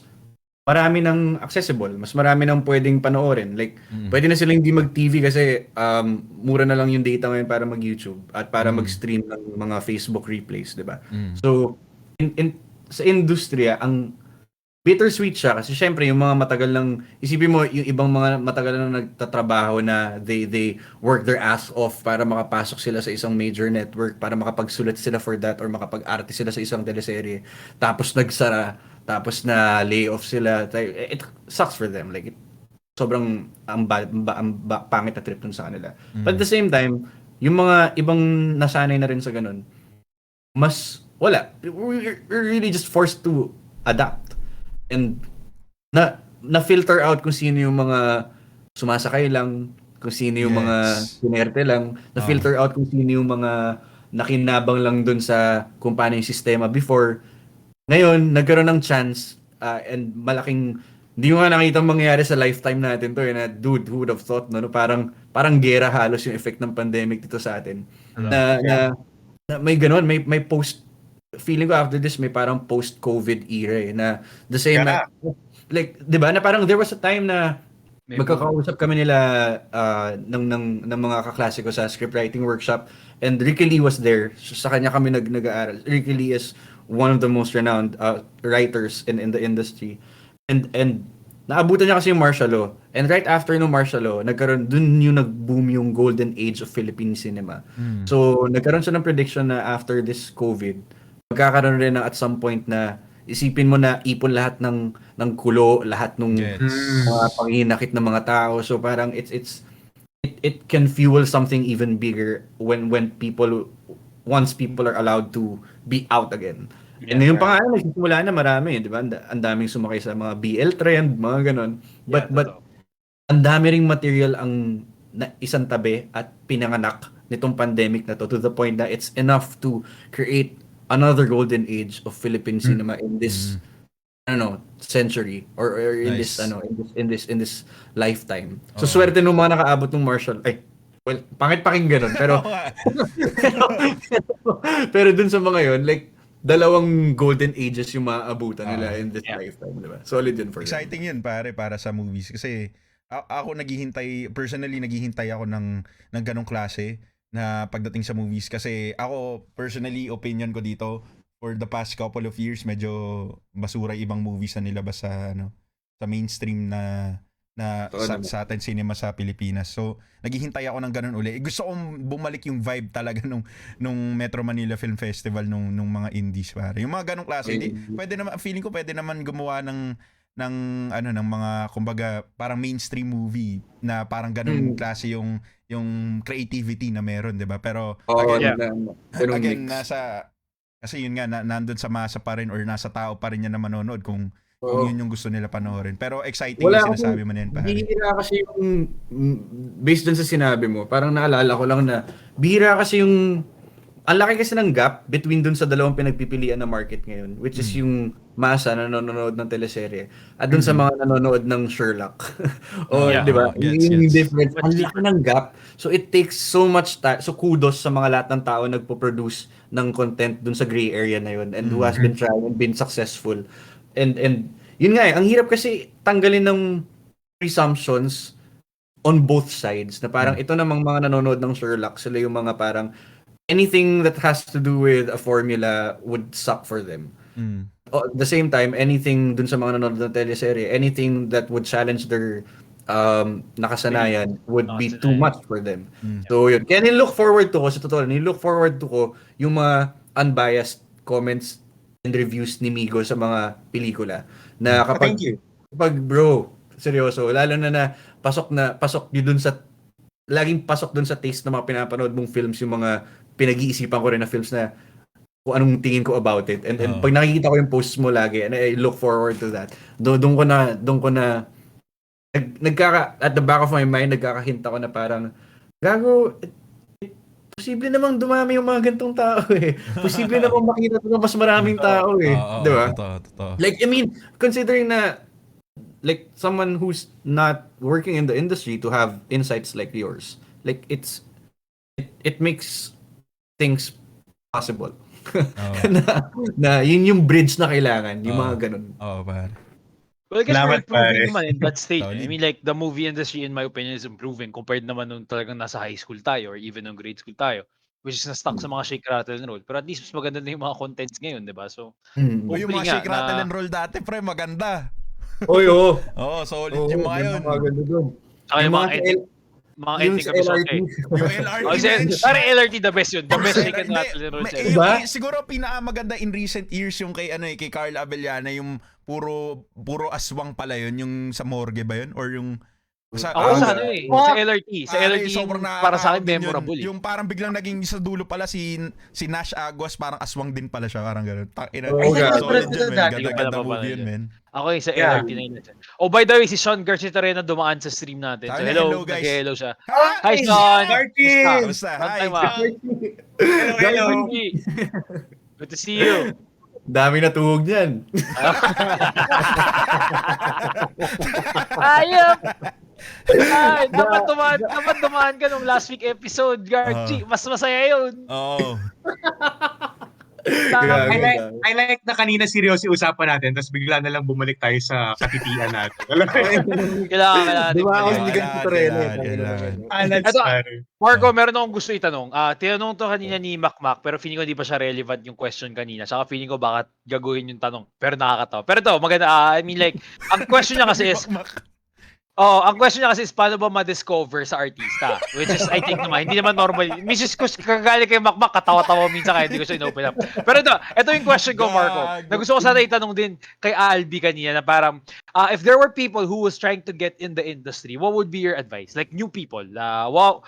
marami ng accessible, mas marami ng pwedeng panoorin. Like, pwede na sila hindi mag-TV kasi mura na lang yung data ngayon para mag-YouTube at para mag-stream ng mga Facebook replays, di ba? So, sa industriya, ang bittersweet siya kasi syempre yung mga matagal lang, isipin mo yung ibang mga matagal lang nagtatrabaho na they work their ass off para makapasok sila sa isang major network, para makapagsulat sila for that or makapag-arte sila sa isang teleserye, tapos nagsara, tapos na layoff sila. It sucks for them. Like, sobrang ang pangit na trip dun sa kanila. But at the same time, yung mga ibang nasanay na rin sa ganun, mas wala. We're really just forced to adapt. And na-filter out kung sino yung mga sumasakay lang, kung sino yung mga sinerte lang, na-filter out kung sino yung mga nakinabang lang dun sa kung paano yung sistema before. Ngayon, nagkaroon ng chance and malaking, hindi mo nga nakita mangyayari sa lifetime natin to na dude, who would have thought, no? Parang gera halos yung effect ng pandemic dito sa atin. Na may ganun, may post, feeling ko after this, may parang post-COVID era na the same, like, di ba, na parang there was a time na magkakausap kami nila ng mga kaklase ko sa scriptwriting workshop and Ricky Lee was there. So, sa kanya kami nag-aaral. Ricky Lee is one of the most renowned writers in the industry. And naabutan niya kasi yung martial law. And right after no martial law, dun yung nag-boom yung golden age of Philippine cinema. So, nagkaroon siya ng prediction na after this COVID, magkakaroon rin at some point na isipin mo na ipon lahat ng kulo, lahat ng mga panghinakit ng mga tao. So, parang it can fuel something even bigger when once people are allowed to be out again. And yung pangalan, nagsimula na marami, di ba? Ang daming sumakay sa mga BL trend, mga ganon. But ang dami ring material ang isang tabi at pinanganak nitong pandemic na to the point na it's enough to create another golden age of Philippine cinema in this century or in this in this lifetime. So swerte nung mga nakaabot ng martial. Pangit pakinggan nun, pero dun sa mga yon, like dalawang golden ages yung maaabutan nila in this lifetime, di ba? Solid yun for them. Exciting yun pare para sa movies kasi ako personally naghihintay ako ng ganong klase na pagdating sa movies kasi ako personally opinion ko dito for the past couple of years medyo basura ibang movies na nilabas sa mainstream na sa atin cinema sa Pilipinas. So, naghihintay ako ng ganun uli. Gusto kong bumalik yung vibe talaga nung Metro Manila Film Festival nung mga indies pare. Yung mga ganung klase, pwede naman feeling ko pwede naman gumawa ng mga kumbaga parang mainstream movie na parang ganung klase yung creativity na meron, 'di ba? Pero again nasa kasi yun nga nandun sa masa pa rin or nasa tao pa rin yan na manonood kung kung Oo. yun yung gusto nila panoorin. Pero exciting Wala yung sinasabi mo na yan, pare. bihira kasi yung, based dun sa sinabi mo, parang naalala ko lang na, bihira kasi yung, ang laki kasi ng gap between dun sa dalawang pinagpipilian na market ngayon, which is yung masa na nanonood ng teleserye, at dun sa mga nanonood ng Sherlock. O, Yeah. di ba? Gets, Yung gets. difference, ang laki ng gap. So, it takes so much time. So, kudos sa mga lahat ng tao nagpo-produce ng content dun sa gray area na yun and who has been trying and been successful. And yun nga ang hirap kasi tanggalin ng presumptions on both sides na parang ito namang mga nanonood ng Sherlock, sila yung mga parang anything that has to do with a formula would suck for them. At the same time, anything dun sa mga nanonood ng teleserye, anything that would challenge their nakasanayan would be too much for them. So yun. Kaya nilook forward to ko, sa totoo, nilook forward to ko yung mga unbiased comments and reviews ni Migo sa mga pelikula. Na kapag, Thank you. kapag bro, seryoso, lalo na pasok yun dun sa, laging pasok dun sa taste ng mga pinapanood mong films, yung mga pinag-iisipan ko rin na films na kung anong tingin ko about it. And pag nakikita ko yung posts mo lagi, and I look forward to that. Doon ko na at the back of my mind, nagkakahint ako na parang, gago, posible namang dumami yung mga gantong tao eh. Posible namang makita ito ng mas maraming tao eh. Di ba? Totoo. Like, I mean, considering na, like, someone who's not working in the industry to have insights like yours, like, it makes things possible. na yun yung bridge na kailangan, yung mga ganun. Oo, pare. Well, I guess we're Salamat, pare. improving naman in that stage. I Solid. mean, like, the movie industry, in my opinion, is improving compared naman nung talagang nasa high school tayo or even nung grade school tayo, which is na-stuck sa mga shake, rattle, and roll. Pero at least mas maganda na yung mga contents ngayon, di ba? So, O yung hopefully mga nga shake, rattle, na... and roll dati, pre, maganda. Oy, oo. Oo, solid yung mga yun. Maganda dun. Saka yung mga ending, mga yung ending sa episode LRT. eh. Yung LRT, Oh, man. sorry, LRT the best yun. The best shake and Hindi, rattle and roll. Diba? siguro pinakamaganda in recent years yung kay kay Carl Abellana, yung puro aswang pala yun, yung sa morgue ba yun or yung Ako sa ano eh, sa LRT. Sa LRT yung para sa akin memorable eh. Yung parang biglang naging sa dulo pala si Nash Aguas, parang aswang din pala siya, parang gano'n. Solid yun, man. Ganda movie yun, man. Ako yung sa LRT na yun. Oh, by the way, si Sean Garcitarena dumaan sa stream natin. So, Sabi niya, hello, hello, guys. nag-hello siya. Hi, Sean! Martin! Basta, Long hi. time, ah. Hello. Good to see you. Dami na tuhog niyan. Ayop! Ay, dapat dumaan ka nung last week episode, Garchi. Mas masaya yun. Oo. I like na kanina seryoso yung usapan natin, tapos bigla na lang bumalik tayo sa katitian natin. Alam mo yun? Kailangan Di ba ako natin. hindi ganito Toreno? Alas, Ito, pare. Marco, meron akong gusto itanong. Tinanong to kanina ni Macmac, pero feeling ko hindi pa siya relevant yung question kanina. Saka feeling ko bakit gagawin yung tanong. Pero nakakatawa. Pero ito, maganda. I mean like, ang question niya kasi is, ang question niya kasi is paano ba ma-discover sa artista? Which is, I think naman, hindi naman normal. Mrs. Kus, kagaling kay Macmac, katawa-tawa minsan kaya hindi ko siya in-open up. Pero ito yung question ko, Marco. Na gusto ko sana itanong din kay Albie kanina na parang, if there were people who was trying to get in the industry, what would be your advice? Like new people, what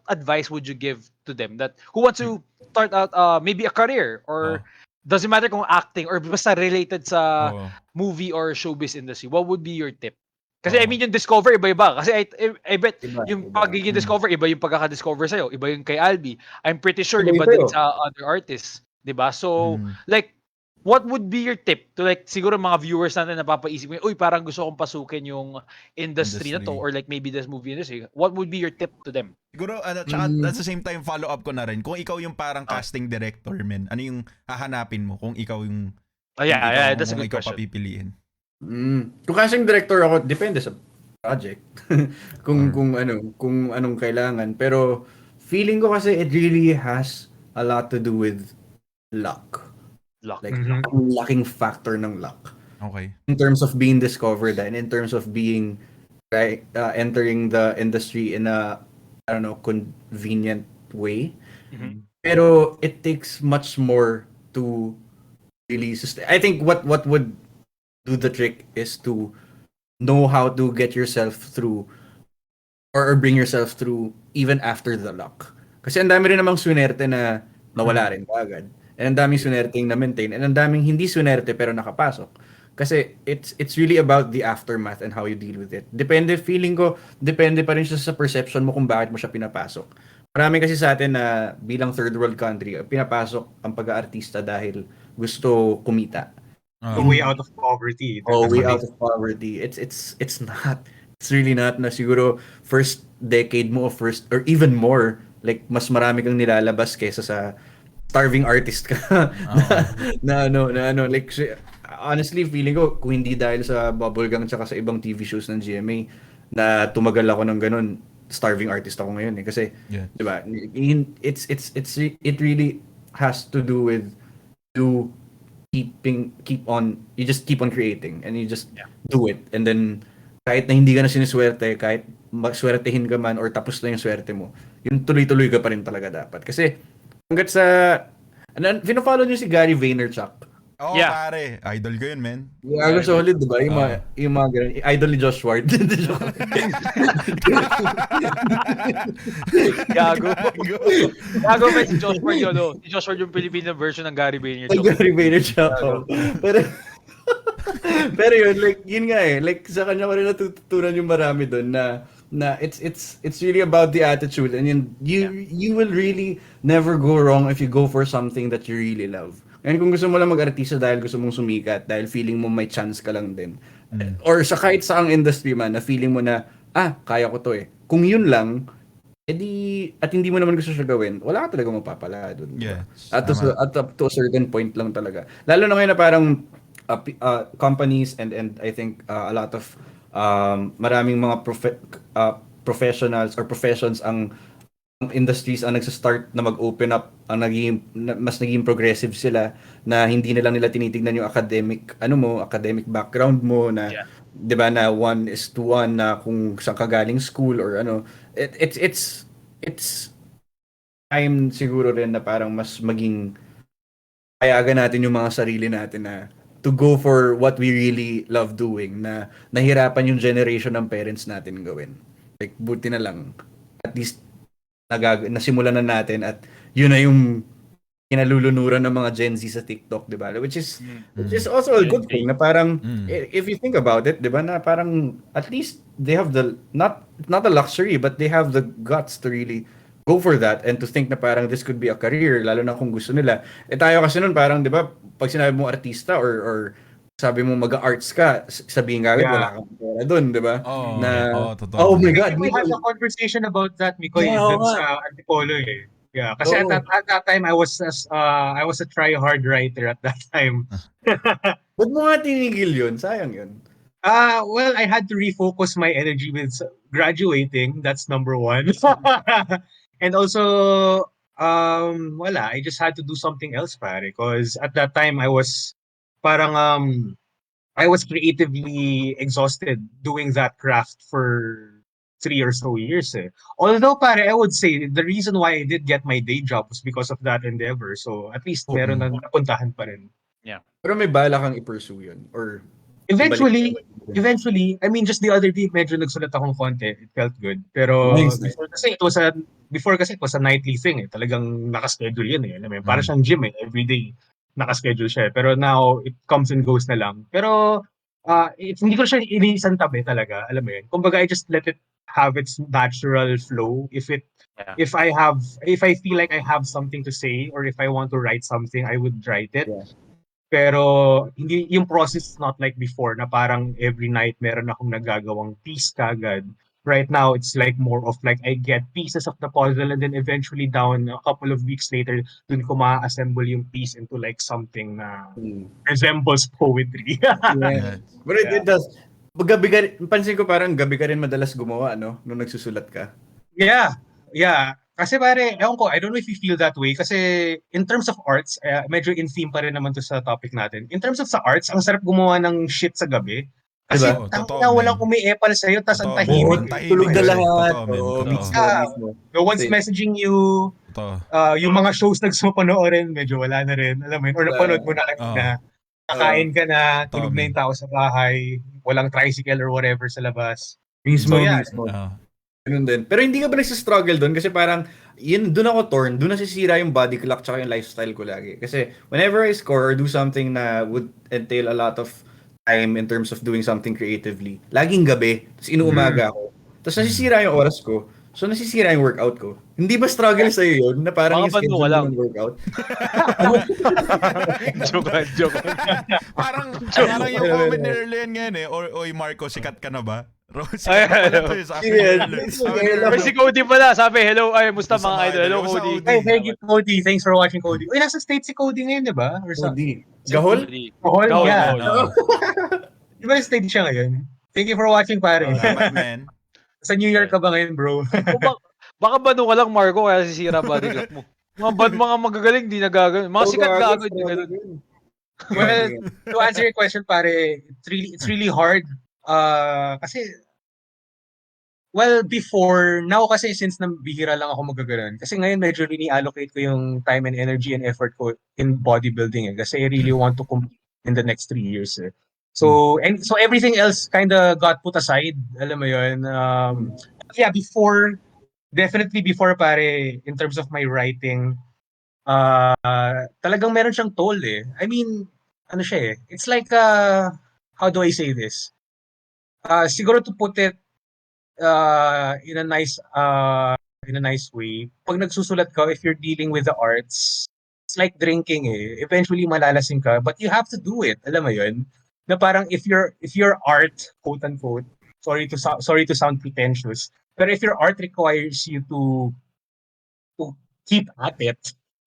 advice would you give to them that who wants to start out maybe a career or doesn't matter kung acting or basta related sa movie or showbiz industry, what would be your tip? Kasi I mean yung discover iba-iba. Kasi I bet yung pagiging discover iba yung pagkaka-discover sa'yo, iba yung kay Albie. I'm pretty sure iba din sa other artists, 'di ba? So like what would be your tip to like siguro mga viewers natin napapaisip mo, uy parang gusto kong pasukin yung industry na to or like maybe this movie industry. What would be your tip to them? Siguro, tsaka at the same time, follow up ko na rin. Kung ikaw yung parang casting director, men, ano yung hahanapin mo kung ikaw yung That's a kung good ikaw question. papipiliin? Kung casting director ako, depende sa project. kung anong kailangan. Pero feeling ko kasi it really has a lot to do with luck. Like, ang laking factor ng luck. Okay. In terms of being discovered and in terms of being entering the industry in a convenient way. Pero it takes much more to really I think what would do the trick is to know how to get yourself through or bring yourself through even after the luck. Kasi ang dami rin namang swinerte na nawala rin agad. And ang daming swerteng na-maintain. And ang daming hindi swerte pero nakapasok. Kasi it's really about the aftermath and how you deal with it. Feeling ko, depende pa rin siya sa perception mo kung bakit mo siya pinapasok. Marami kasi sa atin na bilang third world country, pinapasok ang pag-aartista dahil gusto kumita. The way out of poverty. Oh, way Definitely. out of poverty. It's not. It's really not na siguro first decade mo or even more, like mas marami kang nilalabas kaysa sa starving artist ka na like honestly feeling ko kung hindi dahil sa Bubblegum tsaka sa ibang TV shows ng GMA na tumagal ako ng ganun, starving artist ako ngayon kasi Yeah. 'di ba? It really has to do with you you just keep on creating and you just do it, and then kahit na hindi ka na siniswerte, kahit magswertehin ka man or tapos na yung swerte mo, yung tuloy-tuloy ka pa rin talaga dapat. Kasi hanggat sa fino-follow niyo si Gary Vaynerchuk. Oo, Yeah. pare. Idol ko yun, man. Yeah, solid, diba? Yung mga ganun. Idol ni Josh Ward. Gago. Gago ba si Josh Ward yun, no? Si Josh Ward yung Filipino version ng Gary Vaynerchuk. Gary Vaynerchuk. Pero yun, like, yun nga like, sa kanya ko rin natututunan yung marami doon na it's really about the attitude, and you will really never go wrong if you go for something that you really love. And kung gusto mo lang mag-artista dahil gusto mong sumikat, dahil feeling mo may chance ka lang din, or sa kahit saang industry man, na feeling mo na, kaya ko to Kung yun lang, edi, at hindi mo naman gusto siya gawin, wala ka talaga mapapala doon. Yeah. At to a certain point lang talaga. Lalo na ngayon na parang companies and I think a lot of maraming mga professionals or professions ang industries ang nagsa-start na mag-open up, mas naging progressive sila, na hindi na lang nila tinitingnan yung academic background mo na 'di ba na 1:1 na kung saan ka galing school or it's time siguro rin na parang mas maging payagan natin yung mga sarili natin na to go for what we really love doing, na nahirapan yung generation ng parents natin gawin. Like, buti na lang at least nasimulan na natin at yun na yung kinalulunuran ng mga Gen Z sa TikTok, 'di ba? Which is also a good thing na parang if you think about it, 'di ba, na parang at least they have the not the luxury, but they have the guts to really go for that and to think na parang this could be a career, lalo na kung gusto nila. Tayo kasi nun parang 'di ba, pag sinabi mo artista or sabi mo mag-arts ka, sabihin ka agad wala kang pera doon, 'di ba? Totoo. Oh my God, We had a conversation about that, Mikoy, sa Antipolo Yeah, kasi Oo. at that time I was a try-hard writer at that time. Ba't mo nga tinigil yun? Sayang yun. Well, I had to refocus my energy with graduating. That's number one. And also, I just had to do something else, pare. Because at that time, I was creatively exhausted doing that craft for 3 or so years. Although, pare, I would say the reason why I did get my day job was because of that endeavor. So at least meron na napuntahan pa rin. Pero may bala kang i-pursue yun? Or Eventually, I mean, just the other day, medyo nagsulat akong konti. It felt good. Pero Nice. before kasi it was a nightly thing. Talagang nakaschedule yun. Alam mo yun, para siyang gym. Every day, nakaschedule siya. Pero now, it comes and goes na lang. Pero hindi ko siya iniisang tabi talaga. Alam mo yun. Kumbaga, I just let it have its natural flow. If I feel like I have something to say, or if I want to write something, I would write it. Yeah. Pero hindi yung process is not like before na parang every night meron akong nagagawang piece kagad. Right now it's like more of like I get pieces of the puzzle, and then eventually down a couple of weeks later dun ko ma-assemble yung piece into like something na resembles poetry. Yeah. But it does. Gabi ka rin, pansin ko parang gabi ka rin madalas gumawa, no? Nung nagsusulat ka. Yeah. Kasi pare, ewan ko, I don't know if you feel that way. Kasi in terms of arts, medyo in theme pa rin naman to sa topic natin. In terms of sa arts, ang sarap gumawa ng shit sa gabi. Kasi Diba? Totoo, walang man. umi-epal sa'yo, tas ang Totoo, tahimik. man. Tahimik. Tulog na Totoo, lahat. man. Totoo. Mismo. No one's messaging you. Totoo. Yung mga shows na gusto mo panoorin, medyo wala na rin. Alam mo yun, or napanood mo na kanina. Kakain ka na, tulog na yung tao sa bahay, walang tricycle or whatever sa labas. Mismo. So, yeah. Mismo. Ganun din. Pero hindi ka ba nagsistruggle doon? Kasi parang, yun, doon ako torn. Doon nasisira yung body clock tsaka yung lifestyle ko lagi. Kasi whenever I score or do something na would entail a lot of time in terms of doing something creatively, laging gabi. Tapos inuumaga ako. Tapos nasisira yung oras ko. So nasisira yung workout ko. Hindi ba struggle sa'yo yun? Na parang Mga yung bando schedule ka mo lang. ng workout? joke. Parang yung comment ni Erlen ngayon eh. Oy Marco, sikat ka na ba? Rose, Ay, sikat pala hello. to eh. Sabi Yeah, ni Erlen. it's Sabi ni okay lang. May Erlen. si Cody pala, sabi, hello, ay, musta Musta mga mga idol? Hello, idol? Musta, Cody. Cody? Hey, thank you, Cody. Thanks for watching, Cody. Uy, nasa state si Cody ngayon, di ba? Or sa... Hindi. Gahol? Gahol, Gahol, yeah. Gahol. Di ba state siya ngayon? Thank you for watching, pare. Salamat, man. Sa New York ka ba ngayon, bro? O baka bano ka lang, Marco, kaya sisira body clock mo. Mga magagaling, di nagagaling. Mga sikat gago, di ganun. Well, to answer your question, pare, it's really hard. Kasi, well, before, now kasi since bihira lang ako magaganon, kasi ngayon medyo allocate ko yung time and energy and effort ko in bodybuilding eh, kasi I really want to compete in the next 3 years eh. So everything else kind of got put aside, alam mo yun. Yeah, definitely before pare, in terms of my writing, talagang meron siyang toll eh. I mean, ano siya eh, it's like, how do I say this? Siguro to put it in a nice way, pag nagsusulat ka, if you're dealing with the arts, it's like drinking eh. Eventually malalasing ka, but you have to do it. Alam mo yun? Na parang if your art, quote unquote, sorry to sound pretentious, but if your art requires you to keep at it,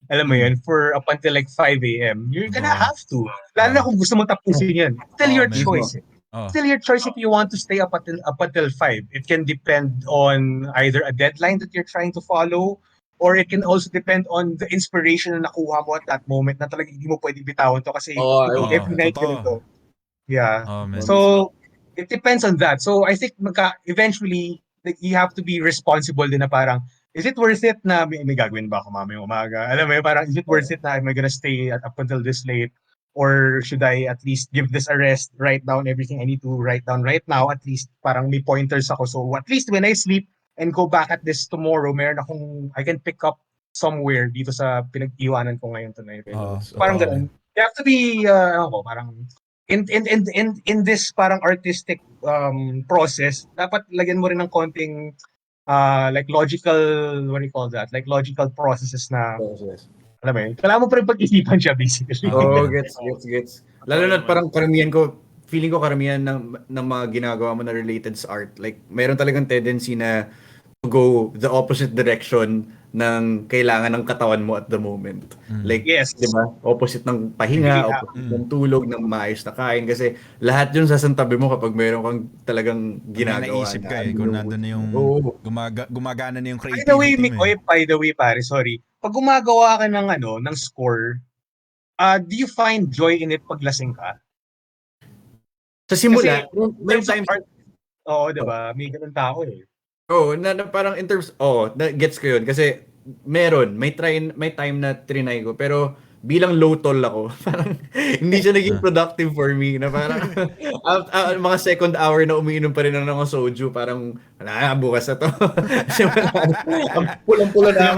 alam mo yun, for up until like 5 a.m., you're gonna have to. Lalo na kung gusto mo tapusin yan. Still your man. choice. Still your choice if you want to stay up until 5. It can depend on either a deadline that you're trying to follow, or it can also depend on the inspiration na nakuha mo at that moment na talagang hindi mo pwede bitawan to kasi every night totoo. ganito. Yeah. Oh, man. So, it depends on that. So, I think eventually, you have to be responsible din na parang, is it worth it na may gagawin ba ako mamayang umaga? Alam mo yun, parang, is it worth it na am I gonna stay up until this late? Or should I at least give this a rest, write down everything I need to write down right now, at least parang may pointers ako. So, at least when I sleep and go back at this tomorrow, meron akong, I can pick up somewhere dito sa pinag-iwanan ko ngayon tonight. Parang ganun. You have to be, parang, in this parang artistic process, dapat lagyan mo rin ng konting like logical, what do you call that? Like logical processes na, alam mo yun, kailangan mo pa rin pag-isipan siya basically. Gets. Lalo na parang feeling ko karamihan ng mga ginagawa mo na related sa art, like meron talagang tendency na to go the opposite direction ng kailangan ng katawan mo at the moment. Like, Yes. di ba? Opposite ng pahinga, opposite ng tulog, ng maayos na kain. Kasi lahat yun sasantabi mo kapag meron kang talagang ginagawa. May naisip ka eh, kung nandun na yung gumagana na yung By the way, creativity mo eh. Mikoy, by the way, pare, sorry. Pag gumagawa ka ng score, do you find joy in it pag lasing ka? Sa simula, may Sa time art, oo, diba? May ganun tao eh. na parang in terms, gets ko yun. Kasi may time na trinay ko, pero bilang low toll ako, parang hindi siya naging productive for me, na parang mga second hour na umiinom pa rin ng soju, parang bukas na to. Kasi ang pulang-pula na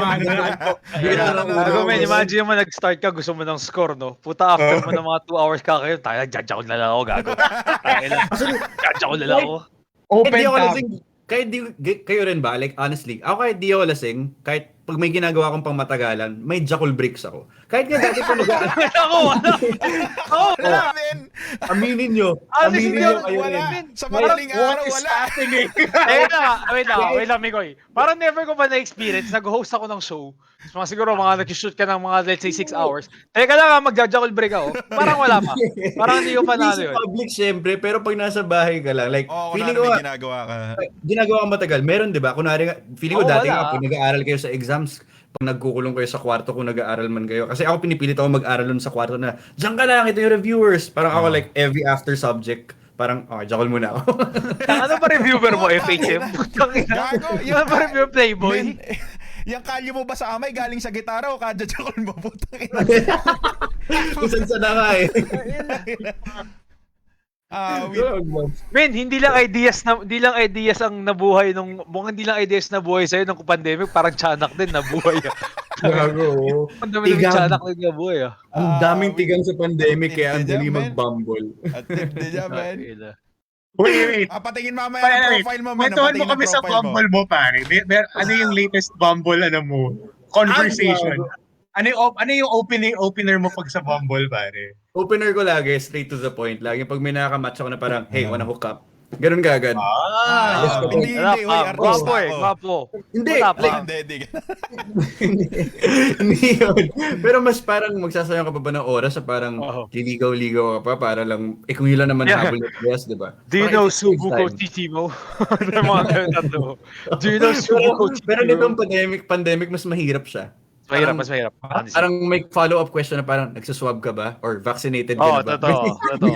Imagine mo nag-start ka, gusto mo ng score, no? Puta, after mo ng mga 2 hours kakayo, tayo, judge na lang ako, gago. Judge na lang ako. Open Hindi ako tab. lasing. Kayo rin ba? Like, honestly, ako kahit di ako lasing, kahit pag may ginagawa akong pang matagalan, may jackal breaks ako. Kahit nga dati pa Wala, men. aminin nyo. Honestly, Aminin nyo kayo Wala. rin. Sa madaling araw, wala. Wait lang, Mikoy. Parang never ko ba na-experience, nag-host ako ng show. Siguro nag-shoot ka ng mga, let's say, 6 hours. Teka lang, magja-jackal break ako. Parang wala pa. Parang hindi ko pa na Hindi yun. sa public, syempre, pero pag nasa bahay ka lang, like, Oo, feeling kunwari ko, may ginagawa ka. ginagawa kang matagal. Meron, di ba? Kunwari, feeling ko Oo, dati wala. nga, pag nag-aaral kayo sa exams, pag nagkukulong kayo sa kwarto kung nag-aaral man kayo. Kasi ako pinipilit ako mag-aaral nun sa kwarto na, diyan ka lang, ito yung reviewers. Parang ako like, every after subject, parang, jackal muna ako. Ano ba reviewer mo, FHM? Gago, Ano ba reviewer Playboy? Men, yung kalyo mo ba sa amay galing sa gitara o kadya-jakol mo? Putang ina. Kusan sa na nga eh. Men, hindi lang ideas ang nabuhay mukhang hindi lang ideas nabuhay sa'yo nung pandemic, parang tiyanak din nabuhay. Gago. Ang dami ng Tigang. tiyanak na nabuhay. Ang daming tigang sa pandemic Tip kaya ang din dali yan, man. mag-bumble. At tip din niya, man. Wait. Patingin mamaya ang Wait. profile mo, man. Kwentuhan mo Patingin ang kami sa profile mo. Bumble mo, pare. Ano yung latest Bumble, mo? Conversation. Ano yung opener mo pag sa Bumble, pare? Opener ko lagi, straight to the point. Lagi pag may nakamatch ako na parang, hey, wanna hook up? Ganun ka agad. Hindi, uy, artista Gwapo ako. gwapo. Hindi, Wala pa. like, Hindi. hindi yun. Pero mas parang magsasayang ka pa ba ng oras sa parang Oo. liligaw-ligaw ka pa para lang, kung yun lang naman Yeah. habol at yes, di ba? Do you Parang know it takes Subuko time. Chichimo? Mga ganun tatlo. Do you know Subuko Pero Chichimo? nitong pandemic, mas mahirap siya. Mas mahirap. Parang may follow-up question na parang, nagsaswab ka ba? Or vaccinated ka Oo, na ba? totoo.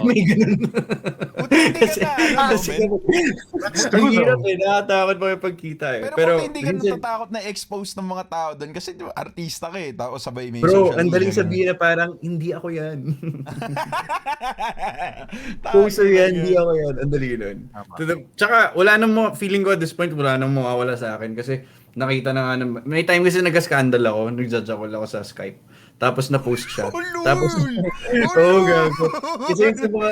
May ganun. Buti hindi ka na, ano, men. Ang hirap nakatakot pa yung pagkita Pero buti hindi ka natatakot na expose ng mga tao doon kasi di ba, artista ka tapos sabay may Bro, social ang daling media, sabihin na parang, hindi ako yan. ganun. Poser yan, hindi ako yan. Ang dali nun. Tsaka, wala nang feeling ko at this point, wala nang mawawala sa akin kasi nakita na nga naman. May time kasi nag-scandal ako, nag-judge ako sa Skype. Tapos na-post siya. Oh, lol! Tapos, gago. Isa yun sa mga,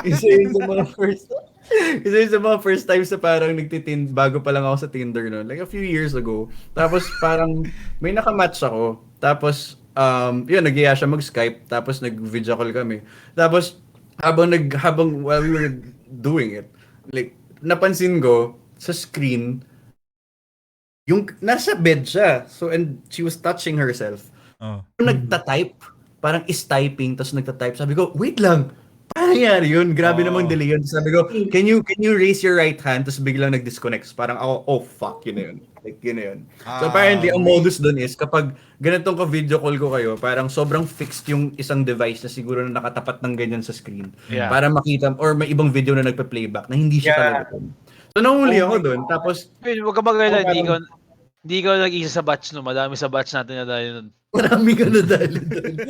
isa yun sa mga first times na parang bago pa lang ako sa Tinder noon. Like a few years ago. Tapos parang may nakamatch ako. Tapos, yun, nag-iya siya mag-Skype. Tapos nag-video call kami. Tapos, habang while we were doing it, like, napansin ko sa screen, yung nasa bed siya. So, and she was touching herself. Oh. Nagta-type, parang is-typing, tapos nagta-type. Sabi ko, wait lang, paano nangyari yun? Grabe namang delay yun. Sabi ko, can you raise your right hand? Tapos biglang nag-disconnect. Parang ako, oh fuck, yun na yun. Like, yun na yun. So apparently, ang modus dun is, kapag ganitong ka-video call ko kayo, parang sobrang fixed yung isang device na siguro na nakatapat ng ganyan sa screen. Yeah. Para makita, or may ibang video na nagpa-playback na hindi siya talaga dun. So nahuli ako dun. Tapos, Huwag ka mag-alala, hindi ka nag-isa sa batch no. Madami sa batch natin na dali nun. marami ka na dahil dun.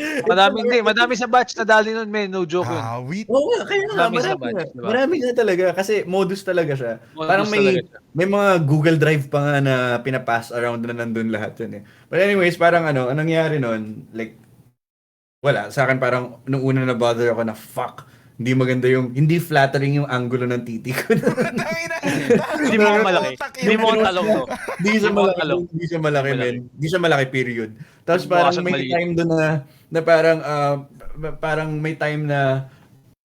Madami sa batch na dali nun, man. No joke yun. Awit. Oo nga, kaya nga, Marami sa marami batch, nga. diba? Marami nga talaga, kasi modus talaga siya. Modus Parang talaga siya. may mga Google Drive pa nga na pinapass around na nandun lahat yun eh. But anyways, parang anong nangyari nun, like, wala, sa akin parang, nung una na bother ako na, fuck, hindi flattering yung angulo ng titi ko. Hindi mo ako malaki. Hindi mo ako talong, no? Hindi siya Hindi mo malaki, talong. hindi siya malaki, Malaki. men. Hindi siya malaki, period. Tapos Hindi mo parang kasang may maliit. time doon na parang may time na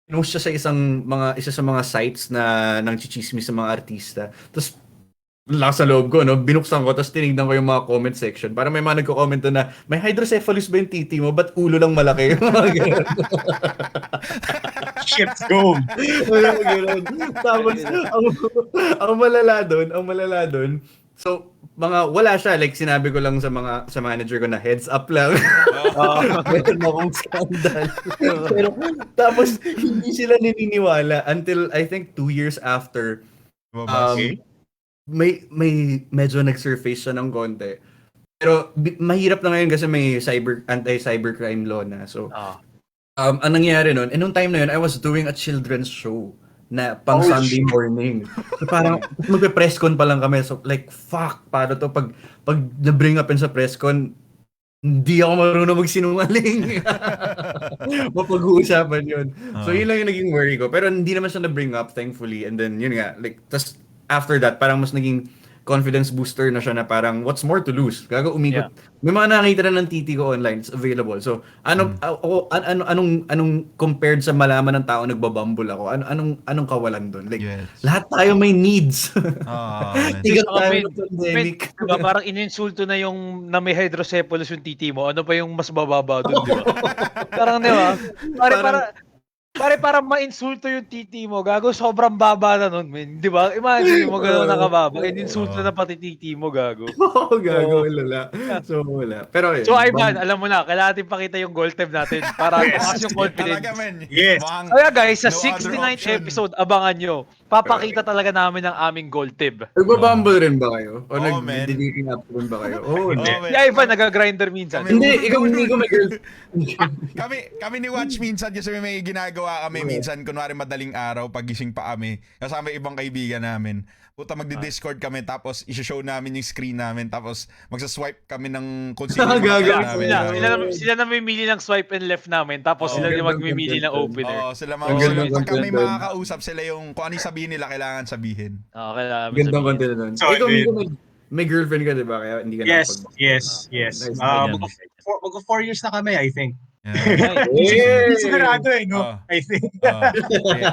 pinost siya sa isa sa mga sites na nang chichismis sa mga artista. Tapos lakas sa loob ko, no? Binuksan ko, tapos tinignan ko yung mga comment section. Parang may mga nagko-comment doon na, may hydrocephalus ba yung titi mo? Ba't ulo lang malaki? Mga ganun. Shit's go. Mga ganun. Tapos, ang malala doon, so, wala siya. Like, sinabi ko lang sa manager ko na heads up lang. Meron akong scandal. Pero, tapos, hindi sila naniniwala until, I think, 2 years after, may medyo nag-surface siya ng konti. Pero mahirap na ngayon kasi may anti-cybercrime law na. So, ang nangyari nun, and nung time na yun, I was doing a children's show na pang Sunday morning. So parang magpe-press con pa lang kami. So like, fuck, paano to? Pag na-bring up yun sa press con, hindi ako marunong magsinungaling. Mapag-uusapan yun. So yun lang yung naging worry ko. Pero hindi naman siya na-bring up, thankfully. And then yun nga, like, tas after that, parang mas naging confidence booster na siya na parang, what's more to lose? Gago umikot. Yeah. May mga nakita na ng titi ko online, it's available. So, anong compared sa malaman ng tao nagbabumble ako? Anong kawalan doon? Like, Yes. lahat tayo may needs. Man. Tigat Saka, tayo men, ng pandemic. Diba, parang ininsulto na yung na may hydrocephalus yung titi mo. Ano pa yung mas bababa doon, di ba? Parang, di ba? Para ma-insulto yung titi mo, gago, sobrang baba na nun, men. Di ba? Imagine mo gano'n nakababa. Ininsulto na pati titi mo, gago. Oo, gago, wala. So, wala. Pero, So, Ivan, alam mo na, kailangan natin pakita yung goal time natin para tumakas yung confidence. Talaga, men. Yes. Mukhang Kaya guys, sa no other 69th option. episode, abangan nyo. Papakita talaga namin ang aming gold tip. Nagbabumble rin ba kayo? O Oo, man. nag-dating app rin ba kayo? Oo, Oo, hindi. man. Si Ivan nag-grinder minsan. Hindi, ikaw hindi ko may girl. Kami ni Watch minsan kasi may ginagawa kami minsan kunwari madaling araw pagising pa kami kasama ibang kaibigan namin. Puta magdi-Discord kami tapos i-show namin yung screen namin tapos magsa-swipe kami ng kung sino yung mga Gagawin friend namin. Sila na mamimili ng swipe and left namin tapos sila yung magmimili ng opener. Oo, sila Ang ganda ng pagka may content doon. makakausap sila yung kung ano yung sabihin nila kailangan sabihin. Okay lang. Gandang content doon. So, Ikaw, dude. Miko, may girlfriend ka, di ba? Kaya hindi ka Yes. Nice. Mag 4 years na kami, I think. Yeah. Hindi sigurado no? Oh. I think. Okay.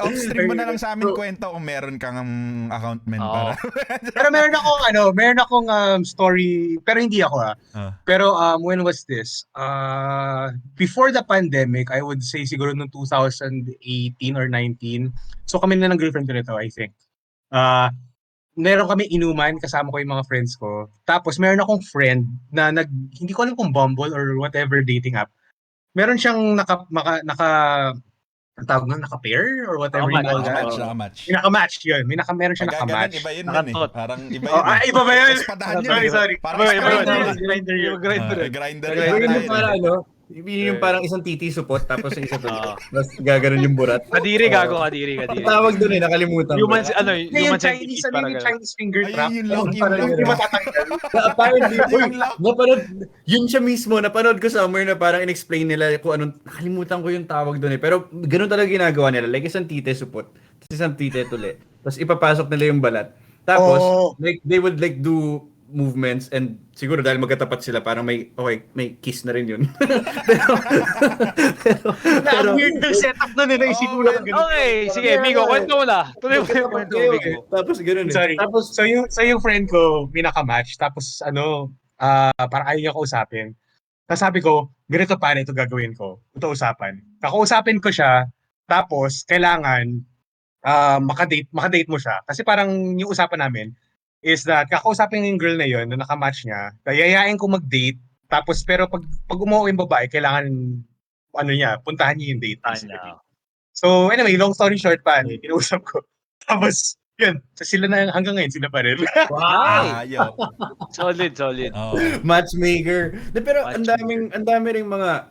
Off-stream mo na lang sa amin kwento kung meron kang account men para. Pero meron akong story, pero hindi ako Pero when was this? Before the pandemic, I would say siguro noong 2018 or 19. So kami na ng girlfriend ko nito, I think. Meron kami inuman, kasama ko yung mga friends ko. Tapos meron akong friend na hindi ko alam kung Bumble or whatever dating app. Meron siyang naka-pair or whatever you call that. Nakamatch. Naka-match yun. Meron siya Pagka naka-match. ganun, iba yun Nakatot. Parang iba Oh, yun. iba ba yun? Espadahan yun. Sorry. Parang Iba, grinder. Grinder yun. Grinder. Grinder. Yung parang ano, yung parang isang titi support tapos yung isa to. Tapos gaganon yung burat. Kadiri, gago kadiri. Ang tawag doon nakalimutan ko. Human Yung Chinese, yung Chinese finger trap. Ayun, yung lock, yung parang lock. yun. matatanggal. Apparently, Yung lock. yun siya mismo, napanood ko somewhere na parang in-explain nila kung anong, nakalimutan ko yung tawag doon Pero ganun talaga ginagawa nila. Like isang tite support, tapos isang tite tuli. Tapos ipapasok nila yung balat. Tapos, like, they would like do movements and siguro dahil magkatapat sila parang may kiss na rin yun. Ang weird na setup na nila isipin lang ganun. Okay, sige, Miko, kwento mo na. Tuloy mo yung kwento, Miko. Tapos ganun Sorry. Tapos So yung friend ko, pinaka-match, tapos parang ayaw niya kausapin. Tapos sabi ko, ganito paano ito gagawin ko. Ito usapan. Kakausapin ko siya, tapos kailangan makadate mo siya. Kasi parang yung usapan namin is that kakausapin yung girl na yon na nakamatch niya, yayain ko mag-date, tapos pero pag umuwi yung babae, kailangan puntahan niya yung date. So anyway, long story short pa, kinausap ko. Tapos yun, sila na hanggang ngayon sila pa rin. Ayaw. Solid. Oh. matchmaker. Pero ang dami ring mga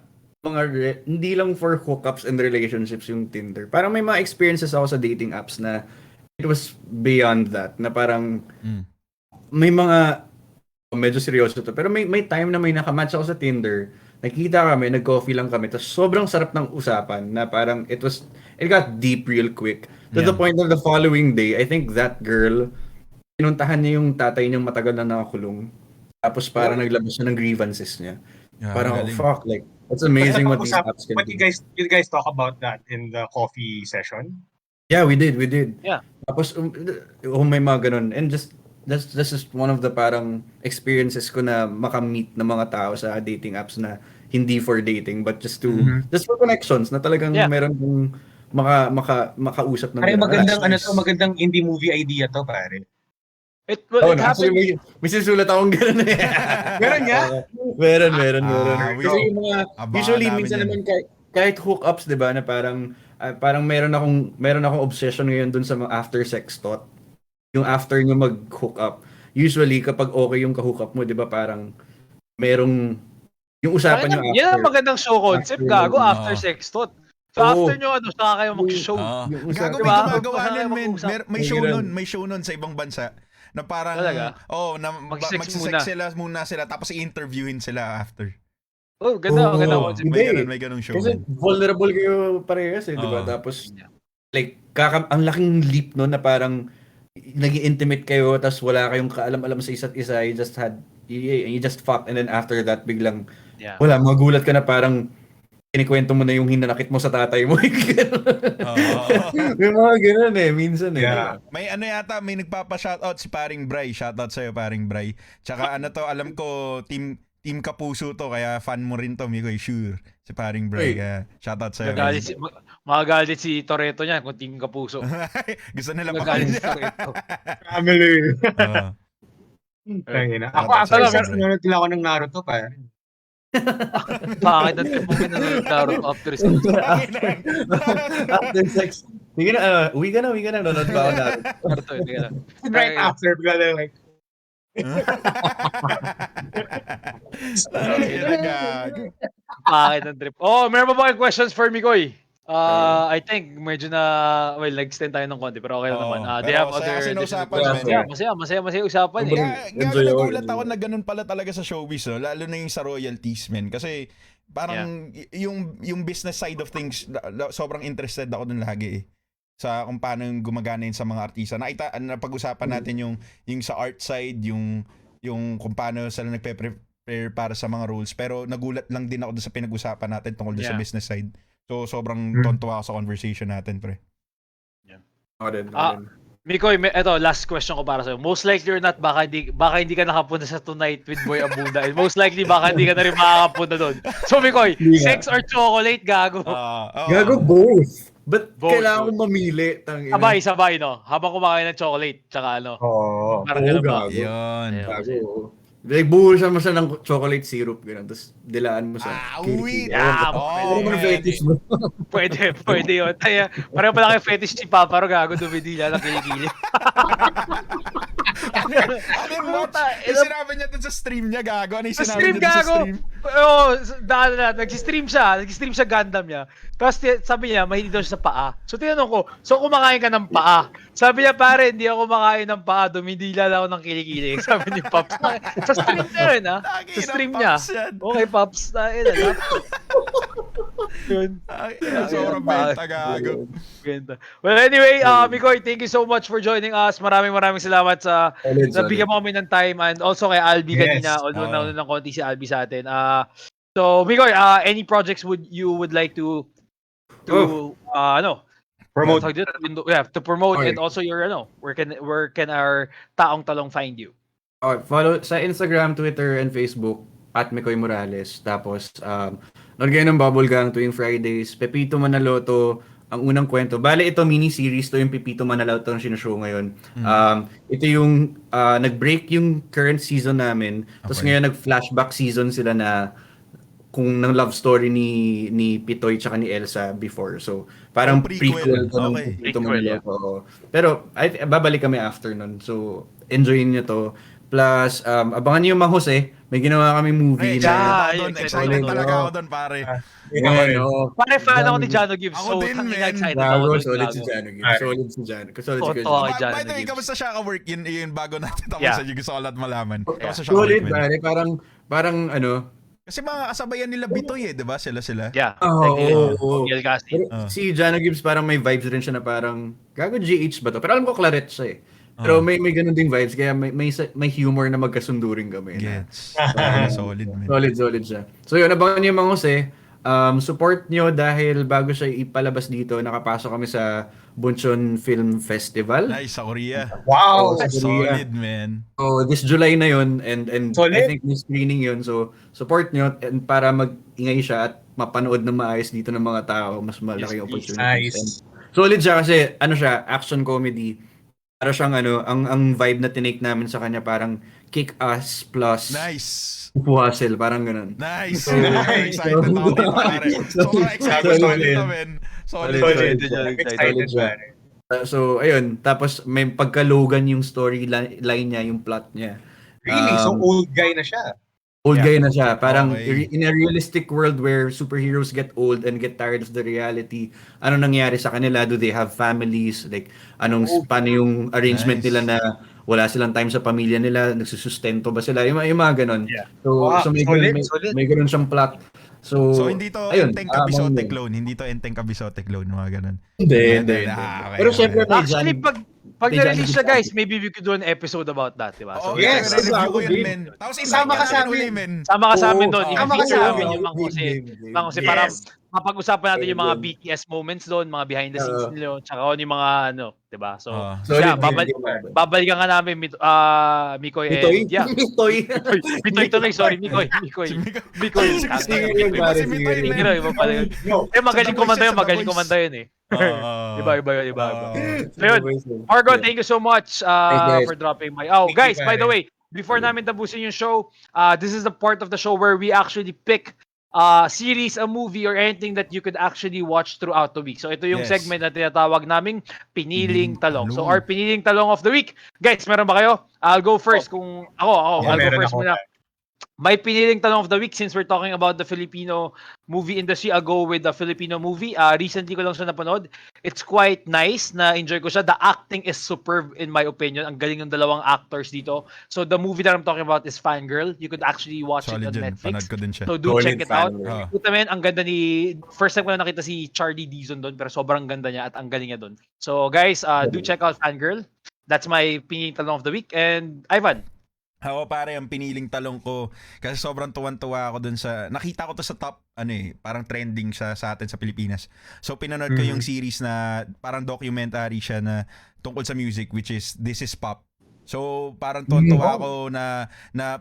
hindi lang for hookups and relationships yung Tinder. Parang may mga experiences ako sa dating apps na it was beyond that. Na parang may mga medyo seryoso to. Pero may time na may nakamatch ako sa Tinder. Nakita kami, nag-coffee lang kami. Tapos sobrang sarap ng usapan na parang it got deep real quick. To the point of the following day, I think that girl, pinuntahan niya yung tatay niyang matagal na nakakulong. Tapos parang naglabas siya ng grievances niya. Yeah, Parang magaling. fuck, like that's amazing what these apps can But do. you guys talk about that in the coffee session? Yeah, we did. Yeah. Tapos may mga ganun. And that's just one of the parang experiences ko na makamit ng mga tao sa dating apps na hindi for dating but just for connections na talagang meron kong makausap ng Pare, ganun. magandang indie movie idea to, pare. It Actually, happened. may sinusulat akong gano'n eh. Meron nga? Meron. Kasi yung mga, Abangan usually, namin minsan yan. naman kahit hookups, di ba, na parang meron akong obsession ngayon dun sa mga after sex thought. Yung after nyo mag-hook up. Usually, kapag okay yung ka-hook up mo, di ba, parang merong, yung usapan nyo after. Yan ang magandang show concept, gago, after sex thought. So after nyo, saka kayo mag-show. Gago, may Diba? gumagawa nun, men. May show Ganun. nun. May show nun sa ibang bansa. Na parang, Talaga? magsisex Mag-sex muna sila tapos i-interviewin sila after. Oh, ganda concept. May ganung show. Kasi vulnerable kayo parehas eh, di ba? Tapos, like, ang laking leap no na parang nag-intimate kayo tapos wala kayong kaalam-alam sa isa't isa. You just fucked and then after that, biglang, wala, magulat ka na parang kinikwento mo na yung hinanakit mo sa tatay mo. May mga ganun eh, minsan eh. Yeah. May may nagpapa-shoutout si Paring Bray. Shoutout sa'yo, Paring Bray. Tsaka alam ko, team Kapuso to, kaya fan mo rin to, Mikoy, sure. Si Paring Bray, kaya shoutout sa'yo. Magagalit si Toretto niya kung team Kapuso. Gusto nila Magagalit si Toretto. Family. Ako after Sorry. sex, nanonood lang ako ng Naruto, pare. Bakit natin mo pinanood Naruto after sex? After sex, Sige na, uwi ka na, nanonood ba ako natin? Right after, bigla na like, Bakit ang trip? Oh, meron pa ba kayong questions for Mikoy? I think medyo na, well, nag-extend tayo ng konti, pero okay lang naman. They have other Kasi additional usapan, questions. man. Yeah, masaya usapan eh. Enjoy ako, Nagulat enjoy ako ako. na ganun pala talaga sa showbiz, no? Lalo na yung sa royalties, men. Kasi parang yung business side of things, sobrang interested ako dun lagi eh. Sa kung paano yung gumagana yun sa mga artista. Napag-usapan natin yung sa art side, yung kung paano sila nagpe-prepare para sa mga roles. Pero nagulat lang din ako dun sa pinag-usapan natin tungkol dun sa business side. So sobrang tontuwa ako sa conversation natin, pre. Ako din. Mikoy, eto, last question ko para sa'yo. Most likely or not, baka hindi ka nakapunta sa Tonight with Boy Abunda. And most likely, baka hindi ka na rin makakapunta doon. So, Mikoy, sex or chocolate, gago? Gago both. But Both, kailangan both. ko mamili. Tangina. Sabay, no? Habang kumakain ng chocolate, tsaka ano. Parang ganun ba? gago. Yun. Gago. Like, buhusan mo siya ng chocolate syrup, gano'n. Tapos, dilaan mo sa Wait. Ano mo fetish mo? Pwede yun. Pareho pala kayo fetish si Papa, pero gago, dumidila ng kilikili. Ano yung watch? Yung sinabi niya dun sa stream niya, gago. Ano yung Sa sinabi stream, niya dun sa gago! stream? Oo, nag-stream siya Gundam niya. Tapos sabi niya, mahilig daw siya sa paa. So tinanong ko, so kumakain ka ng paa? Sabi niya, pare, hindi ako kumakain ng paa, dumidila lang ako ng kilikili. Sabi ni Pops. Sa stream niya rin, ha? Sa stream niya. Okay, Pops. Yun. Sobrang benta, gago. Ganda. Well, anyway, Mikoy, thank you so much for joining us. Maraming salamat sa nabigyan mo kami ng time, and also kay Albie kanina, although nauna ng konti si Albie sa atin. So Mikoy, any projects you would like to promote. to promote, Okay. and also your where can our taong talong find you? Follow sa Instagram, Twitter, and Facebook at Mikoy Morales. Tapos, nood kayo ng Bubble Gang tuwing Fridays. Pepito Manaloto, ang unang kwento. Bale, ito mini-series to yung Pepito Manaloto ang sinushow ngayon. Ito yung nag-break yung current season namin. Tapos Okay. ngayon nag-flashback season sila na kung ng love story ni Pitoy tsaka ni Elsa before. So, parang prequel. prequel to ng Okay. Pepito Prequel, Manaloto. Pero, babalik kami after nun. So, enjoyin nyo to. Plus, abangan nyo yung Mang Jose. May ginawa kami movie na... Excited talaga ako doon, pare. Pare, fan ako ni Jano Gibbs. Ako So, din, tangina, man. excited Gago, ako. solid si Jano Gibbs. Solid si Jano. Solid si Totoo. Jano. Jano By the way, Gibbs. kamusta siya ka-work? Yun bago natin tapos Yeah. sa gusto ko lahat malaman. Kamusta siya Solid, ka-work? pare. Parang ano... Kasi mga kasabayan nila Bitoy eh, di ba? Sila. Yeah. Oo. Gil Casting. Si Jano Gibbs parang may vibes rin siya na parang, gago GH ba to? Pero alam ko claret siya eh. Pero may ganun ding vibes, kaya may humor na magkasundo rin kami. Gets. Solid, man. Solid siya. So yun, abangan niyo yung Mang Jose. Support nyo dahil bago siya ipalabas dito, nakapasok kami sa Bunchon Film Festival. Nice, sa Korea. Wow! Solid, man. So this July na yun and Solid. I think may screening yun. So support nyo and para mag-ingay siya at mapanood na maayos dito ng mga tao, mas malaki yung opportunities. Nice. And solid siya kasi ano siya, action comedy. Para siyang ang vibe na tinake namin sa kanya parang kick-ass plus Nice. hustle, parang ganun. Nice. Nice. Excited ako dito, pare. Sobrang excited ako dito, man. Solid. Excited ba? So, ayun. Tapos, may pagka-Logan yung storyline niya, yung plot niya. Really? So old guy na siya. Old guy na siya. Parang Okay. in a realistic world where superheroes get old and get tired of the reality, ano nangyari sa kanila? Do they have families? Like, paano yung arrangement Nice. nila na wala silang time sa pamilya nila? Nagsusustento ba sila? Yung mga ganon. Yeah. So, Wow, so may, solid. may ganon siyang plot. So hindi to ayun, Enteng abangan Kabisote yun. clone. Hindi to Enteng Kabisote clone. Mga ganun. Hindi. Okay, Pero okay. syempre, may Actually, Jan- pag may na-release Jan siya, Gibbs. guys, maybe we could do an episode about that, di ba? So, Yes, review ko game. yun, men. Tapos Sama ka sa amin. men. sama ka sa amin doon. Oo, sama ka I-feature sa namin amin. yung Mang Jose. Game. Mang Jose, Yes. para mapag-usapan natin yung mga Game. BTS moments doon, mga behind the scenes nila, tsaka yung mga di ba? So, Solid yeah, game. babalikan ka namin, Mikoy, Mitoy? and yeah. Mitoy. Mitoy tuloy, sorry, Mikoy. Si Mikoy. Mikoy. Sige, Iba pare, si sige. Mitoy, Sige men. na, iba pala yun. Magaling kumanta yun, magaling kumanta yun eh. Iba yun. So yun, Margot, thank you so much guys. for dropping by. Thank you, Guys, by the pare. way, before namin tapusin yung show, this is the part of the show where we actually pick series, a movie, or anything that you could actually watch throughout the week. So ito yung Yes. segment na tinatawag naming Piniling Piniling Talong. So Talong. our Piniling Talong of the week. Guys, meron ba kayo? I'll go first. Kung ako, Ako, I'll go meron first ako. muna. My piniling talong of the week, since we're talking about the Filipino movie industry, I'll go with the Filipino movie. Recently ko lang siya napanood. It's quite nice, na-enjoy ko siya. The acting is superb in my opinion. Ang galing ng dalawang actors dito. So the movie that I'm talking about is Fangirl. You could actually watch Solid it on yun. Netflix. Panood ko din siya. So do Solid check it out. Fangirl. Puta men, ang ganda ni... First time ko na nakita si Charlie Dizon doon, pero sobrang ganda niya at ang galing niya doon. So guys, do check out Fangirl. That's my piniling talong of the week. And Ivan, Ako pare, ang piniling talong ko kasi sobrang tuwan-tuwa ako dun sa nakita ko to sa top parang trending sa atin sa Pilipinas. So pinanood ko yung series na parang documentary siya na tungkol sa music, which is This Is Pop. So parang tuwan-tuwa ako na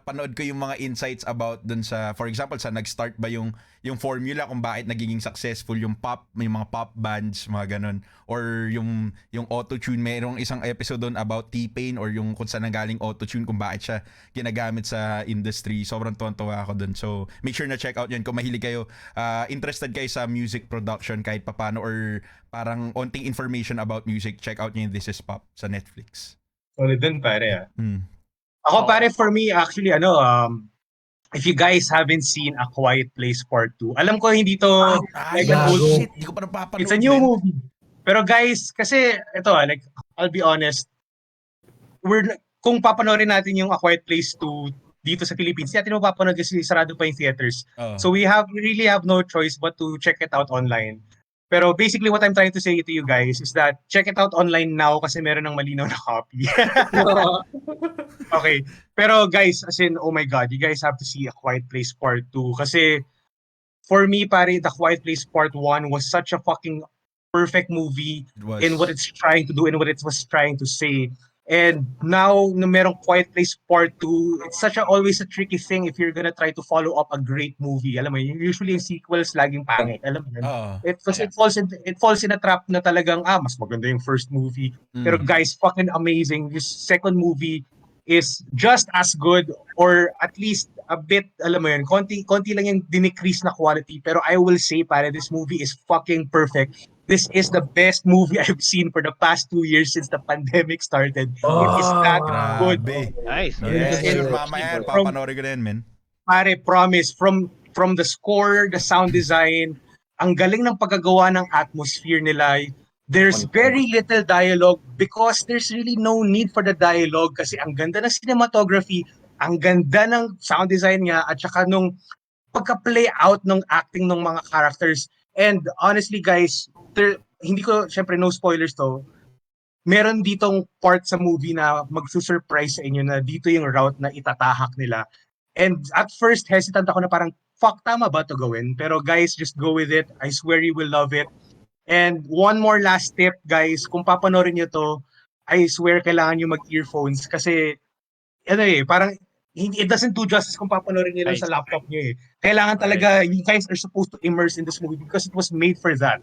panood ko yung mga insights about dun sa, for example, sa nag-start ba yung formula kung bakit nagiging successful yung mga pop bands, mga ganun, or yung auto-tune. Mayroong isang episode doon about T-Pain or yung kung saan nanggaling auto-tune, kung bakit siya ginagamit sa industry. Sobrang tuwan-tuwa ako doon. So make sure na check out yun kung mahilig kayo, interested kayo sa music production kahit papano, or parang onting information about music, check out nyo yung This Is Pop sa Netflix. Solid din, pare. Mm. Ako, pare, for me, actually, if you guys haven't seen A Quiet Place Part 2, alam ko hindi to like an old Shit, di ko pa napapanood. it's a new movie. Pero guys, kasi ito like I'll be honest, kung papanoorin natin yung A Quiet Place 2 dito sa Philippines, hindi natin mapapanood kasi sarado pa yung theaters. So we really have no choice but to check it out online. Pero basically what I'm trying to say to you guys is that check it out online now kasi meron ng malinaw na copy. Okay. Pero guys, as in, oh my God, you guys have to see A Quiet Place Part 2 kasi for me, pare, The Quiet Place Part 1 was such a fucking perfect movie in what it's trying to do and what it was trying to say. And now, na merong Quiet Place Part 2, it's always a tricky thing if you're gonna try to follow up a great movie. Alam mo, usually yung sequels laging pangit. Alam mo yun? It falls in a trap na talagang, mas maganda yung first movie. Pero guys, fucking amazing. This second movie is just as good, or at least a bit, alam mo yun, konti lang yung dinecrease na quality. Pero I will say, pare, this movie is fucking perfect. This is the best movie I've seen for the past 2 years since the pandemic started. It is that good. nice. Yes, And mamaya, papanoorin ko na yun, men. Pare, promise, from the score, the sound design, ang galing ng paggagawa ng atmosphere nila. There's very little dialogue because there's really no need for the dialogue kasi ang ganda ng cinematography, ang ganda ng sound design niya, at saka nung pagka-play out ng acting ng mga characters. And honestly guys, hindi ko, syempre no spoilers to, meron ditong part sa movie na magsusurprise sa inyo na dito yung route na itatahak nila. And at first, hesitant ako na parang, fuck, tama ba to gawin? Pero guys, just go with it. I swear you will love it. And one more last tip, guys, kung papanorin nyo to, I swear kailangan nyo mag-earphones kasi, parang, it doesn't do justice kung papanorin nyo lang sa laptop nyo eh. Kailangan talaga, you guys are supposed to immerse in this movie because it was made for that.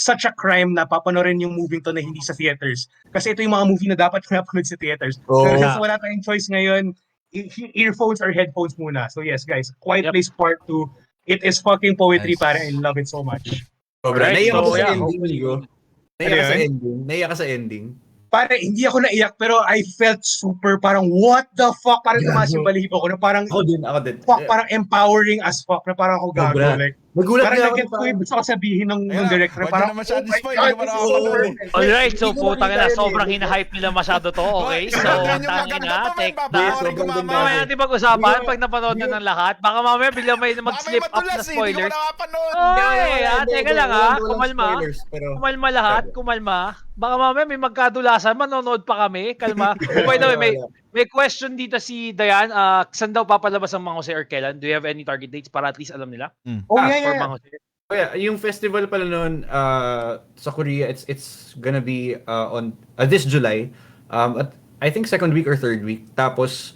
Such a crime na papanorin yung movie to na hindi sa theaters. Kasi ito yung mga movie na dapat pinapanood sa theaters. Pero since wala tayong choice ngayon, earphones or headphones muna. So yes, guys, Quiet Place Part 2, it is fucking poetry, Nice. pare. I love it so much. Naiyak ako sa ending, hopefully. Ligo. Naiyak ka sa ending. Pare, hindi ako naiyak, pero I felt super parang, what the fuck? Parang tumaas yung balibo ko na parang, Ako din. fuck, parang empowering as fuck, na parang ako gago. Sobra. Like, Nagulat parang na ako. nag-get ko yung gusto ko sabihin ng director. Wag Parang, na masyado oh my spoil, God, hindi ko this is makakapanood. so perfect. Alright, so Hindi ko putang makita ina, yun sobrang eh. hinahype nila masyado to, okay? So, Ganyan yung tangin maganda na, to, take men. that. Papanoorin ko Sobrang mamaya. Mamaya natin pag-usapan pag napanood na ng lahat. Baka mamaya bigla may Baka may mag-slip up na madulas eh, hindi ko spoilers. pa nakapanood. Teka lang ha, kumalma. Pero, Kumalma lahat, kumalma. Baka mamaya may magkadulasan, manonood pa kami, kalma. Oh, by the way, may question dito si Dayan, saan daw papalabas ang Mang Jose or kailan? Do you have any target dates para at least alam nila? Oh, For yeah. Mang Jose. Kaya yung festival pala noon sa Korea, it's gonna be on this July. At I think second week or third week. Tapos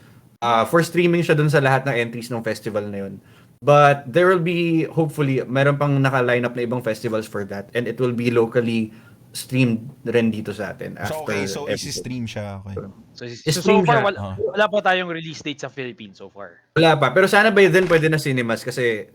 for streaming siya dun sa lahat ng entries ng festival na yun. But there will be, hopefully, meron pang naka-line up na ibang festivals for that, and it will be locally streamed rin dito sa atin So after okay, so episode. isi-stream siya. Okay. So Stream far, siya. wala pa tayong release date sa Philippines so far. Wala pa, pero sana by then pwede na cinemas kasi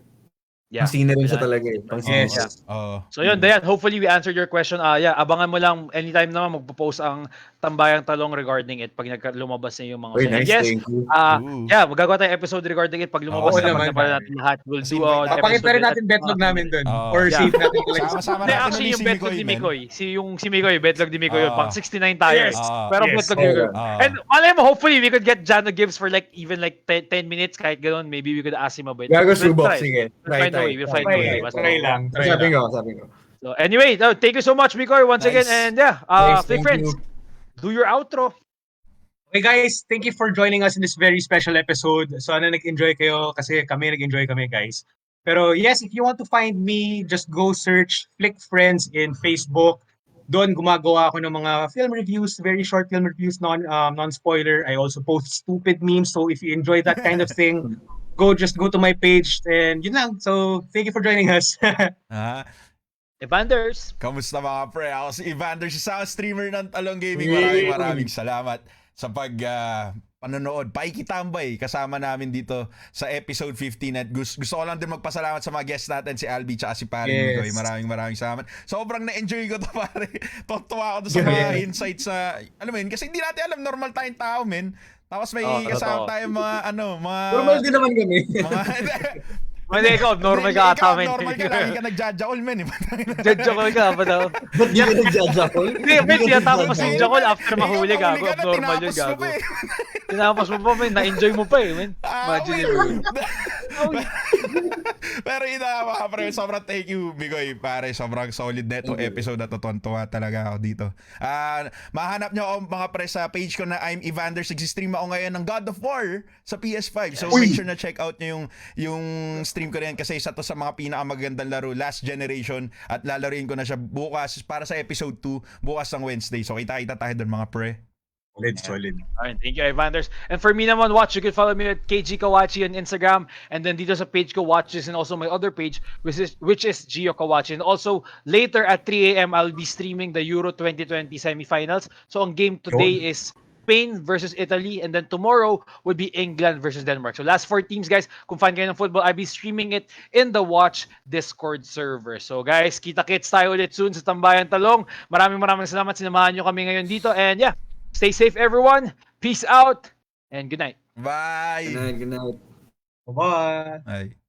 Yeah. Pang scenery siya Yeah. talaga eh. Pang Yes. scenery. Oo. So yun, Dayan, hopefully we answered your question. Yeah, abangan mo lang anytime naman magpo-post ang Tambayang Talong regarding it pag lumabas na yung mga Uy, And nice, yes, thank you. Ooh. yeah, magagawa tayong episode regarding it pag lumabas Oo na naman, pag pare. natin lahat. We'll Kasi do invite- the Papakita episode rin with natin betlog namin dun. Oo. Or Yeah. save natin talaga. Sama-sama Hindi, natin actually ulit yung si betlog ni Mikoy, man. Mikoy. Si Mikoy, betlog ni Mikoy yun. Ah. Pang 69 tayo. Yes. Pero Yes. betlog ni Mikoy. Ah. And malay mo, hopefully we could get Jano Gibbs for like even like 10 minutes kahit gano'n. Maybe we could ask him a bit. Gago We'll subok, try. sige. We'll find a way. We'll find a way. Try, Basta- try lang. Try Sabi lang. ko. So anyway, thank you so much, Mikoy, once Nice. again. And yeah, Thanks, Flick thank Friends, you. do your outro. Okay guys, thank you for joining us in this very special episode. Sana nag-enjoy kayo kasi nag-enjoy kami guys. Pero yes, if you want to find me, just go search Flick Friends in Facebook. Doon gumagawa ako ng mga film reviews, very short film reviews, non-spoiler. I also post stupid memes. So if you enjoy that kind of thing, just go to my page and yun lang. So thank you for joining us. Ah, Evanders. kamusta mga pre? Ako si Evander, si sound streamer ng Talong Gaming. Yay! Maraming salamat sa panonood. Paikitambay kasama namin dito sa episode 15 at gusto ko lang din magpasalamat sa mga guests natin, si Albie tsaka si Pare Yes. Mikoy. Maraming salamat. Sobrang na-enjoy ko to, pare. Tuwa ako doon sa mga Yeah. insights sa, alam mo yun, kasi hindi natin alam, normal tayong tao, men. Tapos may Oo, kasama totoo. tayong mga Normal din naman kami. mga Hindi, ikaw, normal Hindi, ka ikaw, ata, men. normal ka, lagi ka nagjajakol, men. Judge ka ba daw? Ba't di ka nagjajakol? Hindi, men, tinatapos Hindi, yung Jackal men. after mahuli, Ikaw, gago. nahuli ka na, Abnormal yun, tinapos mo gago. pa eh. Tinapos mo pa, men. Na-enjoy mo pa eh, men. Imagine wait. it, bro. Pero yun na mga pre, sobrang thank you, Mikoy, pare. Sobrang solid na itong episode na to. Tuwa talaga ako dito. Mahanap nyo ako mga pre sa page ko na I'm Evander. Nag-stream ako ngayon ng God of War sa PS5. So make sure na check out nyo yung stream ko rin kasi isa to sa mga pinakamagandang laro, Last Generation, at lalaruin ko na siya bukas para sa episode 2, bukas ng Wednesday. So kita-kita tayo doon mga pre. Solid. Alright, thank you, Evanders. And for me naman, watch, you can follow me at KG Kawachi on Instagram. And then dito sa page ko, watch this, and also my other page, which is Gio Kawachi. And also, later at 3 a.m., I'll be streaming the Euro 2020 semifinals. So ang game today is Spain versus Italy, and then tomorrow would be England versus Denmark. So last 4 teams, guys. Kung fan kayo ng football, I'll be streaming it in the Watch Discord server. So guys, kita-kits tayo ulit soon sa Tambayang Talong. Maraming salamat. Sinamahan nyo kami ngayon dito. And yeah, stay safe, everyone. Peace out, and good night. Bye! Good night. Bye-bye. Bye.